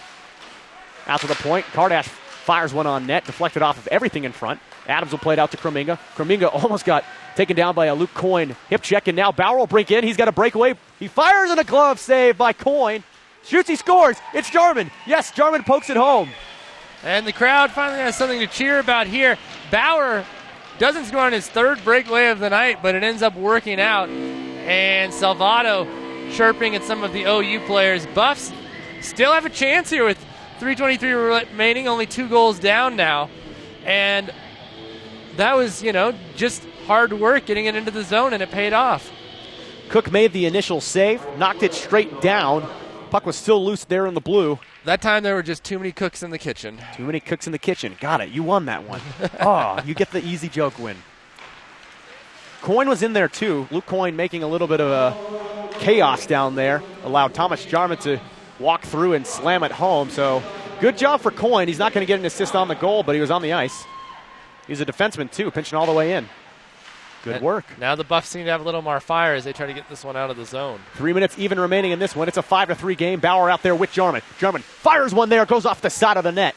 Out to the point. Kardash fires one on net, deflected off of everything in front. Adams will play it out to Krominga. Krominga almost got taken down by a Luke Coyne hip check, and now Bauer will break in. He's got a breakaway. He fires in a glove save by Coyne. Shoots, he scores. It's Jarman. Yes, Jarman pokes it home. And the crowd finally has something to cheer about here. Bauer doesn't score on his third breakaway of the night, but it ends up working out. And Salvato chirping at some of the OU players. Buffs still have a chance here with 3:23 remaining, only 2 goals down now. And that was, just hard work getting it into the zone, and it paid off. Cook made the initial save, knocked it straight down. Puck was still loose there in the blue. That time there were just too many cooks in the kitchen. Too many cooks in the kitchen. Got it. You won that one. You get the easy joke win. Coyne was in there too. Luke Coyne making a little bit of a chaos down there. Allowed Thomas Jarman to walk through and slam it home. So good job for Coyne. He's not going to get an assist on the goal, but he was on the ice. He's a defenseman too, pinching all the way in. Good work. Now the Buffs seem to have a little more fire as they try to get this one out of the zone. 3 minutes even remaining in this one. It's a 5-3 game. Bauer out there with Jarman. Jarman fires one there, goes off the side of the net.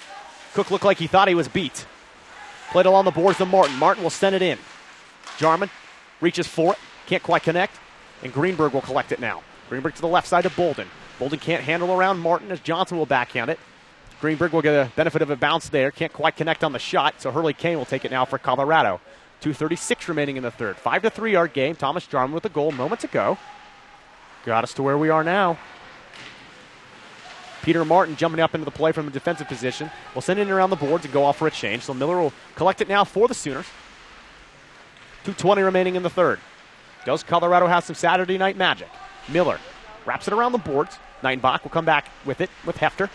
Cook looked like he thought he was beat. Played along the boards to Martin. Martin will send it in. Jarman reaches for it, can't quite connect, and Greenberg will collect it now. Greenberg to the left side to Bolden. Bolden can't handle around Martin as Johnson will backhand it. Greenberg will get a benefit of a bounce there. Can't quite connect on the shot, so Hurley Kane will take it now for Colorado. 2:36 remaining in the third. 5-3 our game. Thomas Jarman with a goal moments ago. Got us to where we are now. Peter Martin jumping up into the play from the defensive position. Will send it around the boards and go off for a change. So Miller will collect it now for the Sooners. 2:20 remaining in the third. Does Colorado have some Saturday night magic? Miller wraps it around the boards. Nightenbach will come back with it with Hefter.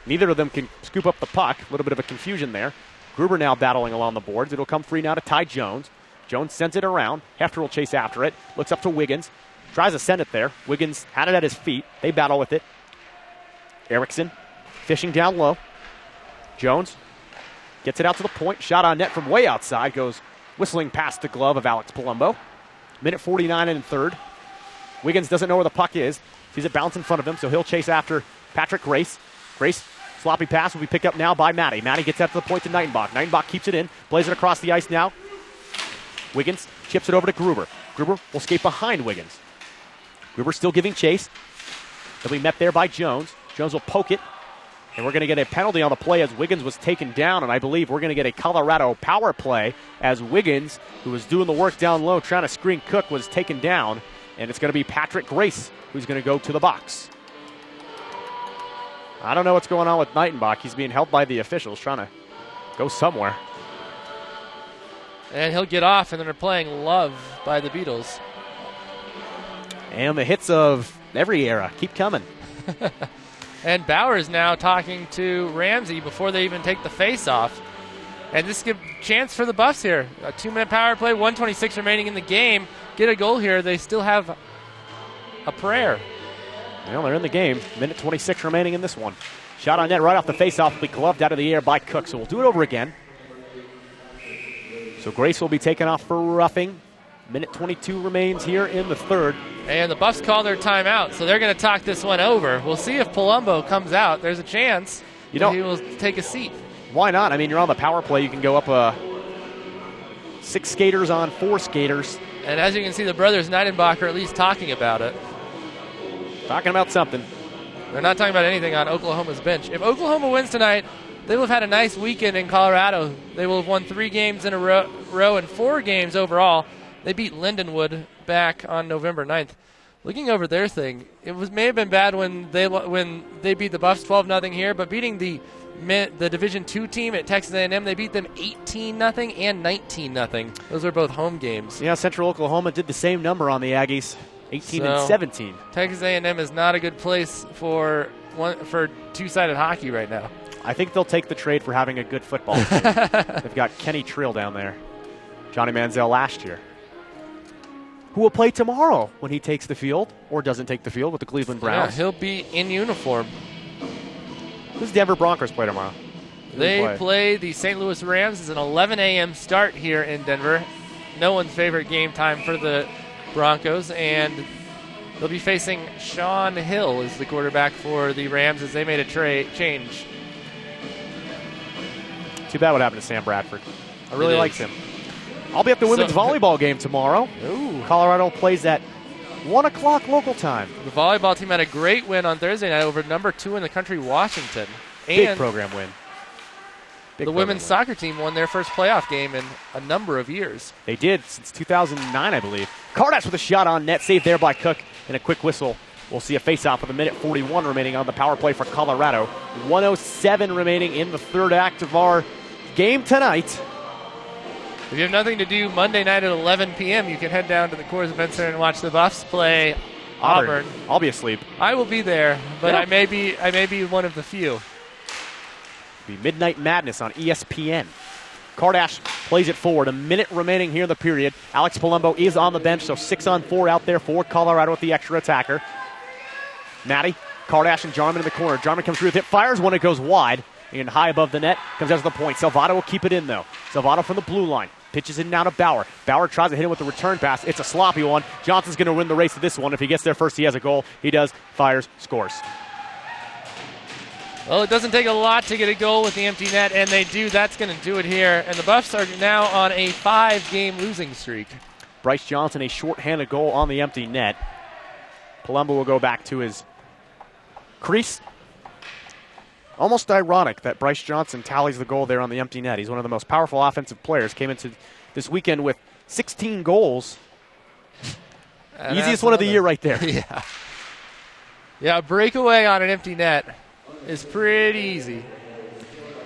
Neither of them can scoop up the puck. A little bit of a confusion there. Gruber now battling along the boards. It'll come free now to Ty Jones. Jones sends it around. Hefter will chase after it. Looks up to Wiggins. Tries to send it there. Wiggins had it at his feet. They battle with it. Erickson fishing down low. Jones gets it out to the point. Shot on net from way outside. Goes whistling past the glove of Alex Palumbo. Minute 49 in third. Wiggins doesn't know where the puck is. Sees it bounce in front of him, so he'll chase after Patrick Grace. Grace, sloppy pass will be picked up now by Matty. Matty gets out to the point to Nightenbach. Nightenbach keeps it in, plays it across the ice now. Wiggins chips it over to Gruber. Gruber will skate behind Wiggins. Gruber still giving chase. He'll be met there by Jones. Jones will poke it, and we're going to get a penalty on the play as Wiggins was taken down, and I believe we're going to get a Colorado power play as Wiggins, who was doing the work down low trying to screen Cook, was taken down, and it's going to be Patrick Grace who's going to go to the box. I don't know what's going on with Nightenbach. He's being held by the officials, trying to go somewhere. And he'll get off, and then they're playing Love by the Beatles. And the hits of every era keep coming. And Bauer is now talking to Ramsey before they even take the face-off. And this is a chance for the Buffs here. A 2-minute power play, 1:26 remaining in the game. Get a goal here. They still have a prayer. Well, they're in the game. Minute 26 remaining in this one. Shot on net right off the faceoff will be gloved out of the air by Cook. So we'll do it over again. So Grace will be taken off for roughing. Minute 22 remains here in the third. And the Buffs call their timeout, so they're going to talk this one over. We'll see if Palumbo comes out. There's a chance that he will take a seat. Why not? I mean, you're on the power play. You can go up 6 skaters on 4 skaters. And as you can see, the brothers Neidenbach are at least talking about it. Talking about something. They're not talking about anything on Oklahoma's bench. If Oklahoma wins tonight, they will have had a nice weekend in Colorado. They will have won 3 games in a row and 4 games overall. They beat Lindenwood back on November 9th. Looking over their thing, may have been bad when they beat the Buffs 12-0 here, but beating the Division II team at Texas A&M, they beat them 18-0 and 19-0. Those are both home games. Yeah, Central Oklahoma did the same number on the Aggies, 18 and 17. Texas A&M is not a good place for two-sided hockey right now. I think they'll take the trade for having a good football team. They've got Kenny Trill down there, Johnny Manziel last year, who will play tomorrow when he takes the field or doesn't take the field with the Cleveland Browns. Yeah, he'll be in uniform. Who's Denver Broncos play tomorrow? They play the St. Louis Rams. It's an 11 a.m. start here in Denver. No one's favorite game time for the Broncos, and they'll be facing Sean Hill as the quarterback for the Rams as they made a change. Too bad what happened to Sam Bradford. I really liked him. I'll be at the women's volleyball game tomorrow. Ooh. Colorado plays at 1 o'clock local time. The volleyball team had a great win on Thursday night over number 2 in the country, Washington. Big program win. The women's soccer team won their first playoff game in a number of years. They did since 2009, I believe. Kardash with a shot on net, saved there by Cook, and a quick whistle. We'll see a face-off with a minute 41 remaining on the power play for Colorado. 1:07 remaining in the third act of our game tonight. If you have nothing to do Monday night at 11 p.m., you can head down to the Coors Event Center and watch the Buffs play Auburn. I'll be asleep. I will be there, but I may be one of the few. It'll be Midnight Madness on ESPN. Kardash plays it forward. A minute remaining here in the period. Alex Palumbo is on the bench, so 6-on-4 out there for Colorado with the extra attacker. Maddie, Kardash, and Jarman in the corner. Jarman comes through with it, fires when it goes wide. And high above the net, comes out to the point. Salvato will keep it in, though. Salvato from the blue line. Pitches it now to Bauer. Bauer tries to hit him with the return pass. It's a sloppy one. Johnson's going to win the race to this one. If he gets there first, he has a goal. He does, fires, scores. Well, it doesn't take a lot to get a goal with the empty net, and they do. That's going to do it here. And the Buffs are now on a 5-game losing streak. Bryce Johnson, a shorthanded goal on the empty net. Palumbo will go back to his crease. Almost ironic that Bryce Johnson tallies the goal there on the empty net. He's one of the most powerful offensive players. Came into this weekend with 16 goals. Easiest one of the year right there. Yeah, breakaway on an empty net is pretty easy.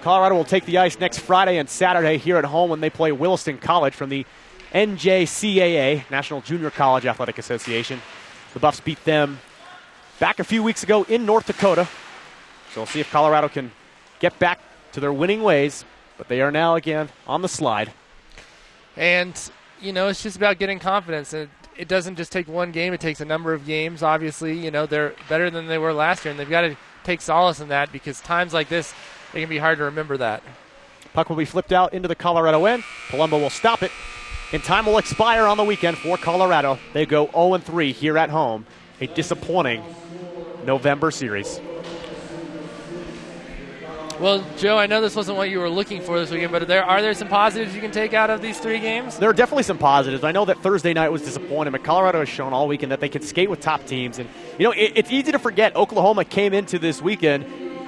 Colorado will take the ice next Friday and Saturday here at home when they play Williston College from the NJCAA, National Junior College Athletic Association. The Buffs beat them back a few weeks ago in North Dakota. So we'll see if Colorado can get back to their winning ways, but they are now again on the slide. And, it's just about getting confidence. It doesn't just take one game. It takes a number of games. Obviously, they're better than they were last year, and they've got to take solace in that because times like this, it can be hard to remember that. Puck will be flipped out into the Colorado end. Palumbo will stop it, and time will expire on the weekend for Colorado. They go 0-3 here at home. A disappointing November series. Well, Joe, I know this wasn't what you were looking for this weekend, but are there some positives you can take out of these 3 games? There are definitely some positives. I know that Thursday night was disappointing, but Colorado has shown all weekend that they can skate with top teams. And, it's easy to forget Oklahoma came into this weekend.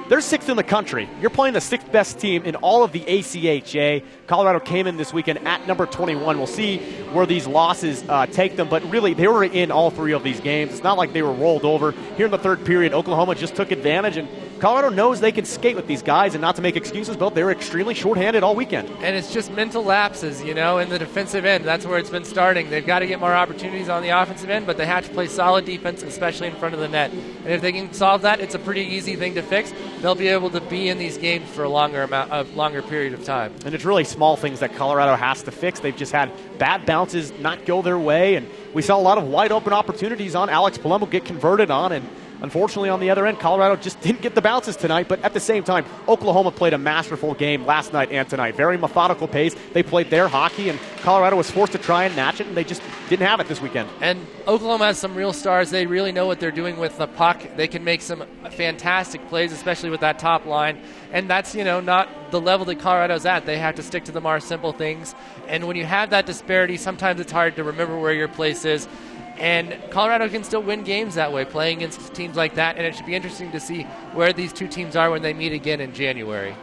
They're 6th in the country. You're playing the 6th best team in all of the ACHA. Colorado came in this weekend at number 21. We'll see where these losses take them, but really they were in all 3 of these games. It's not like they were rolled over. Here in the third period, Oklahoma just took advantage, and Colorado knows they can skate with these guys, and not to make excuses, but they were extremely shorthanded all weekend. And it's just mental lapses, in the defensive end. That's where it's been starting. They've got to get more opportunities on the offensive end, but they have to play solid defense, especially in front of the net. And if they can solve that, it's a pretty easy thing to fix. They'll be able to be in these games for a longer period of time. And it's really small things that Colorado has to fix. They've just had bad bounces not go their way, and we saw a lot of wide open opportunities on Alex Palumbo get converted on, and unfortunately, on the other end, Colorado just didn't get the bounces tonight. But at the same time, Oklahoma played a masterful game last night and tonight. Very methodical pace. They played their hockey, and Colorado was forced to try and match it, and they just didn't have it this weekend. And Oklahoma has some real stars. They really know what they're doing with the puck. They can make some fantastic plays, especially with that top line. And that's, not the level that Colorado's at. They have to stick to the more simple things. And when you have that disparity, sometimes it's hard to remember where your place is. And Colorado can still win games that way, playing against teams like that. And it should be interesting to see where these two teams are when they meet again in January.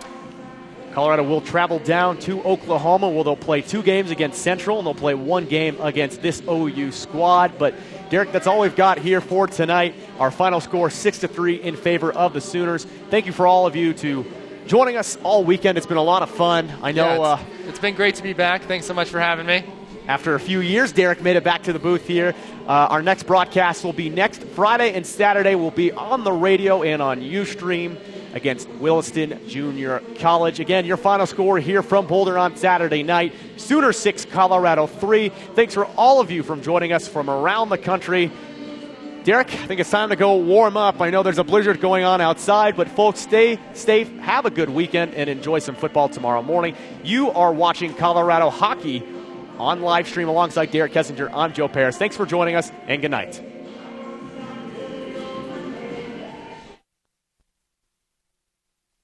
Colorado will travel down to Oklahoma, where they'll play 2 games against Central, and they'll play 1 game against this OU squad. But, Derek, that's all we've got here for tonight. Our final score, 6-3 in favor of the Sooners. Thank you for all of you to joining us all weekend. It's been a lot of fun. I know it's been great to be back. Thanks so much for having me. After a few years, Derek made it back to the booth here. Our next broadcast will be next Friday and Saturday. We'll be on the radio and on Ustream against Williston Junior College. Again, your final score here from Boulder on Saturday night. Sooners 6, Colorado 3. Thanks for all of you from joining us from around the country. Derek, I think it's time to go warm up. I know there's a blizzard going on outside, but folks, stay safe, have a good weekend, and enjoy some football tomorrow morning. You are watching Colorado hockey on live stream alongside Derek Kessinger. I'm Joe Paris. Thanks for joining us, and good night.